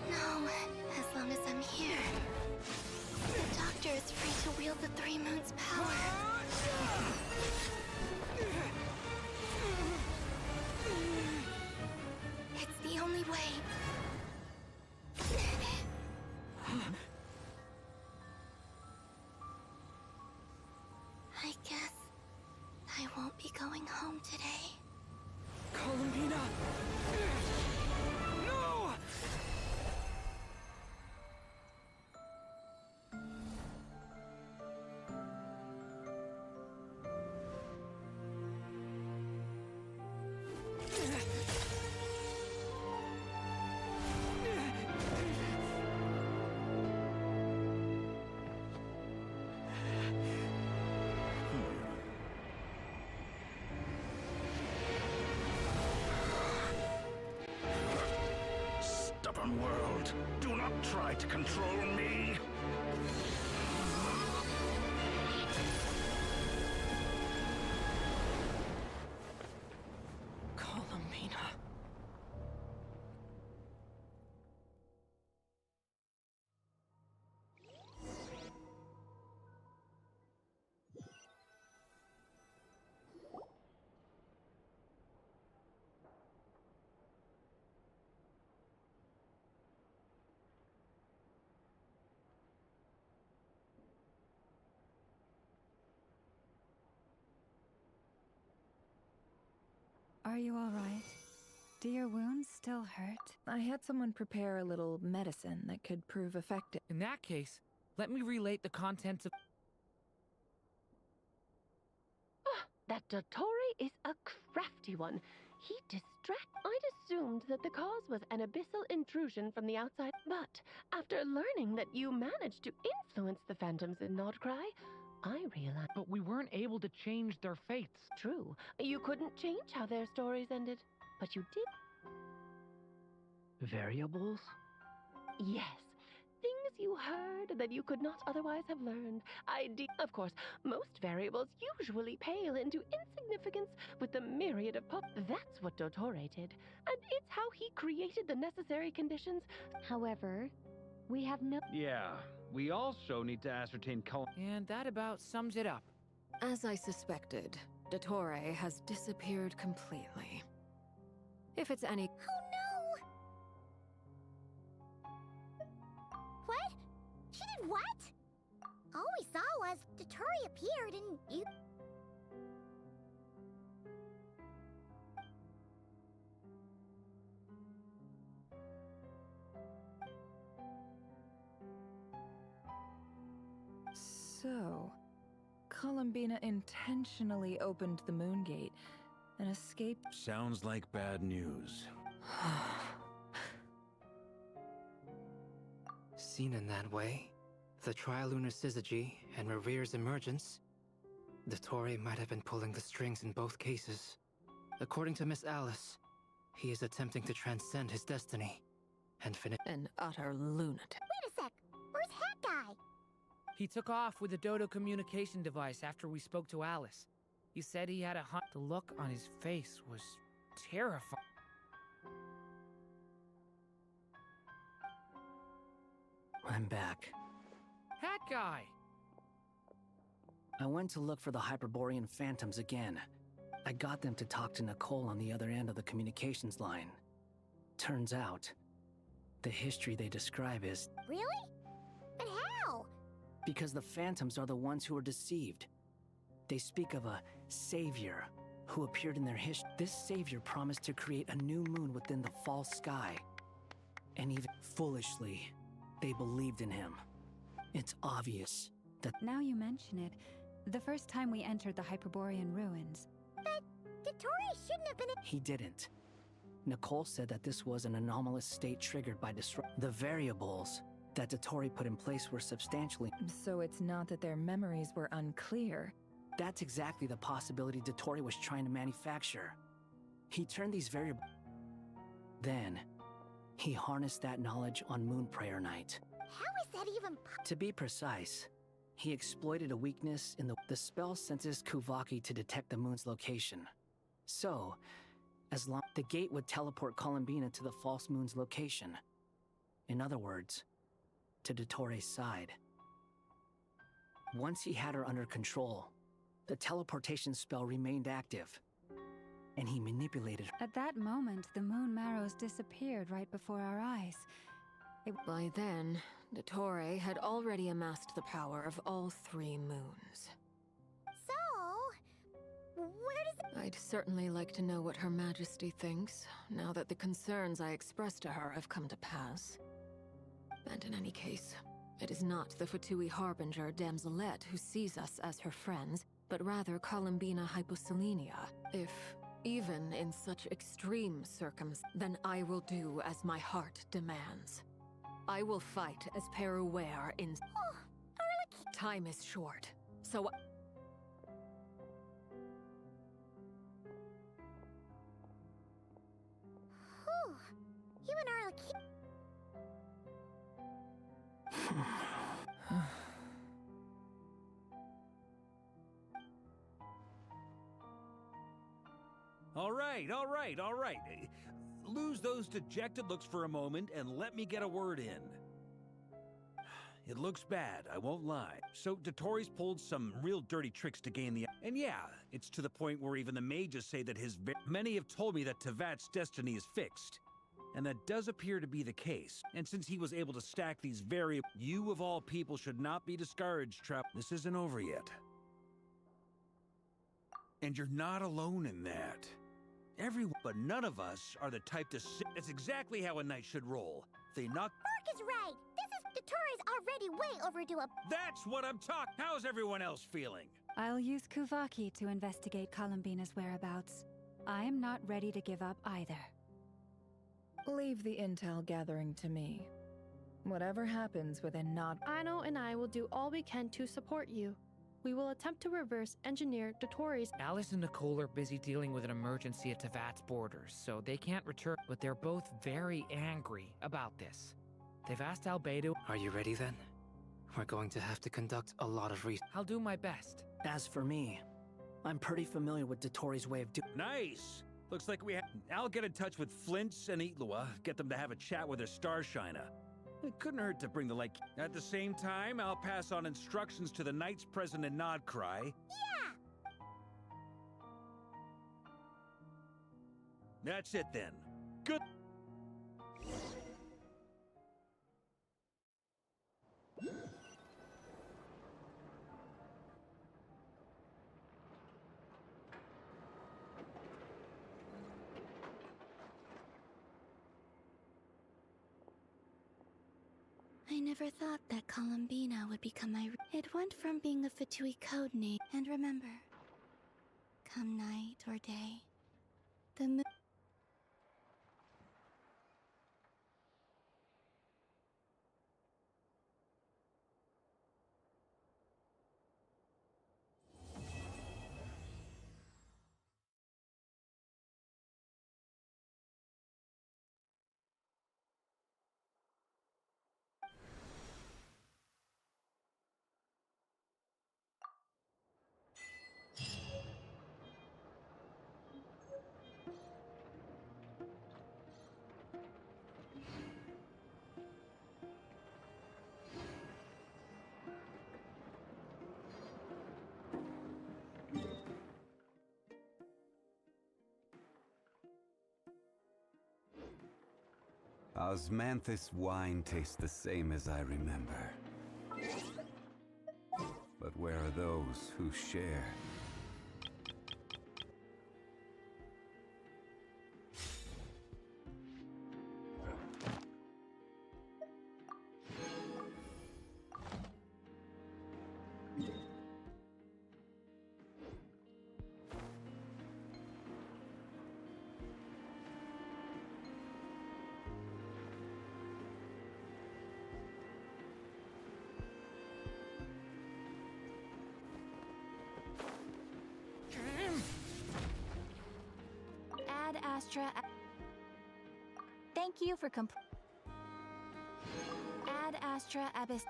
No, as long as I'm here. The Doctor is free to wield the Three Moons' power. It's the only way. I guess I won't be going home today. Columbina! No! Scion world. Do not try to control me. Columbina. Are you all right? Do your wounds still hurt? I had someone prepare a little medicine that could prove effective. In that case, let me relate the contents of. That Dottore is a crafty one. He I'd assumed that the cause was an abyssal intrusion from the outside, but after learning that you managed to influence the phantoms in Nordcry, I realized. But we weren't able to change their fates. True, you couldn't change how their stories ended, but you did. Variables? Yes. Things you heard that you could not otherwise have learned. Of course, most variables usually pale into insignificance with the myriad of That's what Dottore did, and it's how he created the necessary conditions. However, we have no. Yeah, we also need to ascertain And that about sums it up. As I suspected, Dottore has disappeared completely. If it's any. Oh no! What? She did what? All we saw was Dottore appeared and you. So, Columbina intentionally opened the moon gate and escaped. Sounds like bad news. Seen in that way, the trilunar syzygy and Revere's emergence, Dottore might have been pulling the strings in both cases. According to Miss Alice, he is attempting to transcend his destiny and finish. An utter lunatic. Wait a sec. Where's Hat Guy? He took off with a Dodo communication device after we spoke to Alice. He said he had a hunt. The look on his face was terrifying. I'm back. Hat Guy! I went to look for the Hyperborean phantoms again. I got them to talk to Nicole on the other end of the communications line. Turns out, the history they describe is... Really? But how? Because the phantoms are the ones who were deceived. They speak of a savior who appeared in their history. This savior promised to create a new moon within the false sky. And even foolishly, they believed in him. It's obvious that... Now you mention it, the first time we entered the Hyperborean ruins... But Dottore shouldn't have been... He didn't. Nicole said that this was an anomalous state triggered by the variables that Dottore put in place were substantially... So it's not that their memories were unclear. That's exactly the possibility Dottore was trying to manufacture. He turned these variables... Then, he harnessed that knowledge on Moon Prayer Night. How is that even... To be precise, he exploited a weakness in the spell senses Kuvaki to detect the moon's location. So, as long the gate would teleport Columbina to the false moon's location. In other words, to Dottore's side. Once he had her under control, the teleportation spell remained active, and he manipulated her. At that moment, the moon marrows disappeared right before our eyes. By then, Dottore had already amassed the power of all three moons. So, where does... I'd certainly like to know what Her Majesty thinks, now that the concerns I expressed to her have come to pass. And in any case, it is not the Fatui Harbinger Damselette who sees us as her friends, but rather Columbina Hyposelenia. If, even in such extreme circumstances, then I will do as my heart demands. I will fight as Peruware in... Time is short, so... You and Arlecchino... All right. Lose those dejected looks for a moment and let me get a word in. It looks bad, I won't lie. So Dotori's pulled some real dirty tricks to gain the... And yeah, it's to the point where even the mages say that many have told me that Tevat's destiny is fixed. And that does appear to be the case. And since he was able to stack these you of all people should not be discouraged, Trap. This isn't over yet. And you're not alone in that. Everyone, but none of us are the type to sit. That's exactly how a knight should roll. They knock. Mark is right. Dotori's already way overdue. That's what I'm talking. How's everyone else feeling? I'll use Kuvaki to investigate Columbina's whereabouts. I am not ready to give up either. Leave the intel gathering to me. Whatever happens within not... Aino and I will do all we can to support you. We will attempt to reverse engineer Dotori's... Alice and Nicole are busy dealing with an emergency at Tevat's borders, so they can't return, but they're both very angry about this. They've asked Albedo... Are you ready then? We're going to have to conduct a lot of research. I'll do my best. As for me, I'm pretty familiar with Dotori's way of doing... Nice! Looks like we have... I'll get in touch with Flints and Itlua, get them to have a chat with their Starshiner. It couldn't hurt to bring the light. At the same time, I'll pass on instructions to the knights present in Nodcry. Yeah! That's it then. Good. I never thought that Columbina would become my... It went from being a Fatui code name. And remember, come night or day, the moon... Osmanthus wine tastes the same as I remember. But where are those who share? Ad Astra... Thank you for Ad Astra Abyss...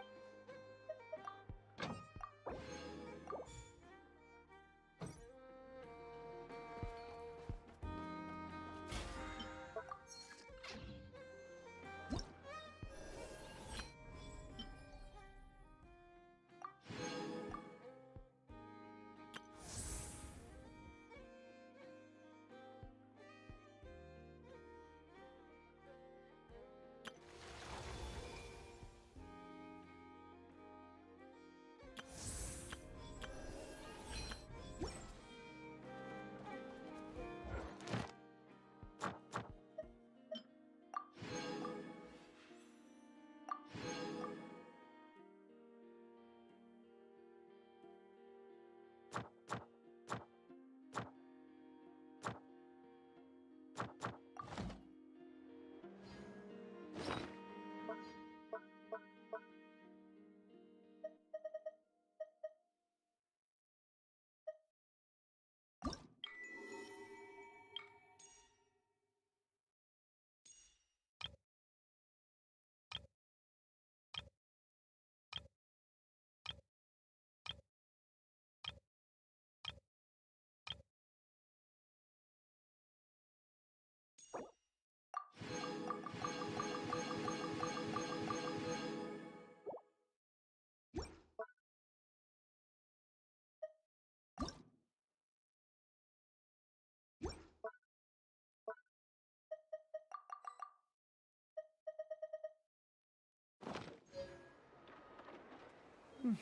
land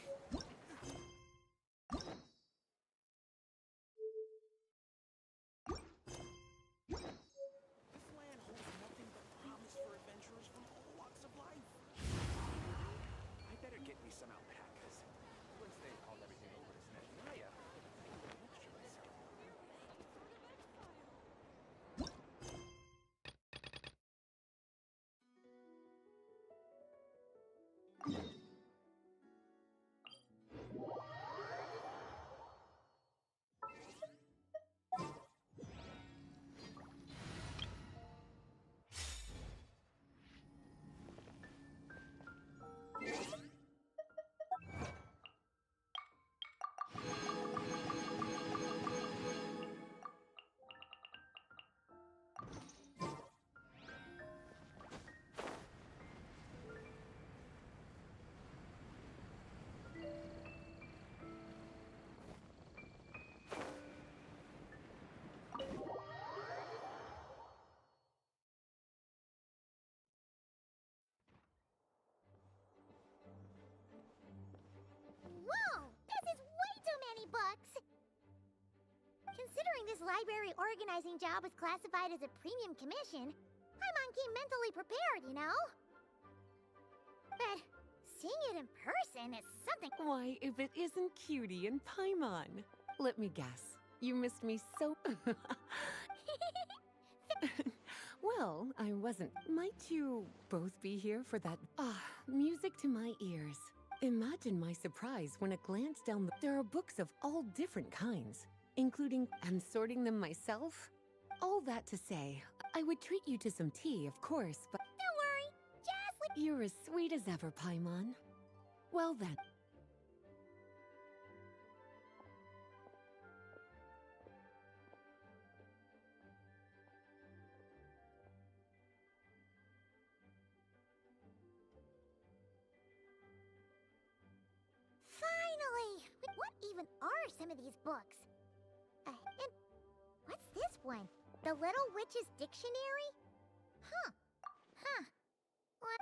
holds nothing but promise for adventurers from all walks of life. I better get me some alpacas. Once they haul everything over to Snezhnaya, I can picture myself. Whoa! This is way too many books! Considering this library organizing job was classified as a premium commission, Paimon came mentally prepared, you know? But seeing it in person is something. Why, if it isn't Cutie and Paimon? Let me guess. You missed me so. Well, I wasn't. Might you both be here for that? Music to my ears. Imagine my surprise when I glanced down there are books of all different kinds, including and sorting them myself. All that to say, I would treat you to some tea, of course, but Don't worry, just you're as sweet as ever, Paimon. Well then. Finally! What even are some of these books? And what's this one? The Little Witch's Dictionary? Huh. What?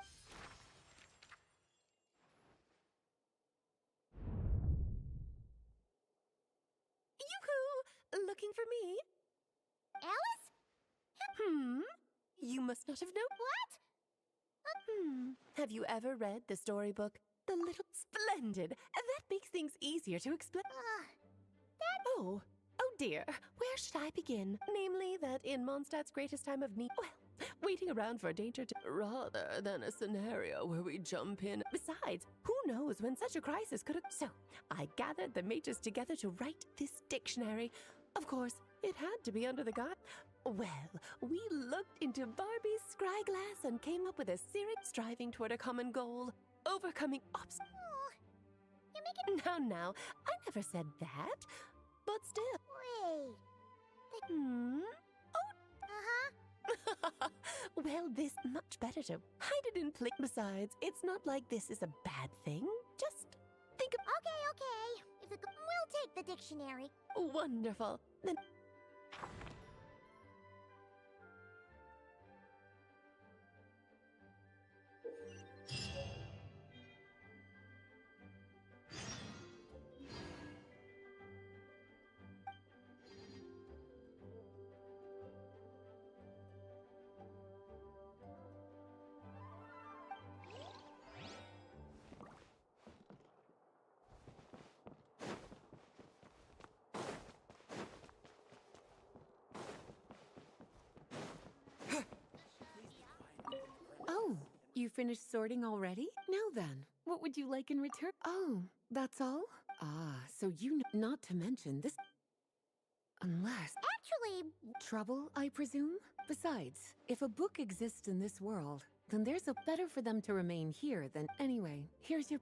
Yoo-hoo! Looking for me? Alice? You must not have known. What? Have you ever read the storybook, The Little Splendid? That makes things easier to explain. Oh dear. Where should I begin? Namely, that in Mondstadt's greatest time of need, well, waiting around for danger to rather than a scenario where we jump in. Besides, who knows when such a crisis could have. So, I gathered the mages together to write this dictionary. Of course, it had to be under the guise. Well, we looked into Barbie's scryglass and came up with a series striving toward a common goal, overcoming obstacles. You make it. Now, I never said that, but still. Wait. Oh. Well, this much better to hide it in plain. Besides, it's not like this is a bad thing. Just think of. Okay. We'll take the dictionary. Wonderful. Then. Oh, you finished sorting already? Now then, what would you like in return? Oh, that's all? So you know, not to mention this. Unless. Actually. Trouble, I presume? Besides, if a book exists in this world, then there's a better for them to remain here than. Anyway, here's your.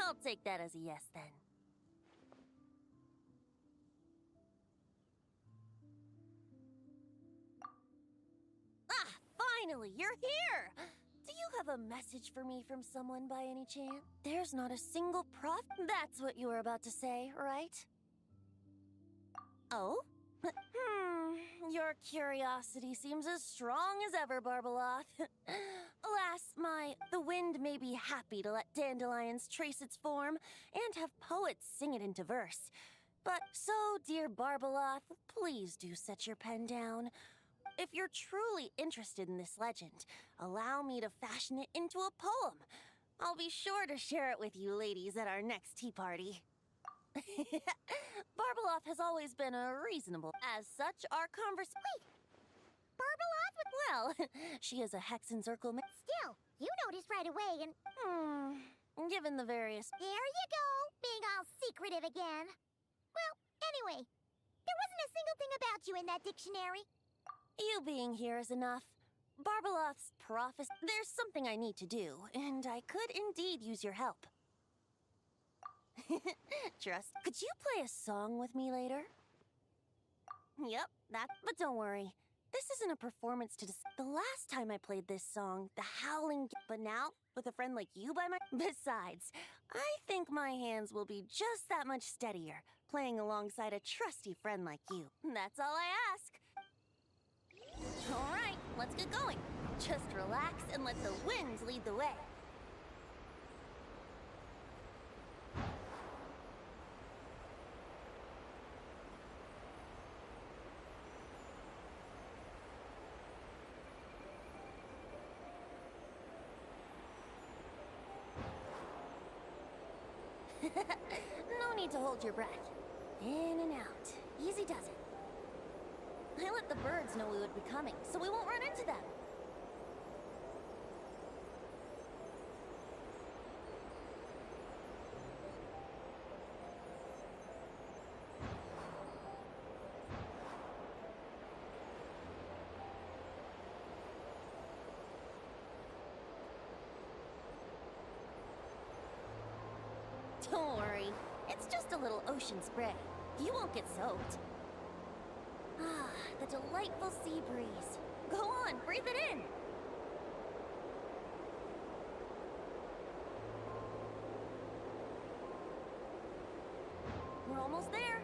I'll take that as a yes then. Ah, finally, you're here! Do you have a message for me from someone by any chance? There's not a single prof. That's what you were about to say, right? Oh? Your curiosity seems as strong as ever, Barbeloth. Alas, the wind may be happy to let dandelions trace its form and have poets sing it into verse. But so, dear Barbeloth, please do set your pen down. If you're truly interested in this legend, allow me to fashion it into a poem. I'll be sure to share it with you ladies at our next tea party. Barbeloth has always been a reasonable. As such, our Wait! Barbeloth with... Well, she is a Hexenzirkel... Still, you noticed right away and... given the various... There you go, being all secretive again. Well, anyway, there wasn't a single thing about you in that dictionary. You being here is enough. Barbeloth's prophecy... There's something I need to do, and I could indeed use your help. Trust. Could you play a song with me later? Yep, that. But don't worry. This isn't a performance to the last time I played this song, the Howling... But now, with a friend like you by my... Besides, I think my hands will be just that much steadier, playing alongside a trusty friend like you. That's all I ask. All right, let's get going. Just relax and let the winds lead the way. No need to hold your breath. In and out. Easy does it. I let the birds know we would be coming, so we won't run into them. Don't worry. It's just a little ocean spray. You won't get soaked. Ah, the delightful sea breeze. Go on, breathe it in. We're almost there.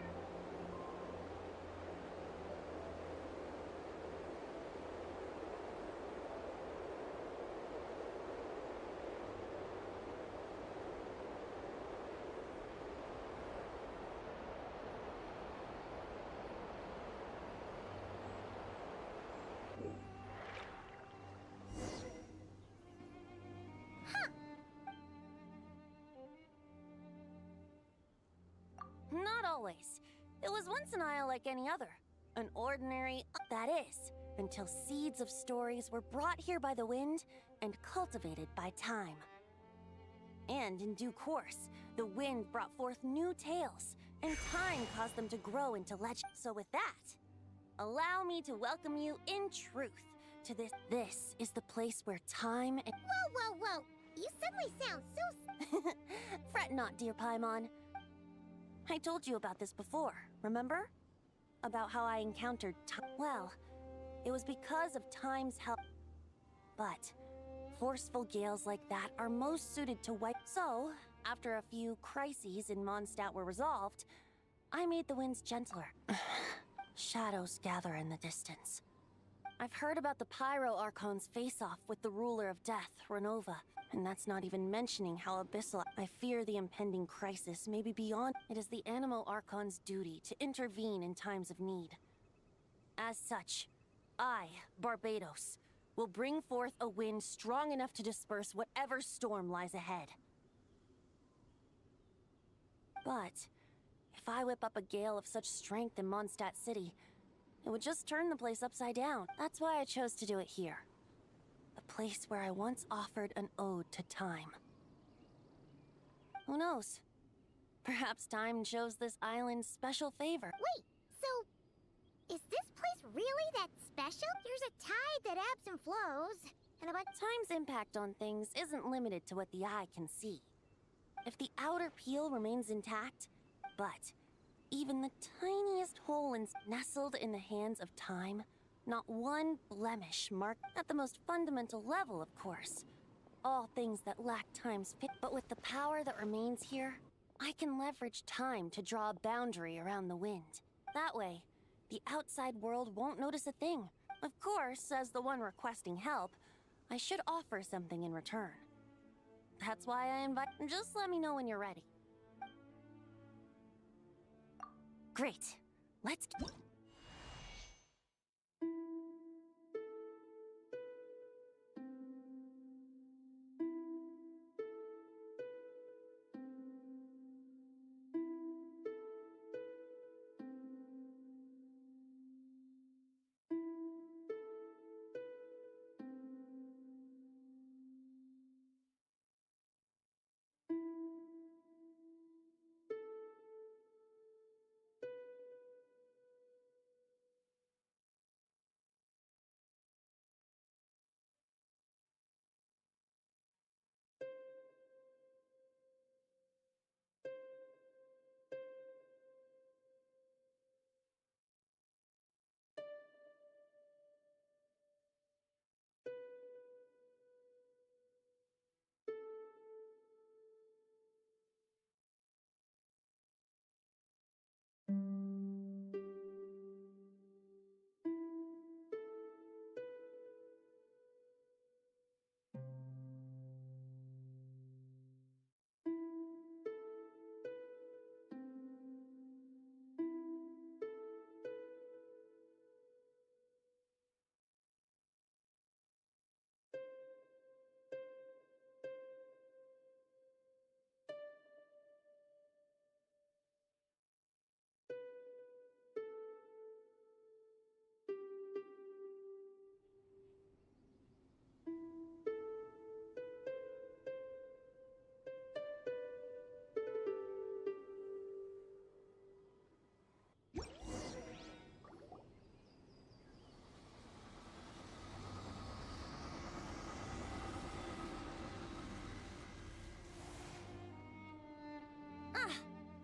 Not always. It was once an isle like any other. An ordinary, that is, until seeds of stories were brought here by the wind and cultivated by time. And in due course, the wind brought forth new tales, and time caused them to grow into legend. So with that, allow me to welcome you in truth to this. This is the place where time and... Whoa! You suddenly sound so... Fret not, dear Paimon. I told you about this before, remember? About how I encountered time. Well, it was because of time's help. But forceful gales like that are most suited to wipe. So, after a few crises in Mondstadt were resolved, I made the winds gentler. Shadows gather in the distance. I've heard about the Pyro Archon's face-off with the ruler of death, Renova. And that's not even mentioning how abyssal. I fear the impending crisis may be beyond. It is the Animo Archon's duty to intervene in times of need. As such, I, Barbados, will bring forth a wind strong enough to disperse whatever storm lies ahead. But if I whip up a gale of such strength in Mondstadt City, it would just turn the place upside down. That's why I chose to do it here. A place where I once offered an ode to time. Who knows? Perhaps time shows this island special favor. Wait, so... is this place really that special? There's a tide that ebbs and flows, and about... Time's impact on things isn't limited to what the eye can see. if the outer peel remains intact, but even the tiniest hole nestled in the hands of time, not one blemish marked at the most fundamental level, of course. All things that lack time's fit, but with the power that remains here, I can leverage time to draw a boundary around the wind. That way, the outside world won't notice a thing. Of course, as the one requesting help, I should offer something in return. That's why I invite. Just let me know when you're ready. Great. Let's.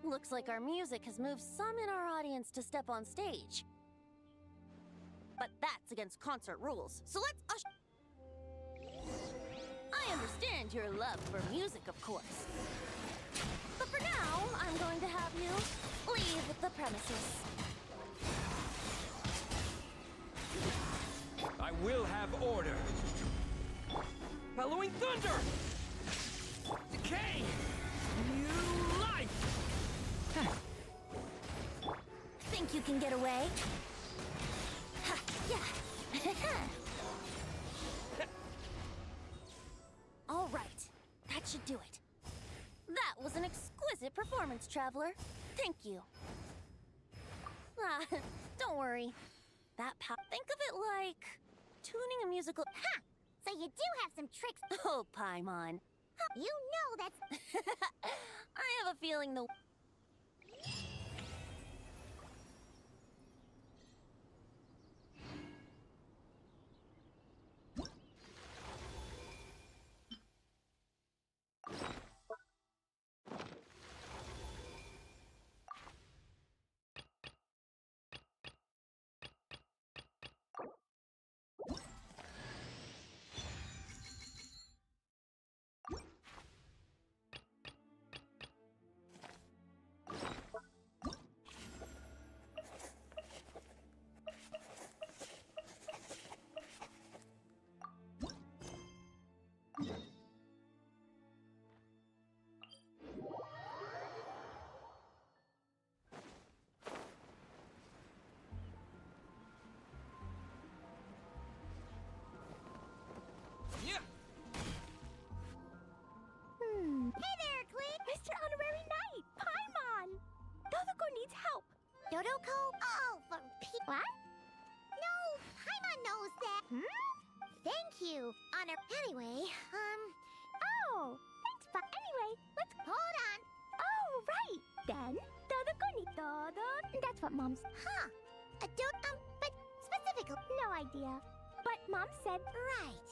Looks like our music has moved some in our audience to step on stage. But that's against concert rules, so let's I understand your love for music, of course. But for now, I'm going to have you leave the premises. I will have order. Bellowing thunder! Decay! New life! Think you can get away? Ha, yeah. All right, that should do it. That was an exquisite performance, Traveler. Thank you. Don't worry. Think of it like tuning a musical. Ha! So you do have some tricks. Oh, Paimon. You know that's. I have a feeling the. Hey there, Clee! Mr. Honorary Knight! Paimon! Dodoko needs help! Dodoko? Oh, for what? No, Paimon knows that. Thank you. Anyway, Oh, thanks, but anyway, let's hold on. Oh, right. Then, Dodoko ni Dodo. That's what Mom's. Huh. But specifically. No idea. But Mom said. Right.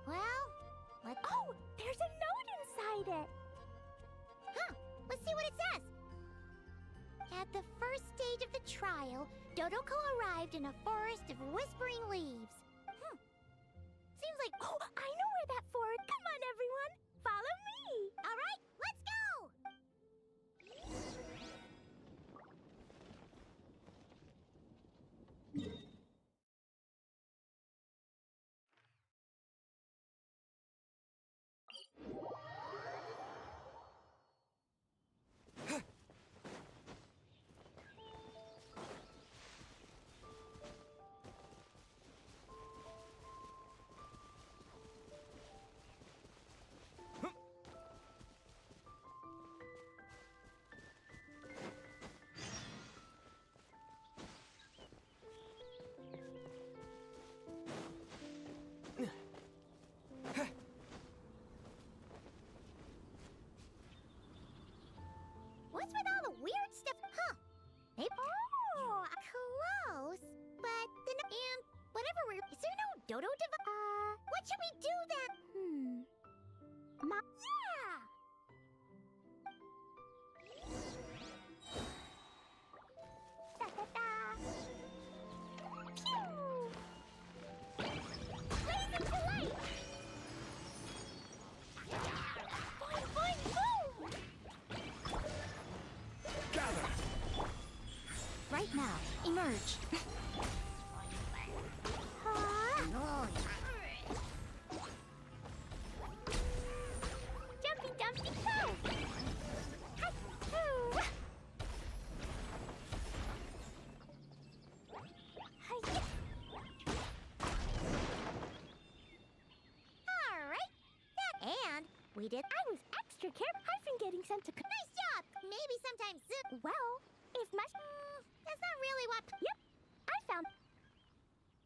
Well, let's. Oh, there's a note inside it. Huh, let's see what it says. At the first stage of the trial, Dodoko arrived in a forest of whispering leaves. Seems like... Oh, I know where that forest... Come on, everyone! Follow me! All right, let's go! What's with all the weird stuff? Huh? Maybe. Oh, close. But then, and whatever we're. Is there no dodo device? What should we do then? Yeah! Da da da. Pew! Blazing delight! Boing, boing, boom! Gather! Right now, emerge. Jumpy, dumpty, go! Alright. And we did. I was extra careful. I've been getting sent to... Nice job! Maybe sometime soon. Well, if my... That's not really what... Yep, I found...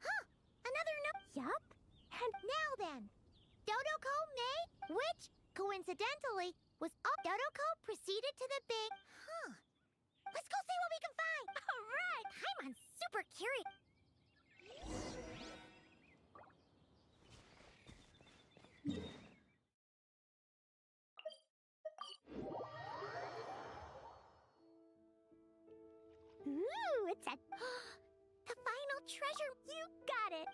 Huh! Another note. Yup. And now then, Dodoko May, which, coincidentally, was all... Dodoko proceeded to the big... Huh. Let's go see what we can find! Alright! I'm super curious. Ooh, it's a... The final treasure! You got it!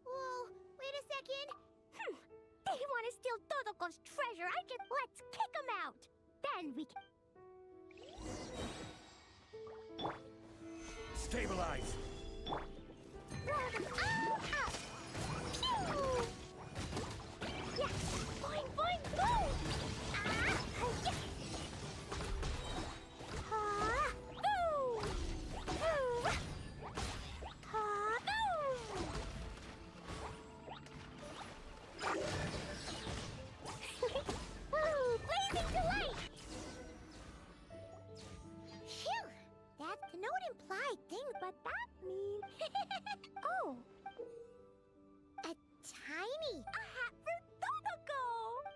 Whoa, wait a second. They want to steal Dodoko's treasure. Let's kick them out. Then we can... Stabilize! Throw them all out! Pew! Yeah! Boing, boing, boom! Yeah! Boom! Boom! Boom! Blazing delight! Phew! That's the note implied thing, But that means... Oh! a tiny... A hat for Dodoko!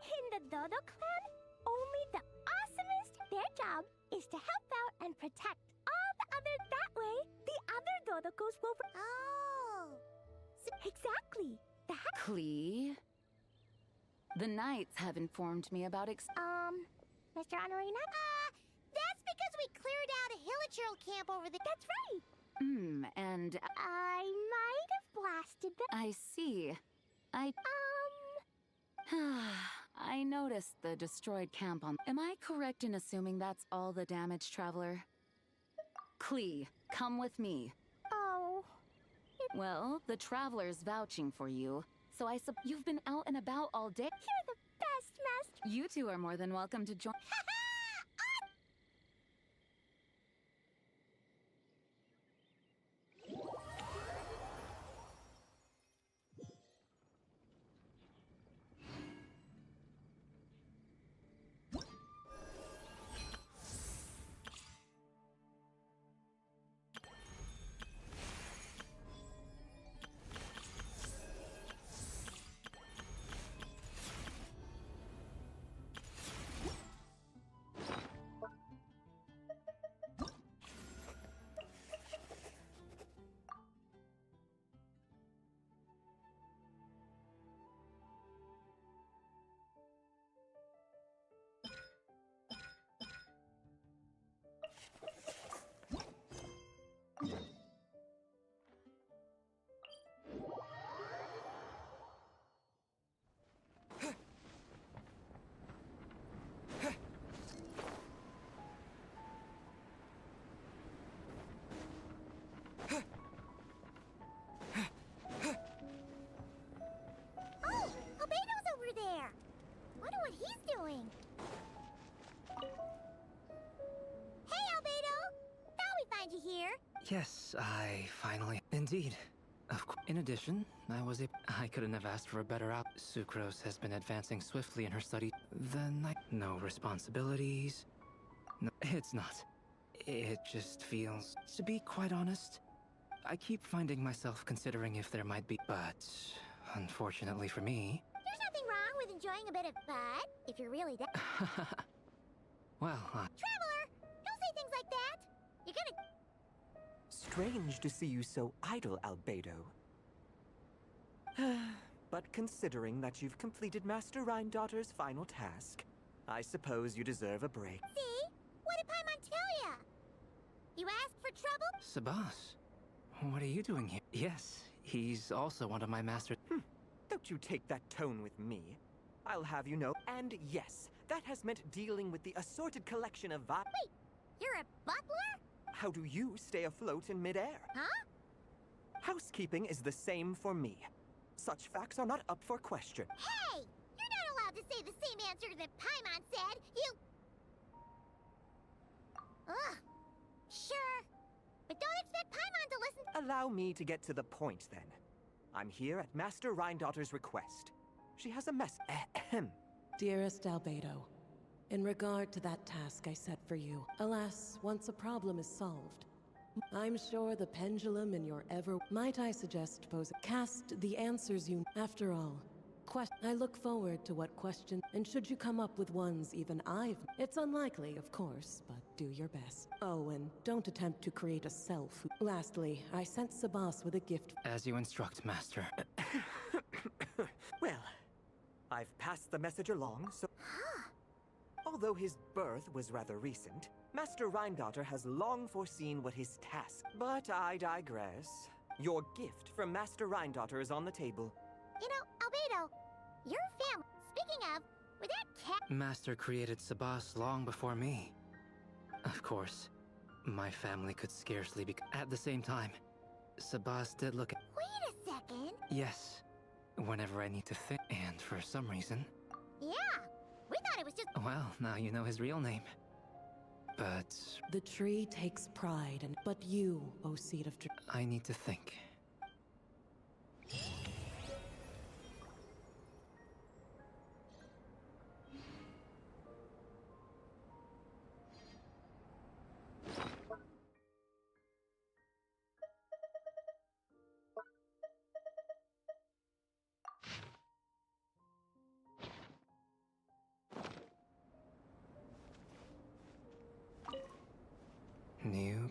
In the Dodo clan, only the awesomest. Their job is to help out and protect all the others. That way, the other Dodokos will... Oh! Exactly! The hat... Klee? The Knights have informed me about Mr. Honorina? That's because we cleared out a Hilichurl camp over the... That's right! And I might have blasted them. I see. I noticed the destroyed camp on... Am I correct in assuming that's all the damage, Traveler? Klee, come with me. Oh... Well, the Traveler's vouching for you, so you've been out and about all day. You're the best, Master! You two are more than welcome to join... Yes, I finally... Indeed. Of course. In addition, I couldn't have asked for a better out. Sucrose has been advancing swiftly in her study. Then no responsibilities. No, it's not. It just feels... To be quite honest, I keep finding myself considering if there might be... But, unfortunately for me... There's nothing wrong with enjoying a bit of fun, if you're really that... Well, Traveler! Don't say things like that! You're gonna... Strange to see you so idle, Albedo. But considering that you've completed Master Rhindaughter's final task, I suppose you deserve a break. See? What did Paimon tell ya? You asked for trouble? Sabas, what are you doing here? Yes, he's also one of my masters. Don't you take that tone with me. I'll have you know. And yes, that has meant dealing with the assorted collection of Wait, you're a butler? How do you stay afloat in midair? Huh? Housekeeping is the same for me. Such facts are not up for question. Hey! You're not allowed to say the same answer that Paimon said. You... Ugh. Sure. But don't expect Paimon to listen... Allow me to get to the point, then. I'm here at Master Rhindaughter's request. She has a mess... Dearest Albedo, in regard to that task I set for you, alas, once a problem is solved, I'm sure the pendulum in your ever... Might I suggest cast the answers you... After all, I look forward to what question... And should you come up with ones even I've... It's unlikely, of course, but do your best. Oh, and don't attempt to create a self. Lastly, I sent Sabas with a gift... As you instruct, Master. Well, I've passed the message along, so... Although his birth was rather recent, Master Rhindaughter has long foreseen what his task... But I digress. Your gift from Master Rhindaughter is on the table. You know, Albedo, your family... Speaking of, with that cat... Master created Sabas long before me. Of course, my family could scarcely be... At the same time, Sabas did look at... Wait a second. Yes, whenever I need to think, and for some reason... Yeah, we thought it was just... Well, now you know his real name. But... The tree takes pride in... But you, O Seed of... I need to think. New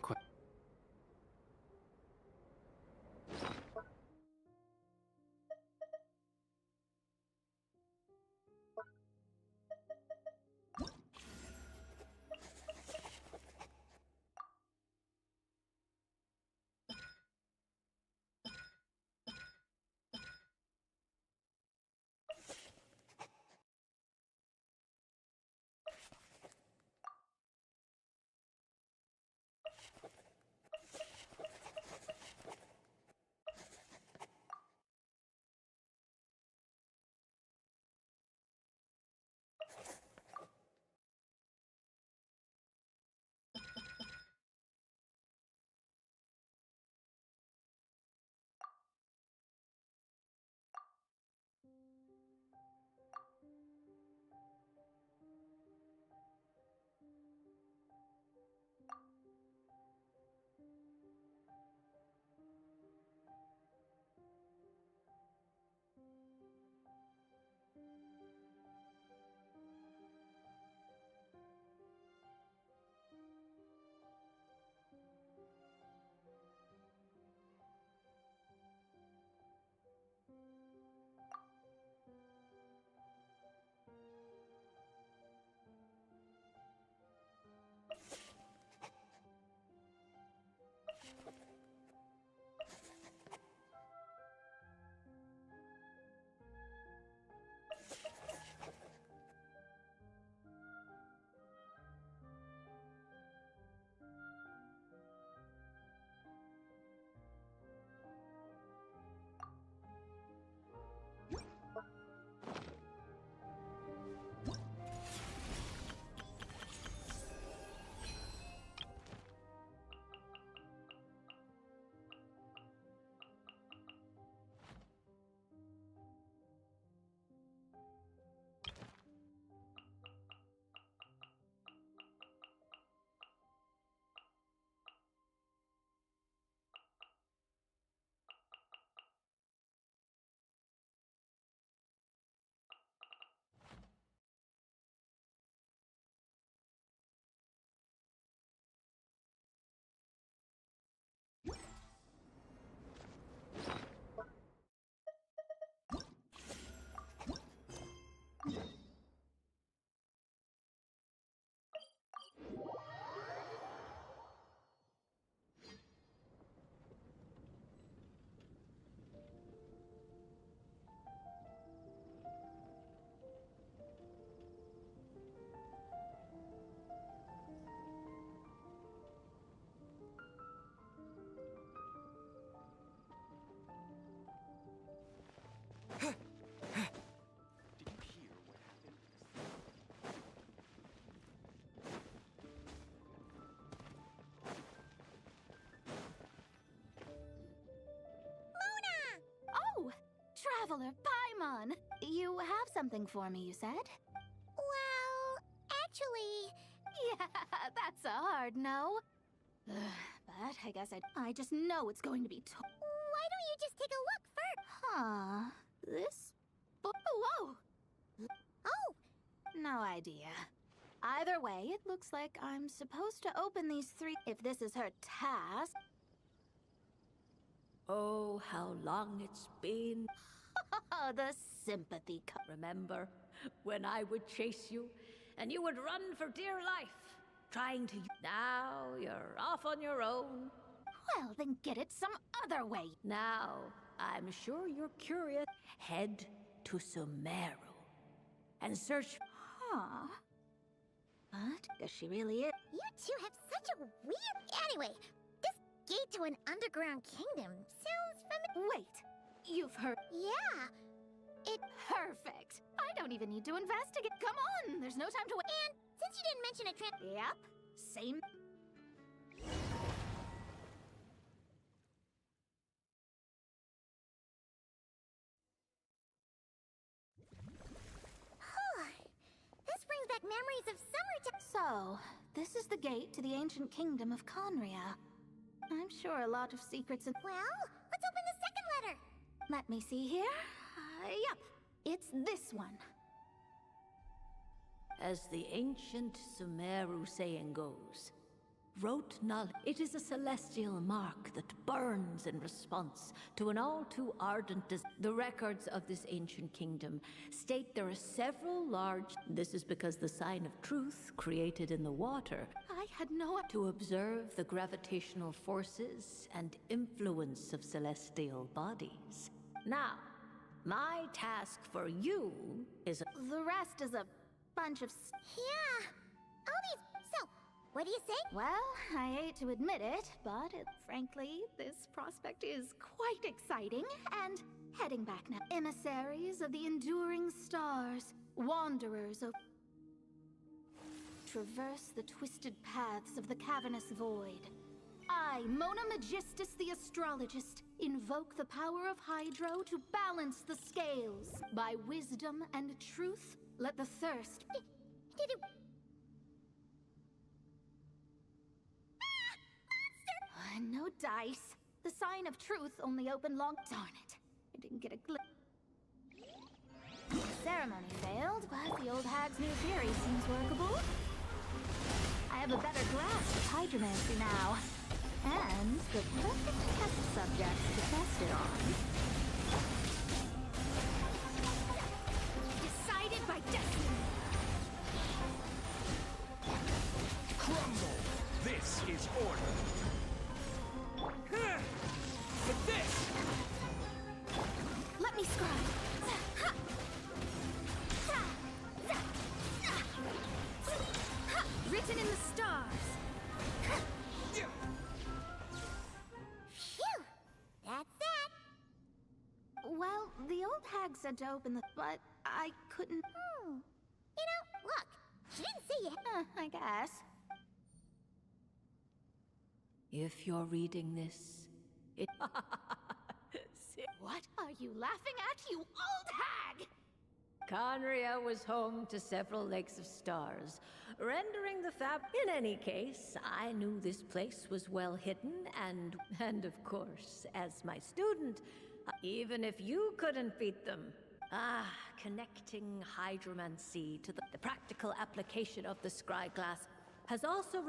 Traveler Paimon! You have something for me, you said? Well, actually... Yeah, that's a hard no. But I guess I just know it's going to be Why don't you just take a look first? Huh. This... Whoa! Oh! No idea. Either way, it looks like I'm supposed to open these 3... If this is her task... Oh, how long it's been. The sympathy Remember when I would chase you and you would run for dear life, trying to... Now you're off on your own. Well, then get it some other way. Now, I'm sure you're curious. Head to Sumeru and search... Huh. But does she really is? You two have such a weird... Anyway, this gate to an underground kingdom sounds familiar. Wait, you've heard... Yeah. Perfect. I don't even need to investigate. Come on, there's no time to wait. And since you didn't mention a Yep, same... This brings back memories of summertime. So, this is the gate to the ancient kingdom of Conria. I'm sure a lot of secrets and... Well, let's open the second letter. Let me see here. Yep, it's this one. As the ancient Sumeru saying goes, wrote knowledge. It is a celestial mark that burns in response to an all too ardent The records of this ancient kingdom state there are several large... This is because the sign of truth created in the water... I had no... To observe the gravitational forces and influence of celestial bodies. Now, my task for you is... The rest is a bunch of... Yeah. All these... So, what do you say? Well, I hate to admit it, but frankly, this prospect is quite exciting, and heading back now. Emissaries of the enduring stars, wanderers of... Traverse the twisted paths of the cavernous void. I, Mona Magistus the astrologist, invoke the power of Hydro to balance the scales. By wisdom and truth, let the thirst... Did it... No dice. The sign of truth only opened long... Darn it. I didn't get a glimpse. The ceremony failed, but the old hag's new theory seems workable. I have a better grasp of hydromancy now. And the perfect test subjects to test it on. Decided by destiny. Crumble! This is order! But this! Let me scribe. Written in the stars. Phew! That's that. Well, the old hag said to open the... But I couldn't... You know, look. She didn't see it. I guess. If you're reading this, it... What are you laughing at, you old hag? Conria was home to several lakes of stars, rendering the In any case, I knew this place was well hidden, and of course, as my student, even if you couldn't beat them. Connecting hydromancy to the practical application of the scryglass has also...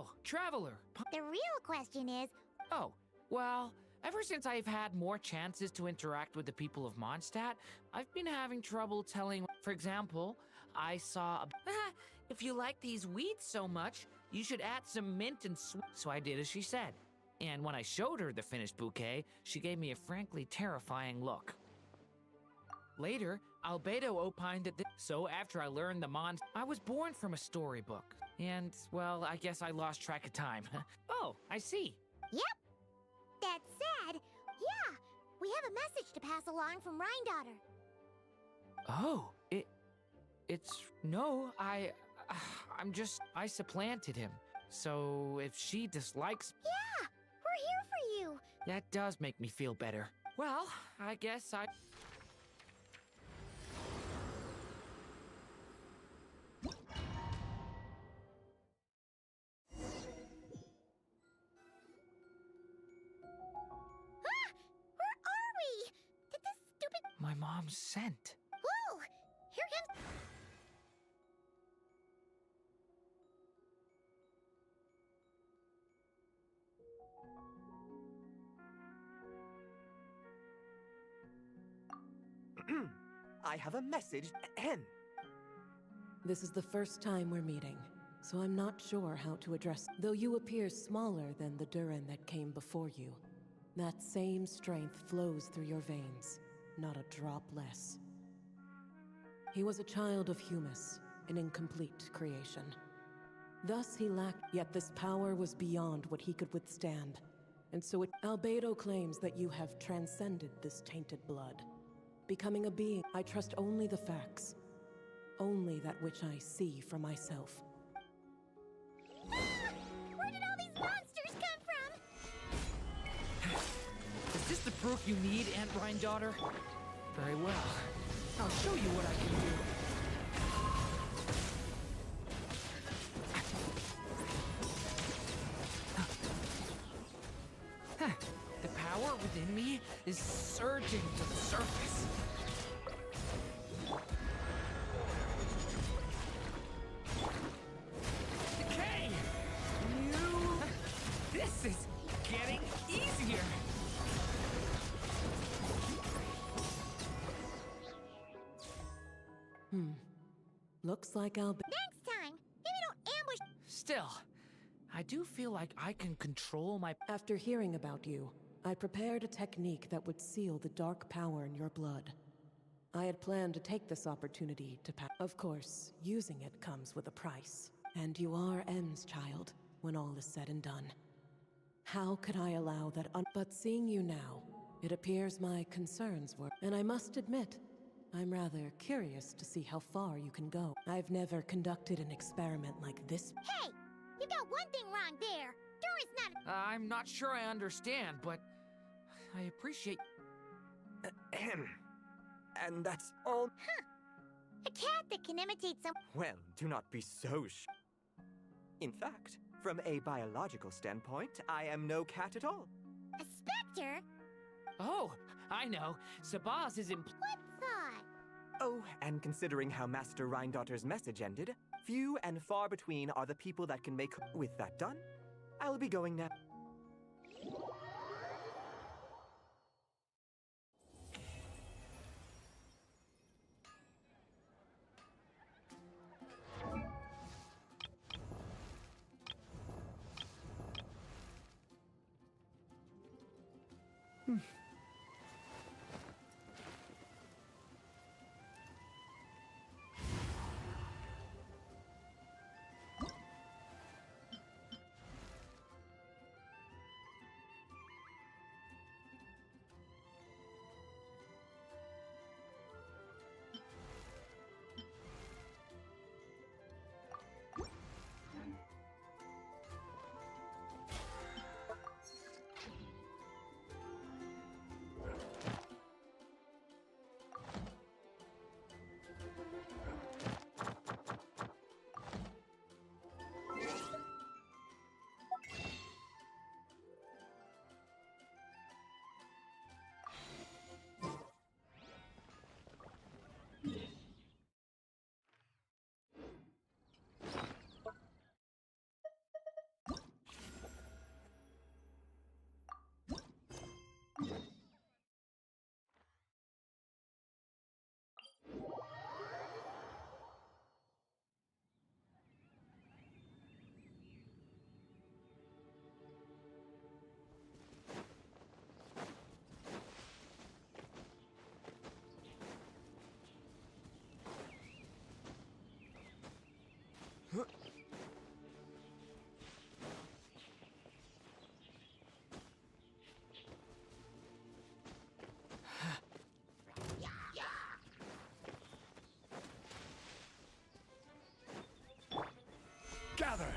Oh, Traveler. The real question is, Oh, well, ever since I've had more chances to interact with the people of Mondstadt, I've been having trouble telling. For example, I saw if you like these weeds so much, you should add some mint and so I did as she said. And when I showed her the finished bouquet, she gave me a frankly terrifying look. Later, Albedo opined that so after I learned the I was born from a storybook. And, well, I guess I lost track of time. Oh, I see. yep. That said, yeah, we have a message to pass along from Rhine Daughter. Oh, no, I supplanted him. So if she dislikes... Yeah, we're here for you. That does make me feel better. Well, I guess I... Where are we? Did this stupid... My mom's scent. Whoa! Here comes... I have a message. This is the first time we're meeting, so I'm not sure how to address. Though you appear smaller than the Durin that came before you, that same strength flows through your veins, not a drop less. He was a child of Humus, an incomplete creation. Thus he lacked, yet this power was beyond what he could withstand. And so Albedo claims that you have transcended this tainted blood. Becoming a being, I trust only the facts. Only that which I see for myself. Where did all these monsters come from? Is this the proof you need, Aunt Rhine Daughter? Very well. I'll show you what I can do. The power within me is surging to the surface. Decay! This is getting easier. Looks like I'll be... Next time, maybe don't ambush... Still, I do feel like I can control my... After hearing about you, I prepared a technique that would seal the dark power in your blood. I had planned to take this opportunity to Of course, using it comes with a price. And you are M's child, when all is said and done. How could I allow that But seeing you now, it appears my concerns were... And I must admit, I'm rather curious to see how far you can go. I've never conducted an experiment like this. Hey! You got one thing wrong there. Durin's not... I'm not sure I understand, but I appreciate... And that's all... Huh. A cat that can imitate some... Well, do not be so In fact, from a biological standpoint, I am no cat at all. A specter? Oh, I know. Sabaz is What thought? Oh, and considering how Master Rhine-Daughter's message ended, few and far between are the people that can make... With that done, I'll be going now. Gather!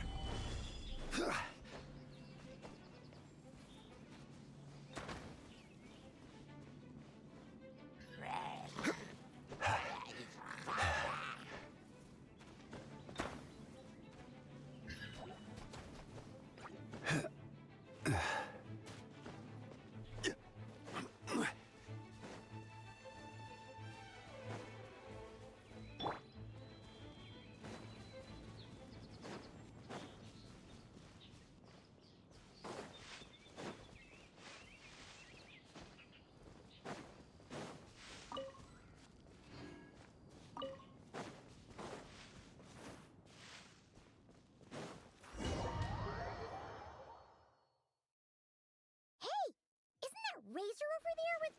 Razor over there with...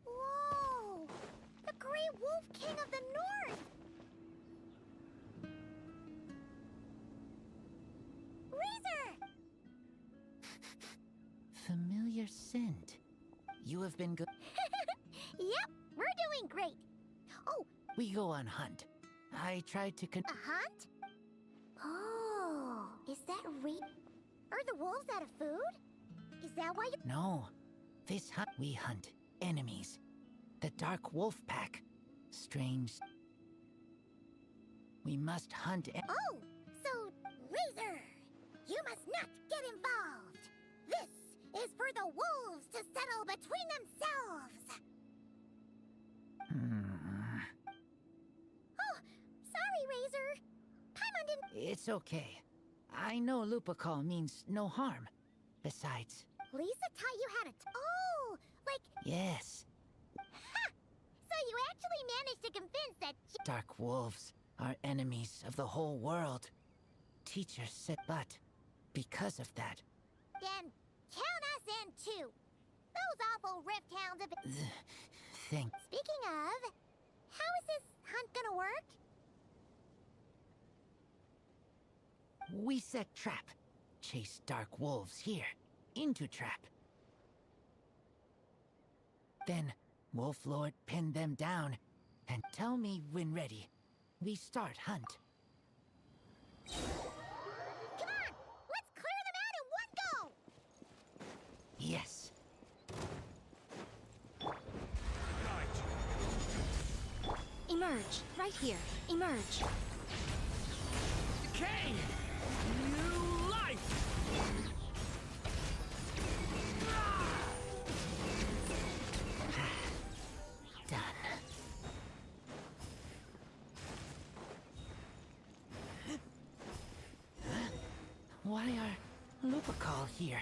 Whoa! The Grey Wolf King of the North! Razor! Familiar scent. You have been good. Yep, we're doing great. Oh, We go on hunt. I tried to a hunt? Oh, is that Are the wolves out of food? Is that why you... No. This hunt we hunt enemies. The Dark Wolf Pack. Strange. We must hunt Oh, so, Razor, you must not get involved. This is for the wolves to settle between themselves. Oh, sorry, Razor. Paimon didn't... It's okay. I know Lupacol means no harm. Besides... Lisa taught you how to... Oh, like... Yes. Ha! So you actually managed to convince that... Dark wolves are enemies of the whole world. Teachers said, but because of that... Then count us in too. Those awful rift hounds have been... Thank... Speaking of, how is this hunt gonna work? We set trap. Chase dark wolves here. Into trap. Then, Wolf Lord pin them down and tell me when ready. We start hunt. Come on! Let's clear them out in one go! Yes. Emerge, right here. Emerge. Decay! New life! Done. Why are Lupacol here?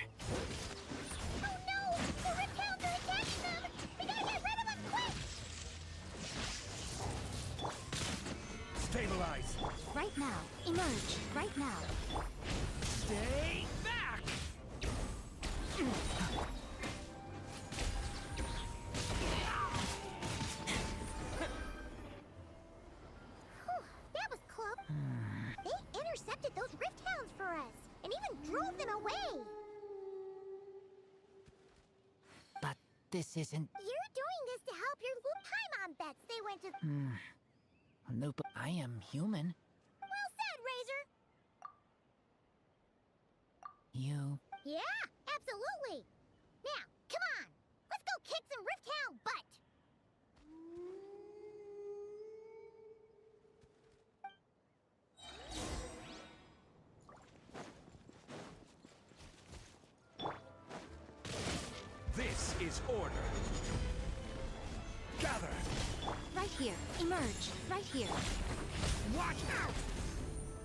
Oh no! The rift hounds are attacking them! We gotta get rid of them quick! Stabilize! Right now. Emerge, right now. Stay back! Whew, that was close. They intercepted those rift hounds for us, and even drove them away! But this isn't... You're doing this to help your Paimon bets they went to... Lupa... I am human. Well said, Razor! You... Yeah, absolutely! Now, come on! Let's go kick some rift hound butt! This is order. Gather! Right here. Emerge, right here. Watch out!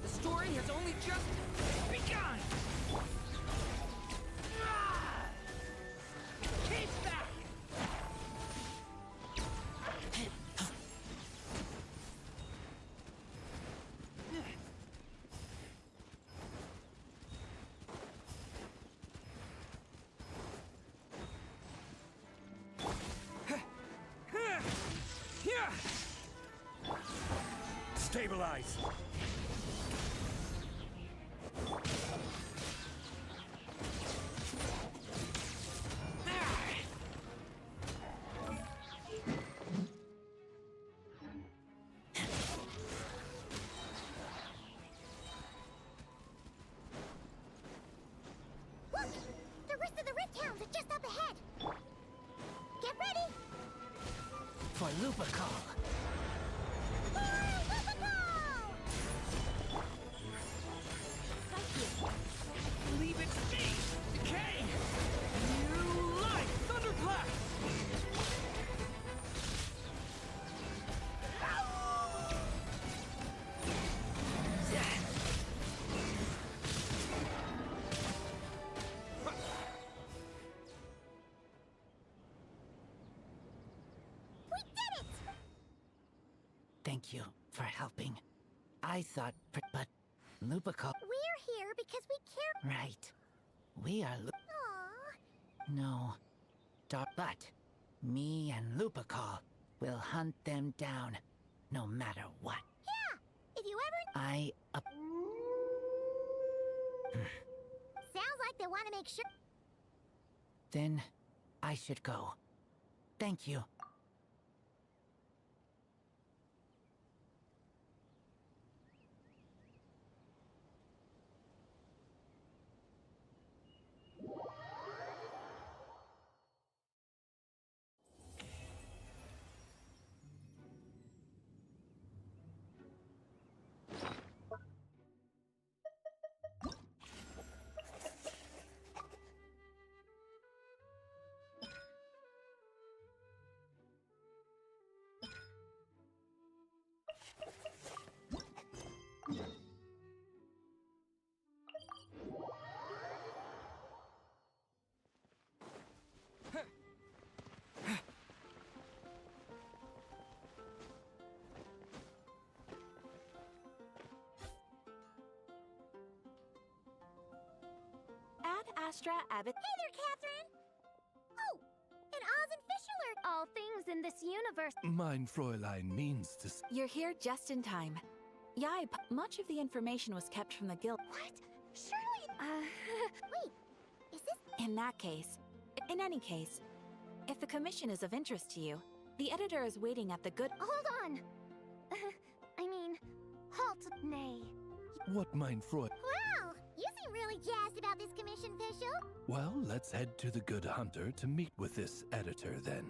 The story has only just begun! Keep back! Stabilize! ahead! Get ready! For Lupacol! Leave it to me! Okay! New life! Thunderclap! We did it! Thank you for helping. I thought, but Lupacol. We're here because we care. Right. We are. Aww. No. But me and Lupacol will hunt them down, no matter what. Yeah. If you ever. Sounds like they want to make sure. Then I should go. Thank you. Astra Abbott. Hey there, Catherine! Oh, and Oz and Fish alert! All things in this universe. Mein Fräulein means to You're here just in time. Yipe, much of the information was kept from the guild. What? Surely. Wait, is this. In that case, in any case, if the commission is of interest to you, the editor is waiting at the good. Hold on! I mean, halt, nay. What, mein Freud? Wow, you seem really jazzed about this commission, Fischl. Well, let's head to the Good Hunter to meet with this editor then.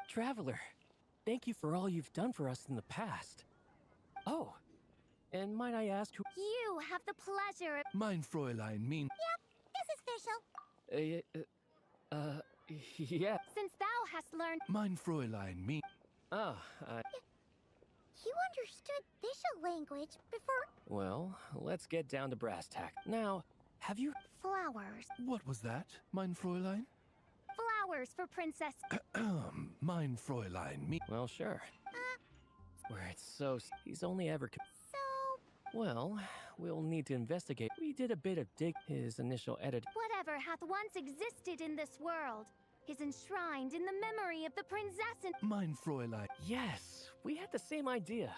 Traveler, thank you for all you've done for us in the past. Oh, and might I ask who— You have the pleasure— Mein Fräulein mean— Yep, this is Fischl. Yeah. Since thou hast learned— Mein Fräulein mean— Ah, You understood Fischl language before— Well, let's get down to brass tacks. Now, have you— Flowers. What was that, mein Fräulein? Flowers for Princess— Mein Fräulein mean— Well, sure. Where it's so— He's only ever— Well, we'll need to investigate. We did a bit of his initial edit. Whatever hath once existed in this world is enshrined in the memory of the princess and— Mein Fräulein. Yes, we had the same idea.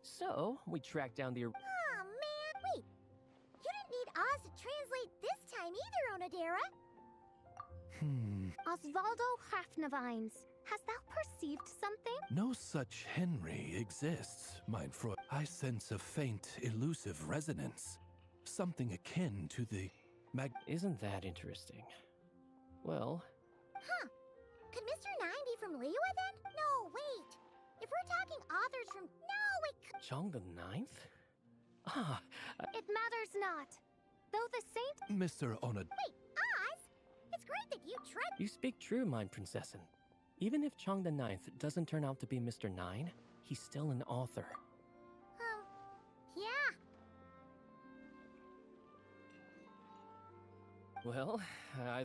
So, we tracked down the— Oh, man. Wait. You didn't need Oz to translate this time either, Onodera. Osvaldo Hafnavines, hast thou perceived something? No such Henry exists, mein Freud. I sense a faint, elusive resonance. Something akin to the Isn't that interesting? Well— Huh. Could Mr. 9 be from Liyue then? No, wait. If we're talking authors from— No, it could— Chong the Ninth? Ah, It matters not. Though the saint— Mr. Onod. Wait, Oz? great that you tried. You speak true, Mind Princessin. Even if Chong the Ninth doesn't turn out to be Mr. Nine, he's still an author. Yeah. Well, I...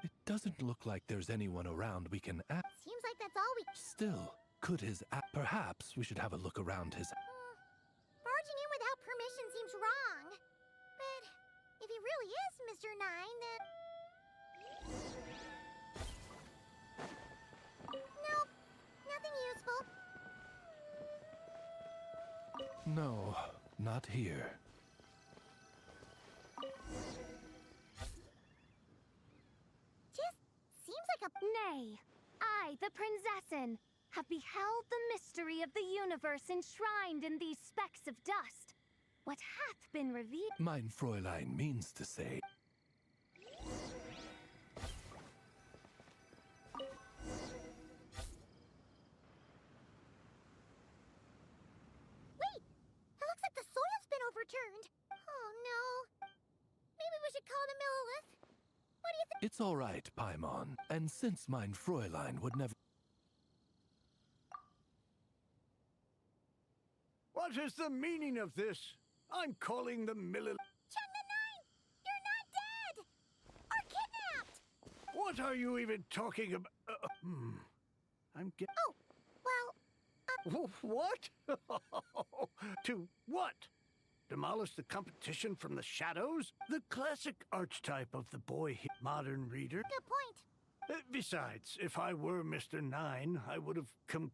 It doesn't look like there's anyone around we can ask. Seems like that's all we. Still, could his perhaps we should have a look around his... Barging in without permission seems wrong. But if he really is Mr. Nine, then... Nope. Nothing useful. No, not here. Just seems like a... Nay, I, the Princessin, have beheld the mystery of the universe enshrined in these specks of dust. What hath been revealed? Mein Fräulein means to say... Wait! It looks like the soil's been overturned. Oh no. Maybe we should call the Millilith. What do you think? It's all right, Paimon. And since Mein Fräulein would never... What is the meaning of this? I'm calling the Millilith. Chun the Nine! You're not dead! Or kidnapped! What are you even talking about? I'm getting... Oh, well, What? To what? Demolish the competition from the shadows? The classic archetype of the boy modern reader. Good point. Besides, if I were Mr. Nine, I would have come...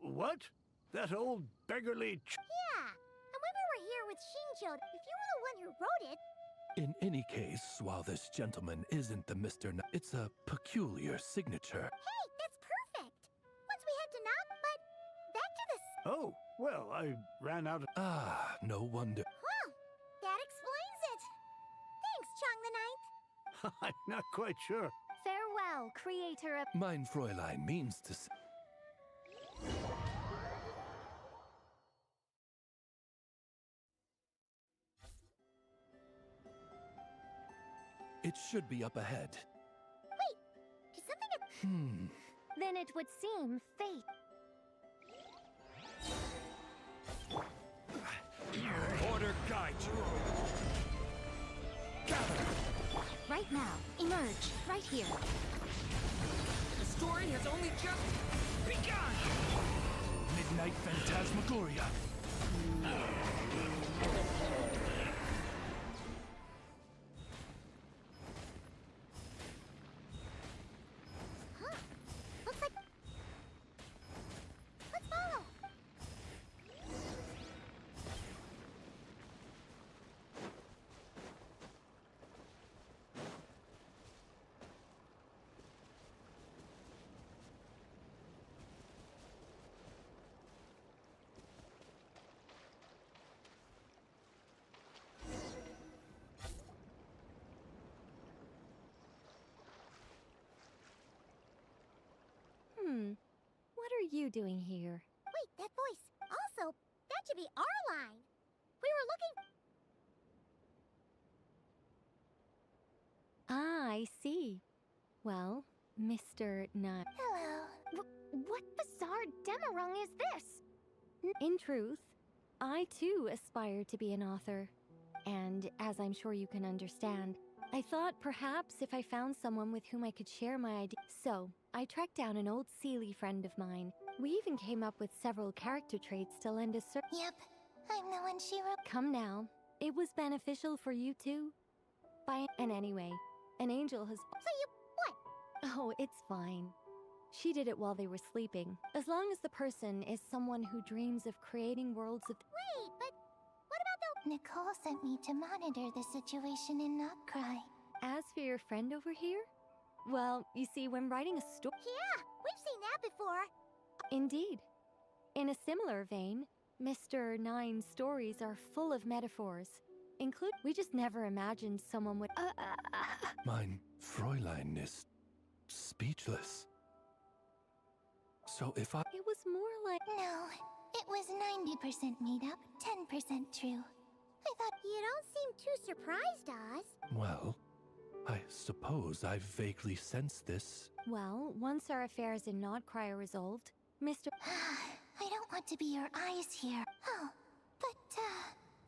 what? That old beggarly... Yeah, and when we were here with Shinjo, if you were the one who wrote it... In any case, while this gentleman isn't the Mr. It's a peculiar signature. Hey, that's perfect! Once we head to Knock, but back to the... Oh, well, I ran out of... Ah, no wonder. Well, that explains it. Thanks, Chong the Ninth. I'm not quite sure. Farewell, creator of... Mein Fräulein means to say... It should be up ahead. Wait, is something... Then it would seem fate. Order guide you. Gather. Right now, emerge, right here. The story has only just begun! Midnight Phantasmagoria. Looks like... Let's follow! What are you doing here? Wait, that voice. Also, that should be our line. We were looking... Ah, I see. Well, Mr. Nine. Hello. What bizarre demarung is this? In truth, I too aspire to be an author. And as I'm sure you can understand, I thought perhaps if I found someone with whom I could share my ideas. So, I tracked down an old Seelie friend of mine. We even came up with several character traits to lend a Yep, I'm the one she wrote. Come now. It was beneficial for you too. And anyway, an angel has. So you what? Oh, it's fine. She did it while they were sleeping. As long as the person is someone who dreams of creating worlds of. Wait, but what about the... Nicole sent me to monitor the situation and not cry. As for your friend over here? Well, you see, when writing a story. Yeah, we've seen that before. Indeed. In a similar vein, Mr. Nine's stories are full of metaphors. We just never imagined someone would. Mein Fräulein is speechless. So if I. It was more like. No, it was 90% made up, 10% true. I thought. You don't seem too surprised, Oz. Well, I suppose I vaguely sensed this. Well, once our affairs in Nodcry are resolved, Mr. I don't want to be your eyes here. Oh, but,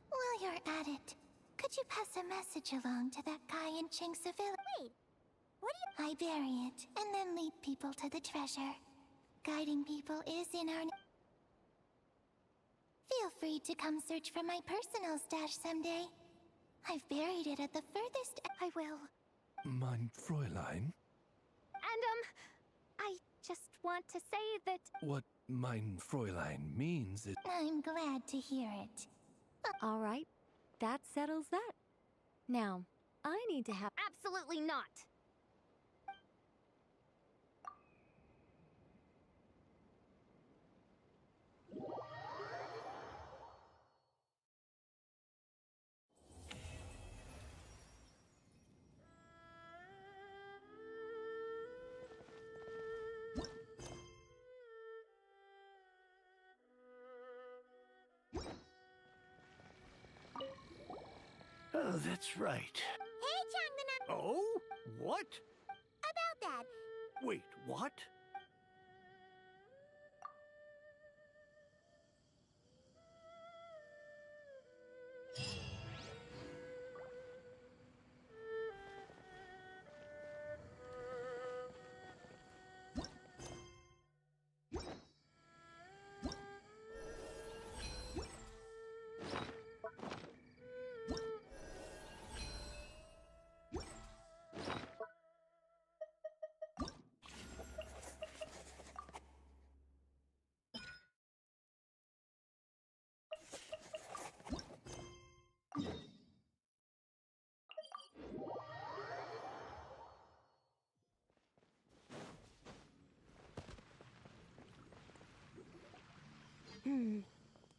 while you're at it, could you pass a message along to that guy in Chingsaville? Wait, what do you... I bury it, and then lead people to the treasure. Guiding people is in our... Feel free to come search for my personal stash someday. I've buried it at the furthest... I will. Mein Fräulein? And, I just want to say that... What mein Fräulein means is... I'm glad to hear it. All right, that settles that. Now, I need to have... Absolutely not. Oh, that's right. Hey, Changdana! Oh? What? About that. Wait, what?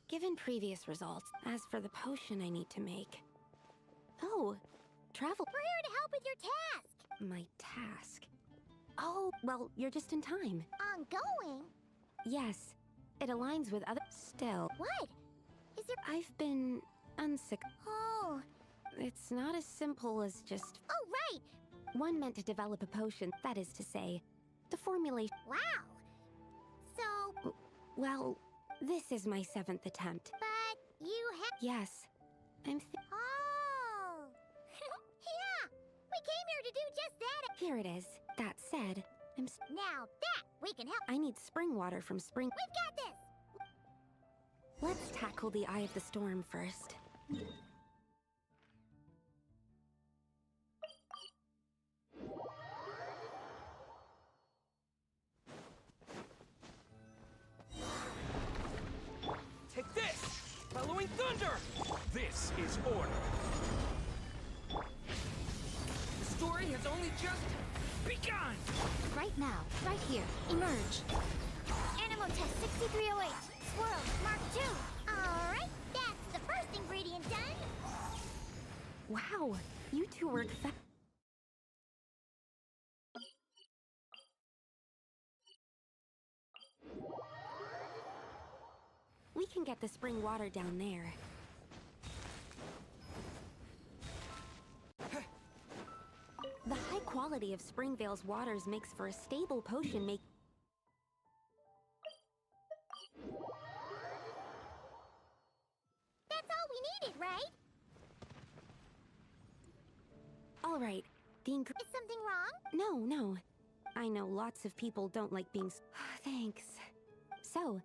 Given previous results, as for the potion I need to make... Oh, travel... We're here to help with your task! My task? Oh, well, you're just in time. Ongoing? Yes, it aligns with other... Still... What? Is there... I've been... unsick... Oh... It's not as simple as just... Oh, right! One meant to develop a potion, that is to say, the formulation... Wow! So... Well... This is my 7th attempt. But you have... Yes. Oh! Yeah! We came here to do just that! Here it is. That said, Now that we can help... I need spring water from spring... We've got this! Let's tackle the Eye of the Storm first. Take this! Following thunder! This is order. The story has only just begun! Right now, right here, emerge. Animal test 6308. Swirl, Mark 2. Alright, that's the first ingredient done. Wow, you two work fast. We can get the spring water down there. The high quality of Springvale's waters makes for a stable potion make... That's all we needed, right? All right, the Is something wrong? No. I know lots of people don't like being... Thanks. So...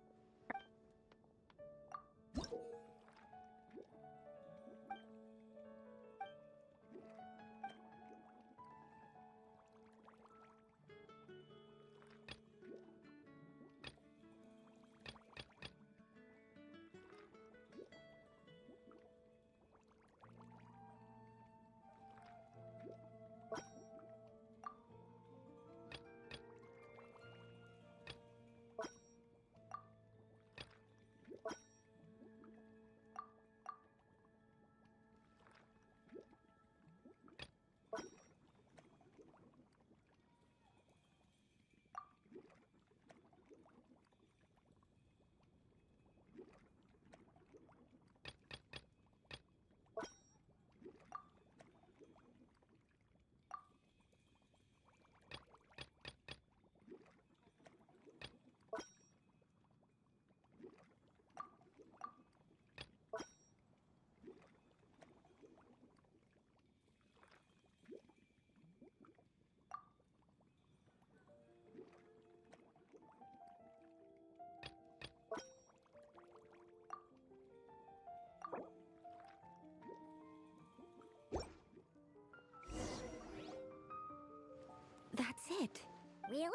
it. Really?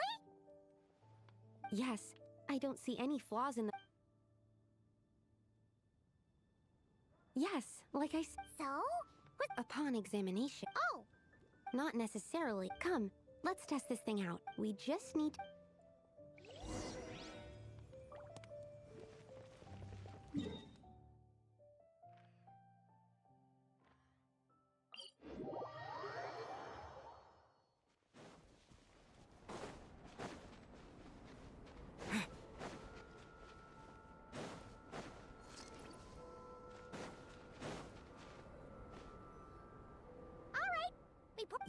Yes, I don't see any flaws in the... Yes, like I said. So? Upon examination. Oh! Not necessarily. Come, let's test this thing out. We just need...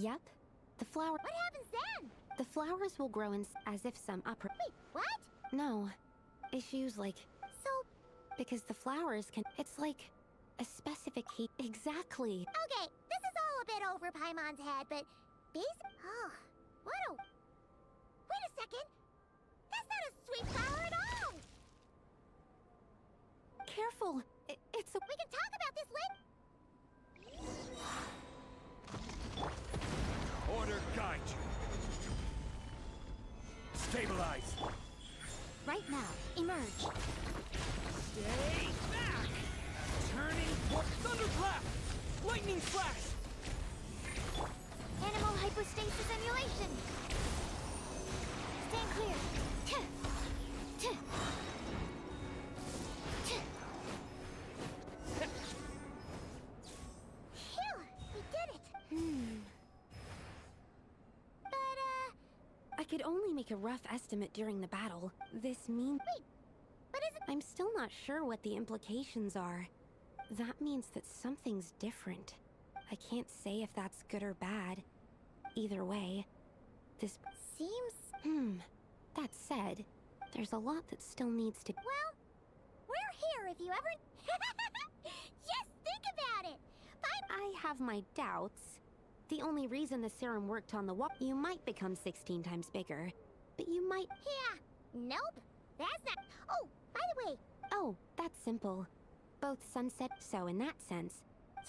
Yep, the flower... What happens then? The flowers will grow in as if some upper... Wait, what? No. Issues like... So... Because the flowers can... It's like... a specific heat... Exactly. Okay, this is all a bit over Paimon's head, but... Oh, what a... Wait a second! That's not a sweet flower at all! Careful! It's a... We can talk about this later! Order guide you. Stabilize. Right now, emerge. Stay back! Turning for thunderclap! Lightning flash! Animal hypostasis emulation. Stand clear. Phew, we did it! I could only make a rough estimate during the battle. This means... Wait, but is it... I'm still not sure what the implications are. That means that something's different. I can't say if that's good or bad. Either way, this... Seems... That said, there's a lot that still needs to... Well, we're here if you ever... Just think about it! I have my doubts. The only reason the serum worked on the wall... You might become 16 times bigger, but you might... Yeah, nope. That's not... Oh, by the way... Oh, that's simple. Both sunset... So in that sense...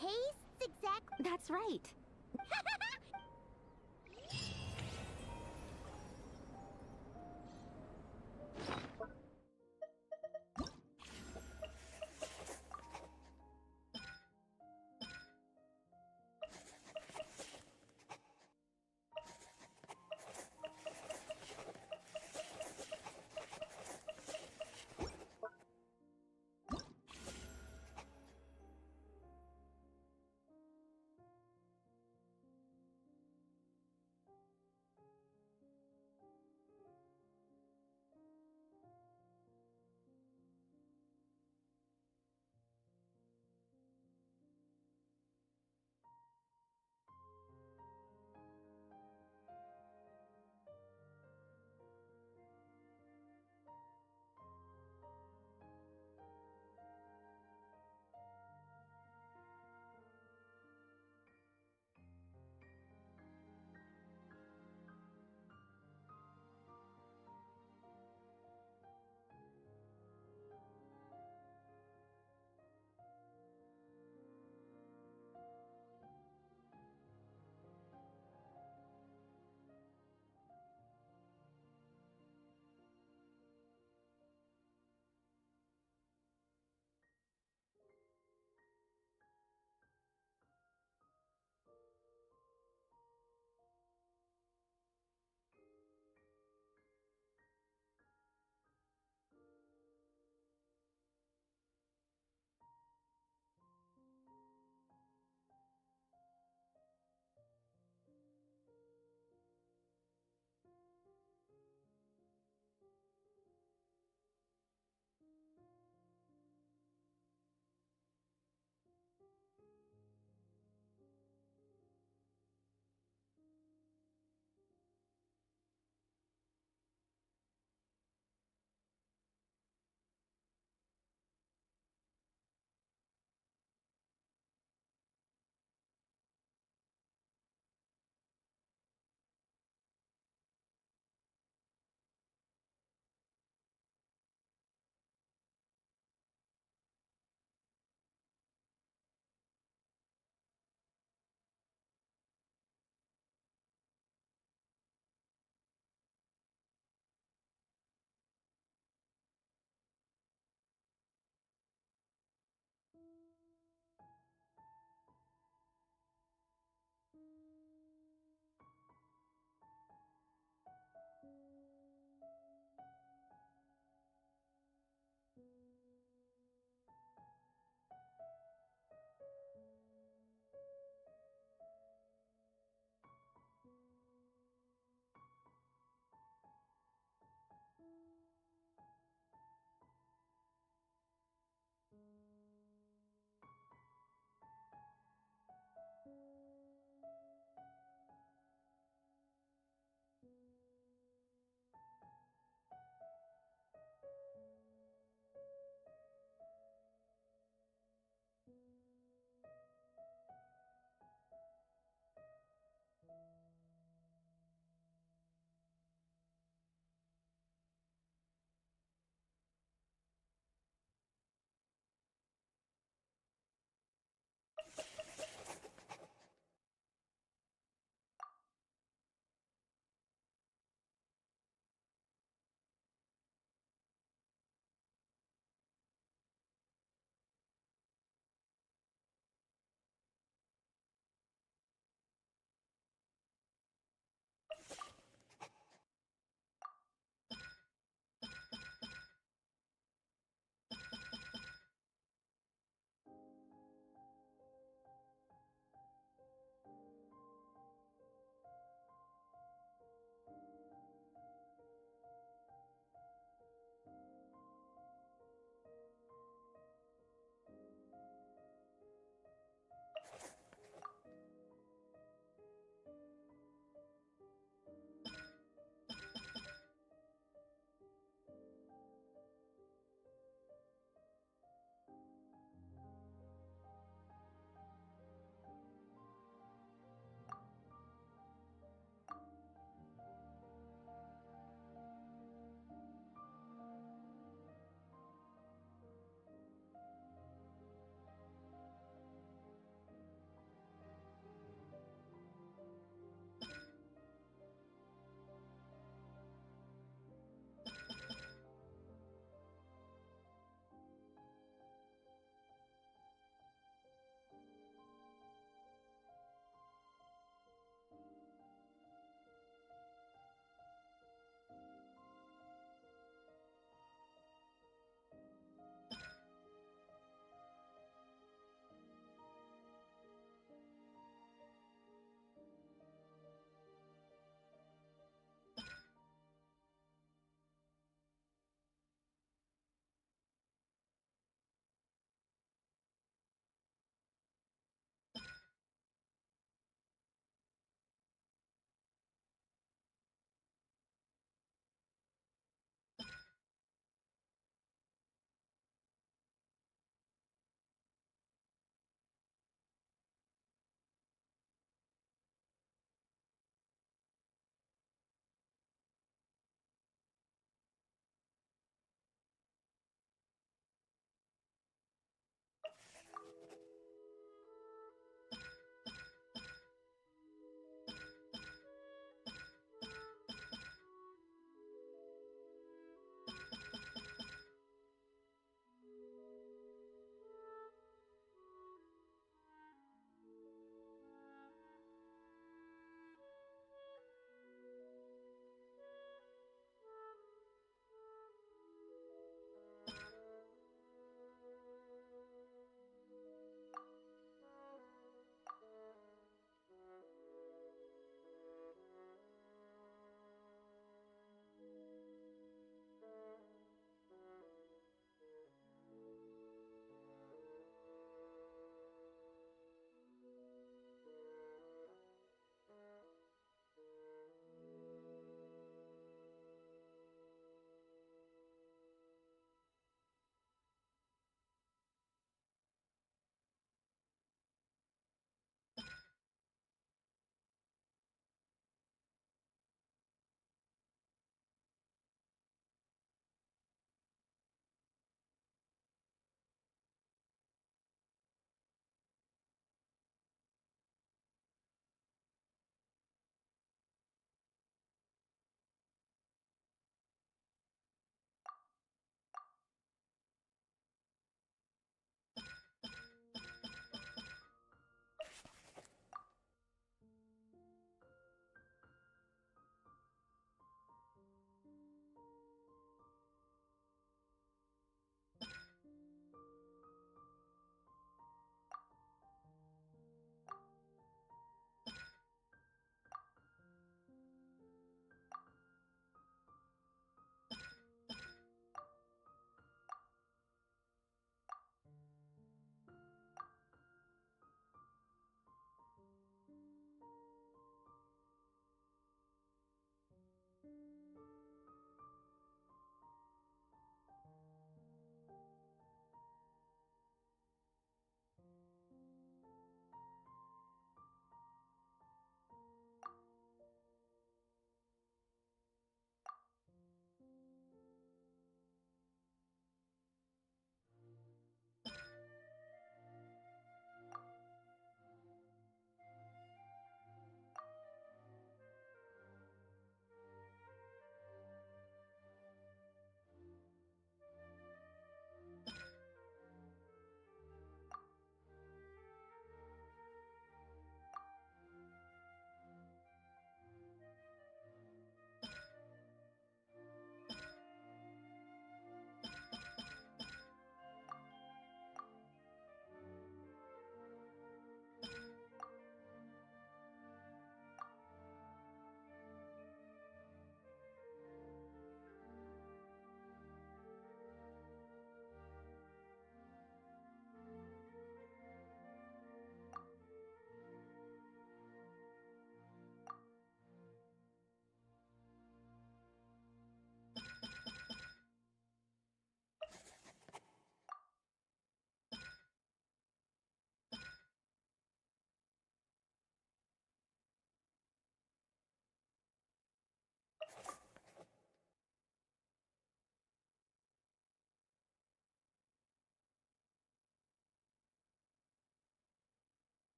Tastes exactly... That's right.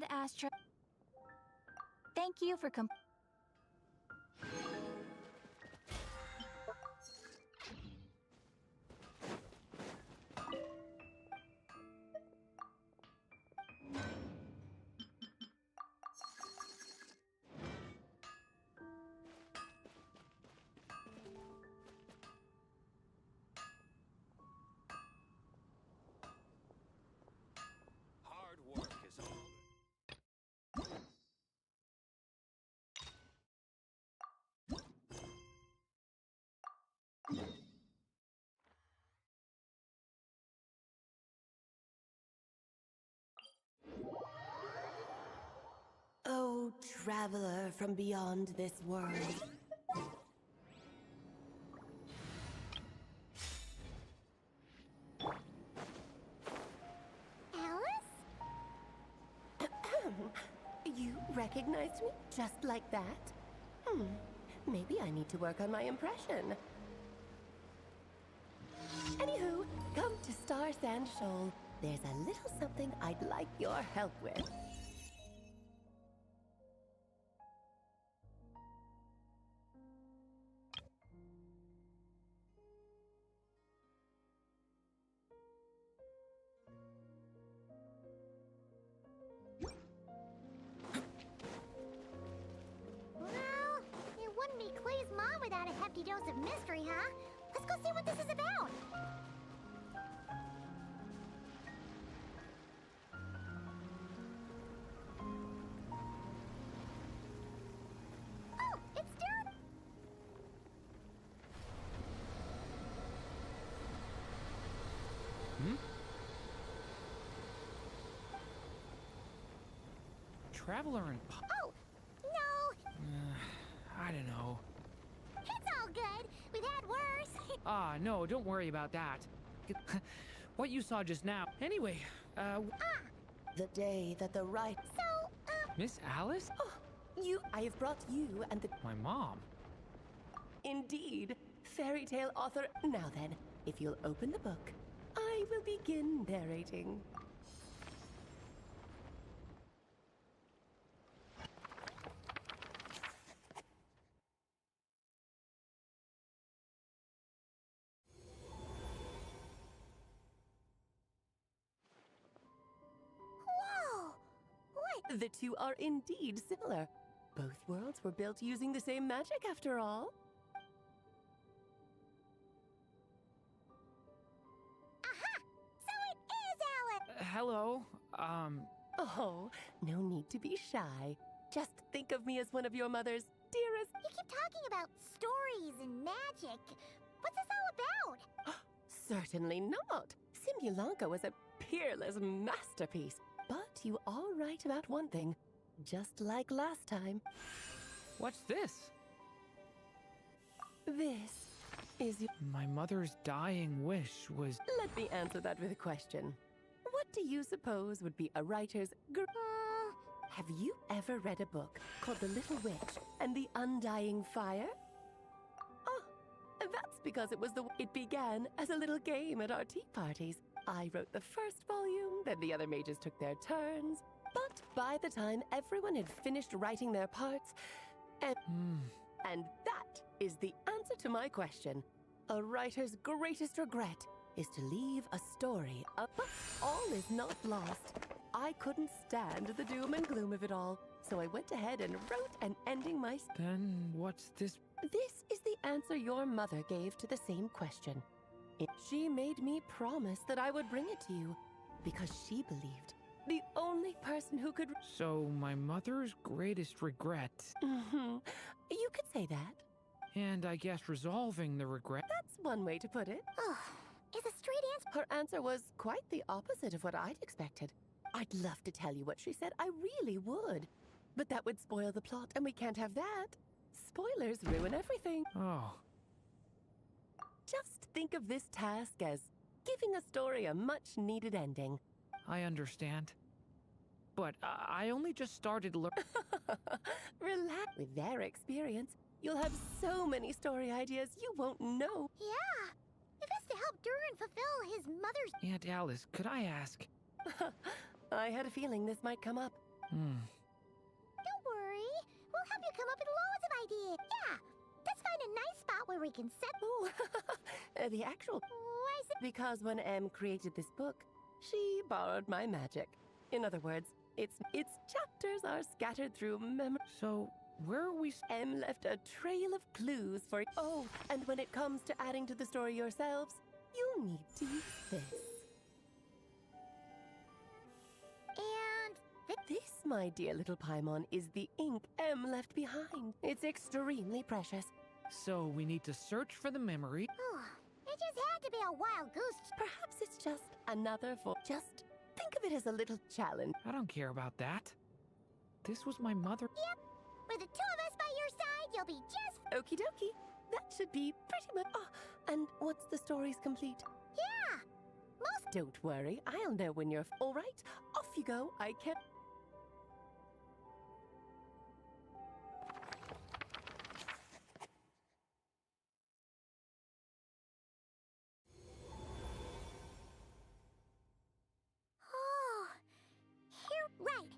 Glad Astra. Thank you for Hard work is all. Oh, traveler from beyond this world. Alice? You recognized me just like that? Maybe I need to work on my impression. Anywho, come to Star Sand Shoal. There's a little something I'd like your help with. Well, it wouldn't be Clay's mom without a hefty dose of mystery, huh? Let's go see what this is about. Oh, it's Dad! Traveler and Oh, no! I don't know. It's all good. We've had worse. Ah, no, don't worry about that. What you saw just now. Anyway, The day that the right... So, Miss Alice? I have brought you and the... My mom. Indeed, fairy tale author. Now then, if you'll open the book, I will begin narrating. whoa! What? The two are indeed similar. Both worlds were built using the same magic after all. Aha! So it is Alice! Hello. Oh, no need to be shy. Just think of me as one of your mother's dearest... You keep talking about stories and magic. What's this all about? Certainly not. Simulanka was a peerless masterpiece. But you are right about one thing. Just like last time. What's this? This is... My mother's dying wish was... Let me answer that with a question. What do you suppose would be a writer's... Have you ever read a book called The Little Witch and the Undying Fire? Oh, that's because it was It began as a little game at our tea parties. I wrote the first volume, then the other mages took their turns. But by the time everyone had finished writing their parts, and that is the answer to my question. A writer's greatest regret is to leave a story up. But all is not lost. I couldn't stand the doom and gloom of it all, so I went ahead and wrote an ending myself. Then what's this? This is the answer your mother gave to the same question. She made me promise that I would bring it to you, because she believed the only person who could... So my mother's greatest regret. You could say that. And I guess resolving the regret... That's one way to put it. Is a straight answer... Her answer was quite the opposite of what I'd expected. I'd love to tell you what she said, I really would. But that would spoil the plot, and we can't have that. Spoilers ruin everything. Oh. Just think of this task as giving a story a much-needed ending. I understand. But I only just started learning. Relax. With their experience, you'll have so many story ideas you won't know. Yeah. If it's to help Durin fulfill his mother's... Aunt Alice, could I ask? I had a feeling this might come up. Don't worry. We'll help you come up with loads of ideas. Yeah. Let's find a nice spot where we can set. Oh, the actual. Why is it? Because when Em created this book, she borrowed my magic. In other words, its chapters are scattered through memory. So, where are we? Em left a trail of clues for. Oh, and when it comes to adding to the story yourselves, you'll need to use this. And this, my dear little Paimon, is the ink Em left behind. It's extremely precious. So, we need to search for the memory. It just had to be a wild goose. Perhaps it's just another for. Just think of it as a little challenge. I don't care about that. This was my mother. Yep. With the two of us by your side, you'll be just. Okie dokie. That should be pretty much. Oh, and once the story's complete? Yeah. Most. Don't worry. I'll know when you're. All right. Off you go. I can't. Oh. Here. Right.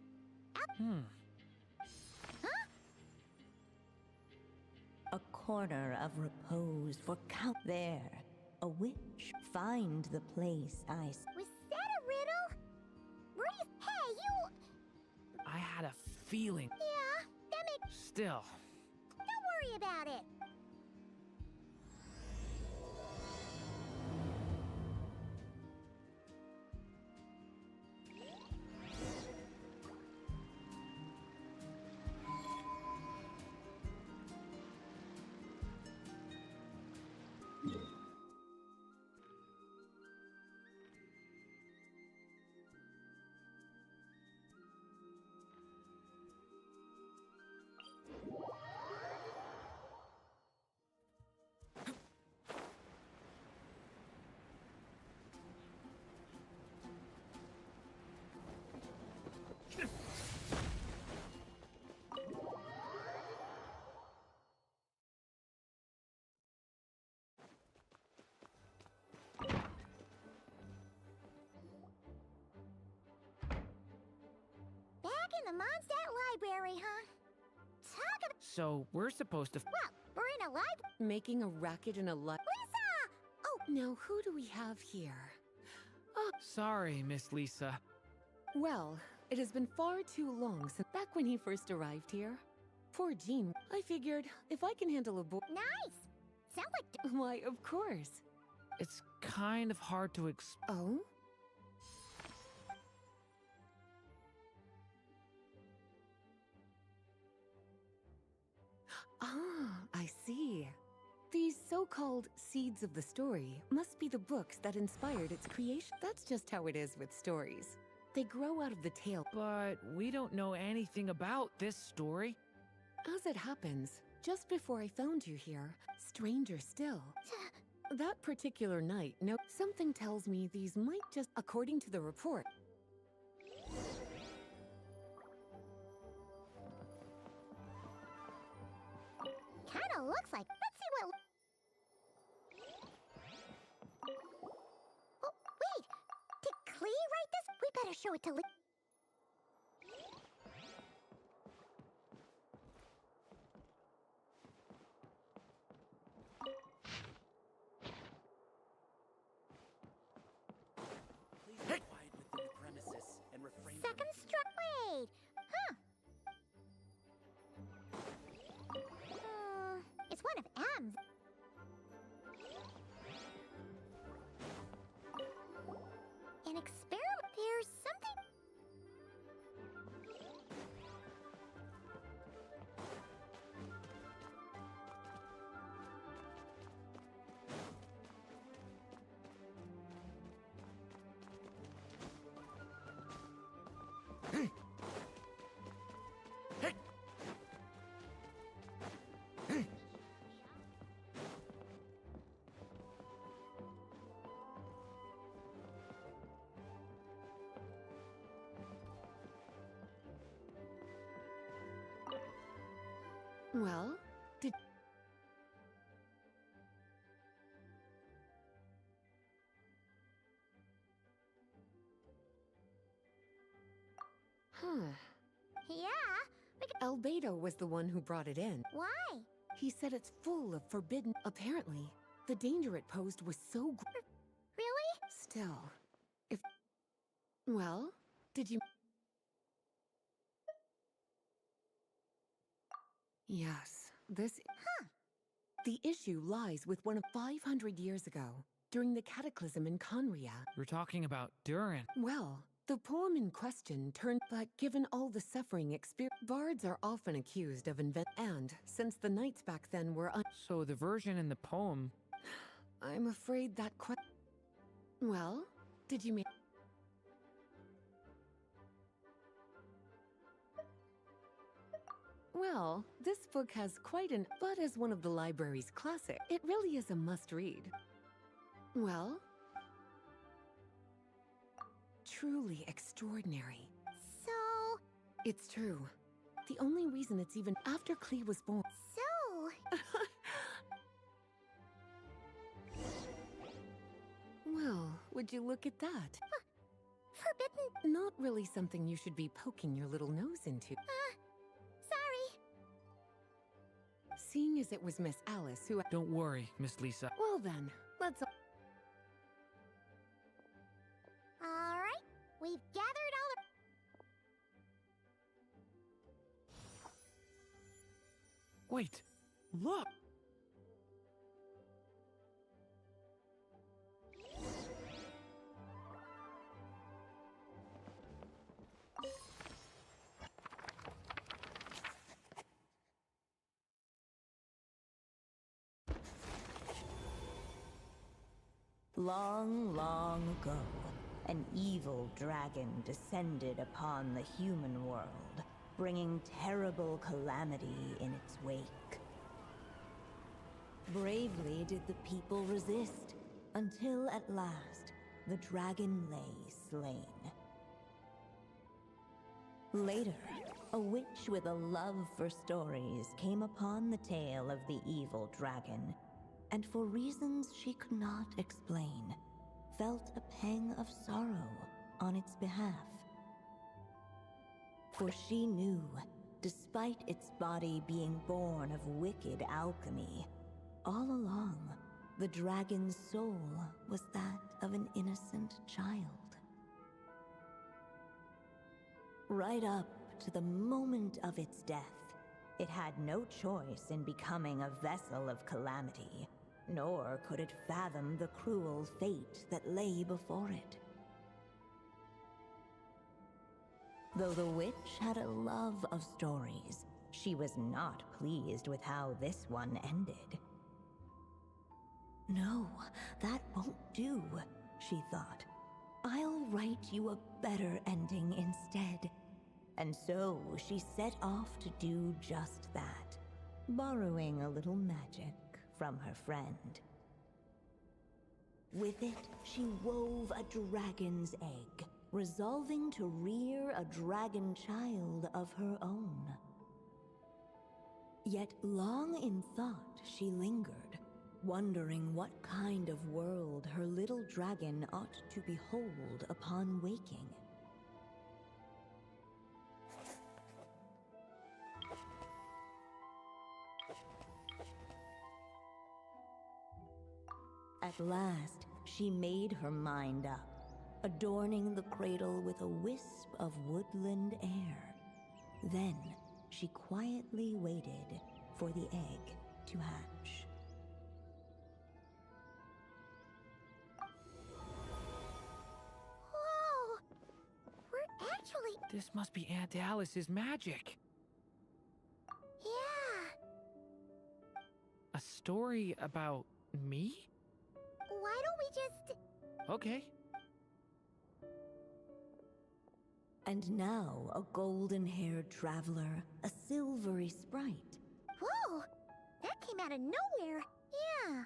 A corner of repose for count there. A witch. Find the place I. Was that a riddle? Where do you? Hey, you. I had a feeling. Yeah, that makes. Still. Don't worry about it. Back in the Mondstadt library, huh? Talk about. So, we're supposed to. Well, we're in a library. Making a racket in a Lisa! Oh, Now, who do we have here? Sorry, Miss Lisa. Well, it has been far too long since back when he first arrived here. Poor Jean. I figured if I can handle a boy. Nice! Sounds like. Why, of course. It's kind of hard to Oh? Ah, I see. These so-called seeds of the story must be the books that inspired its creation. That's just how it is with stories. They grow out of the tale. But we don't know anything about this story. As it happens, just before I found you here, stranger still. That particular night, something tells me these might just, according to the report. Kinda looks like. Let's see what. Oh, wait! Did Klee write this? We better show it to Lee. Please be quiet within the premises and refrain from. Second struck. Wait! Huh. It's one of M's. An experiment. There's something. Well, did... Huh. Yeah. Albedo was the one who brought it in. Why? He said it's full of forbidden. Apparently, the danger it posed was so. Really? Still, if. Well, did you. Yes, this. Huh. The issue lies with one of 500 years ago, during the cataclysm in Conria. We're talking about Durin. Well, the poem in question turned, but given all the suffering experience, bards are often accused of and since the knights back then were So the version in the poem. I'm afraid that Well, did you mean? Well, this book has quite an, but as one of the library's classic, it really is a must-read. Well, truly extraordinary. So... It's true. The only reason it's even after Klee was born. So... Well, would you look at that? Forbidden? Not really something you should be poking your little nose into. Sorry. Seeing as it was Miss Alice who... Don't worry, Miss Lisa. Well then, let's... Alright, we've gathered all the... Wait, look! Long, long ago, an evil dragon descended upon the human world, bringing terrible calamity in its wake. Bravely did the people resist, until at last, the dragon lay slain. Later, a witch with a love for stories came upon the tale of the evil dragon, and for reasons she could not explain, felt a pang of sorrow on its behalf. For she knew, despite its body being born of wicked alchemy, all along, the dragon's soul was that of an innocent child. Right up to the moment of its death, it had no choice in becoming a vessel of calamity, nor could it fathom the cruel fate that lay before it. Though the witch had a love of stories, she was not pleased with how this one ended. No, that won't do, she thought. I'll write you a better ending instead. And so she set off to do just that, borrowing a little magic from her friend. With it, she wove a dragon's egg, resolving to rear a dragon child of her own. Yet long in thought she lingered, wondering what kind of world her little dragon ought to behold upon waking. At last, she made her mind up, adorning the cradle with a wisp of woodland air. Then, she quietly waited for the egg to hatch. Whoa! We're actually... This must be Aunt Alice's magic. Yeah. A story about me? Why don't we just... Okay. And now a golden-haired traveler, a silvery sprite. Whoa! That came out of nowhere. Yeah.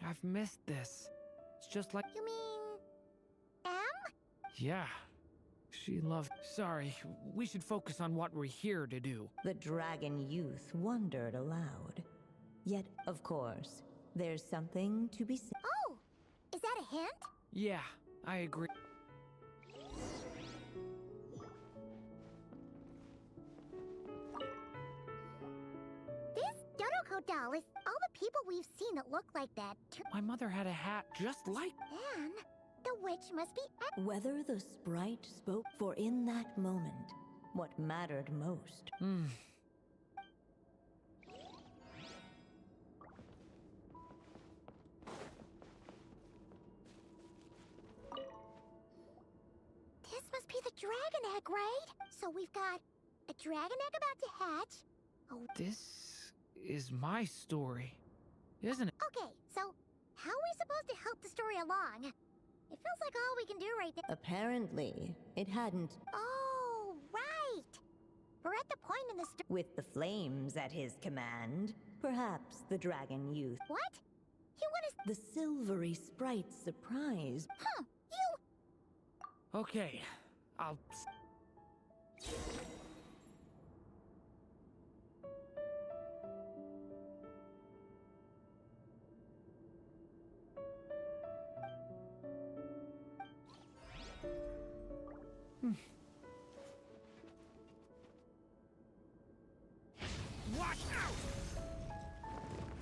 I've missed this. It's just like... You mean... M? Yeah. She loved... Sorry, we should focus on what we're here to do. The dragon youth wondered aloud. Yet, of course, there's something to be said. Oh! Is that a hint? Yeah, I agree. doll is all the people we've seen that look like that. My mother had a hat just like. And the witch must be. Whether the sprite spoke, for in that moment, what mattered most. This must be the dragon egg, right? So we've got a dragon egg about to hatch. Oh. This is my story, isn't it? Okay, so how are we supposed to help the story along? It feels like all we can do right now. Apparently, it hadn't. Oh, right. We're at the point in the story. With the flames at his command, perhaps the dragon youth. What? He wanted the silvery sprite's surprise. Huh, you. Okay, I'll. Watch out!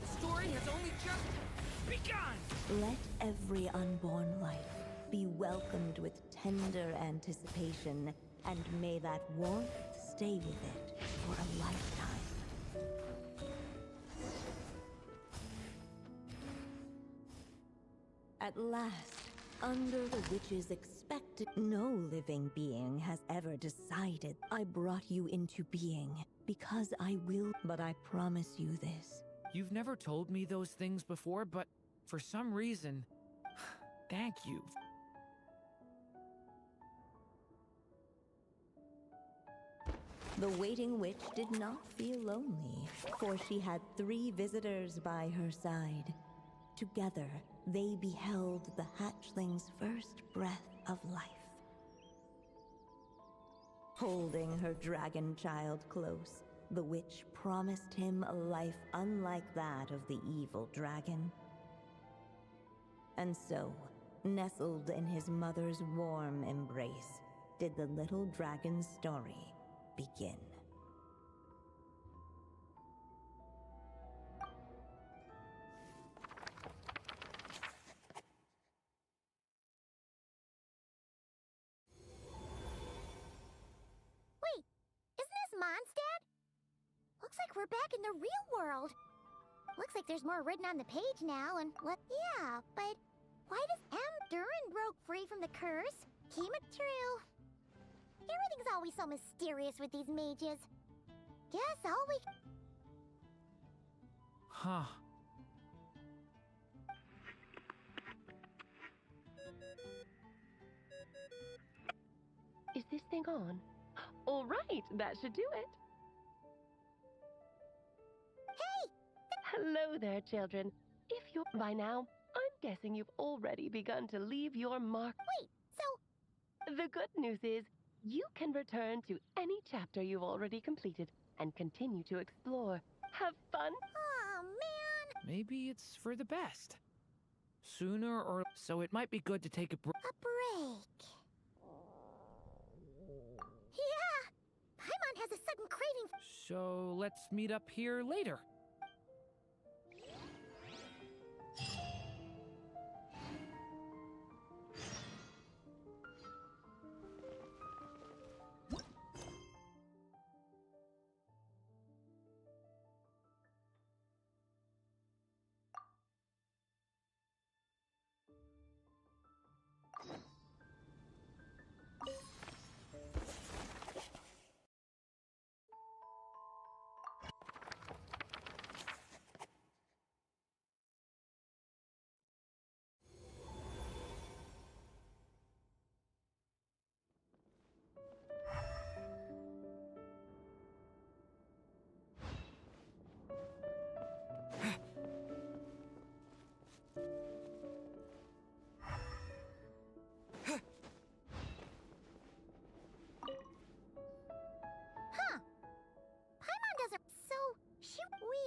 The story has only just begun! Let every unborn life be welcomed with tender anticipation, and may that warmth stay with it for a lifetime. At last, under the witch's expected, no living being has ever decided. I brought you into being because I will, but I promise you this. You've never told me those things before, but for some reason, thank you. The waiting witch did not feel lonely, for she had 3 visitors by her side. Together, they beheld the hatchling's first breath of life. Holding her dragon child close, the witch promised him a life unlike that of the evil dragon. And so, nestled in his mother's warm embrace, did the little dragon's story begin. Wait, isn't this Mondstadt? Looks like we're back in the real world. Looks like there's more written on the page now, and what? Yeah, but why does Durin broke free from the curse? True. Everything's always so mysterious with these mages. Guess all we... Huh. Is this thing on? All right, that should do it. Hey! Hello there, children. If you're by now, I'm guessing you've already begun to leave your mark. Wait, so... The good news is, you can return to any chapter you've already completed and continue to explore. Have fun. Oh, man. Maybe it's for the best. Sooner or... So it might be good to take a break. A break. Yeah! Paimon has a sudden craving... So let's meet up here later.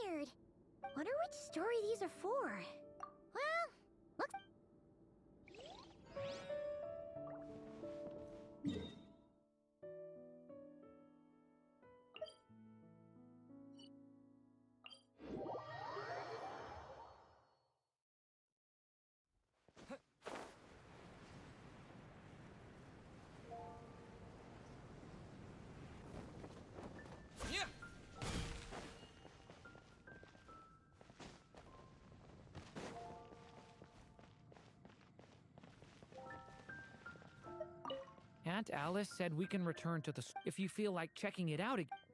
Weird. Wonder which story these are for. Well, look. Aunt Alice said we can return to the if you feel like checking it out again.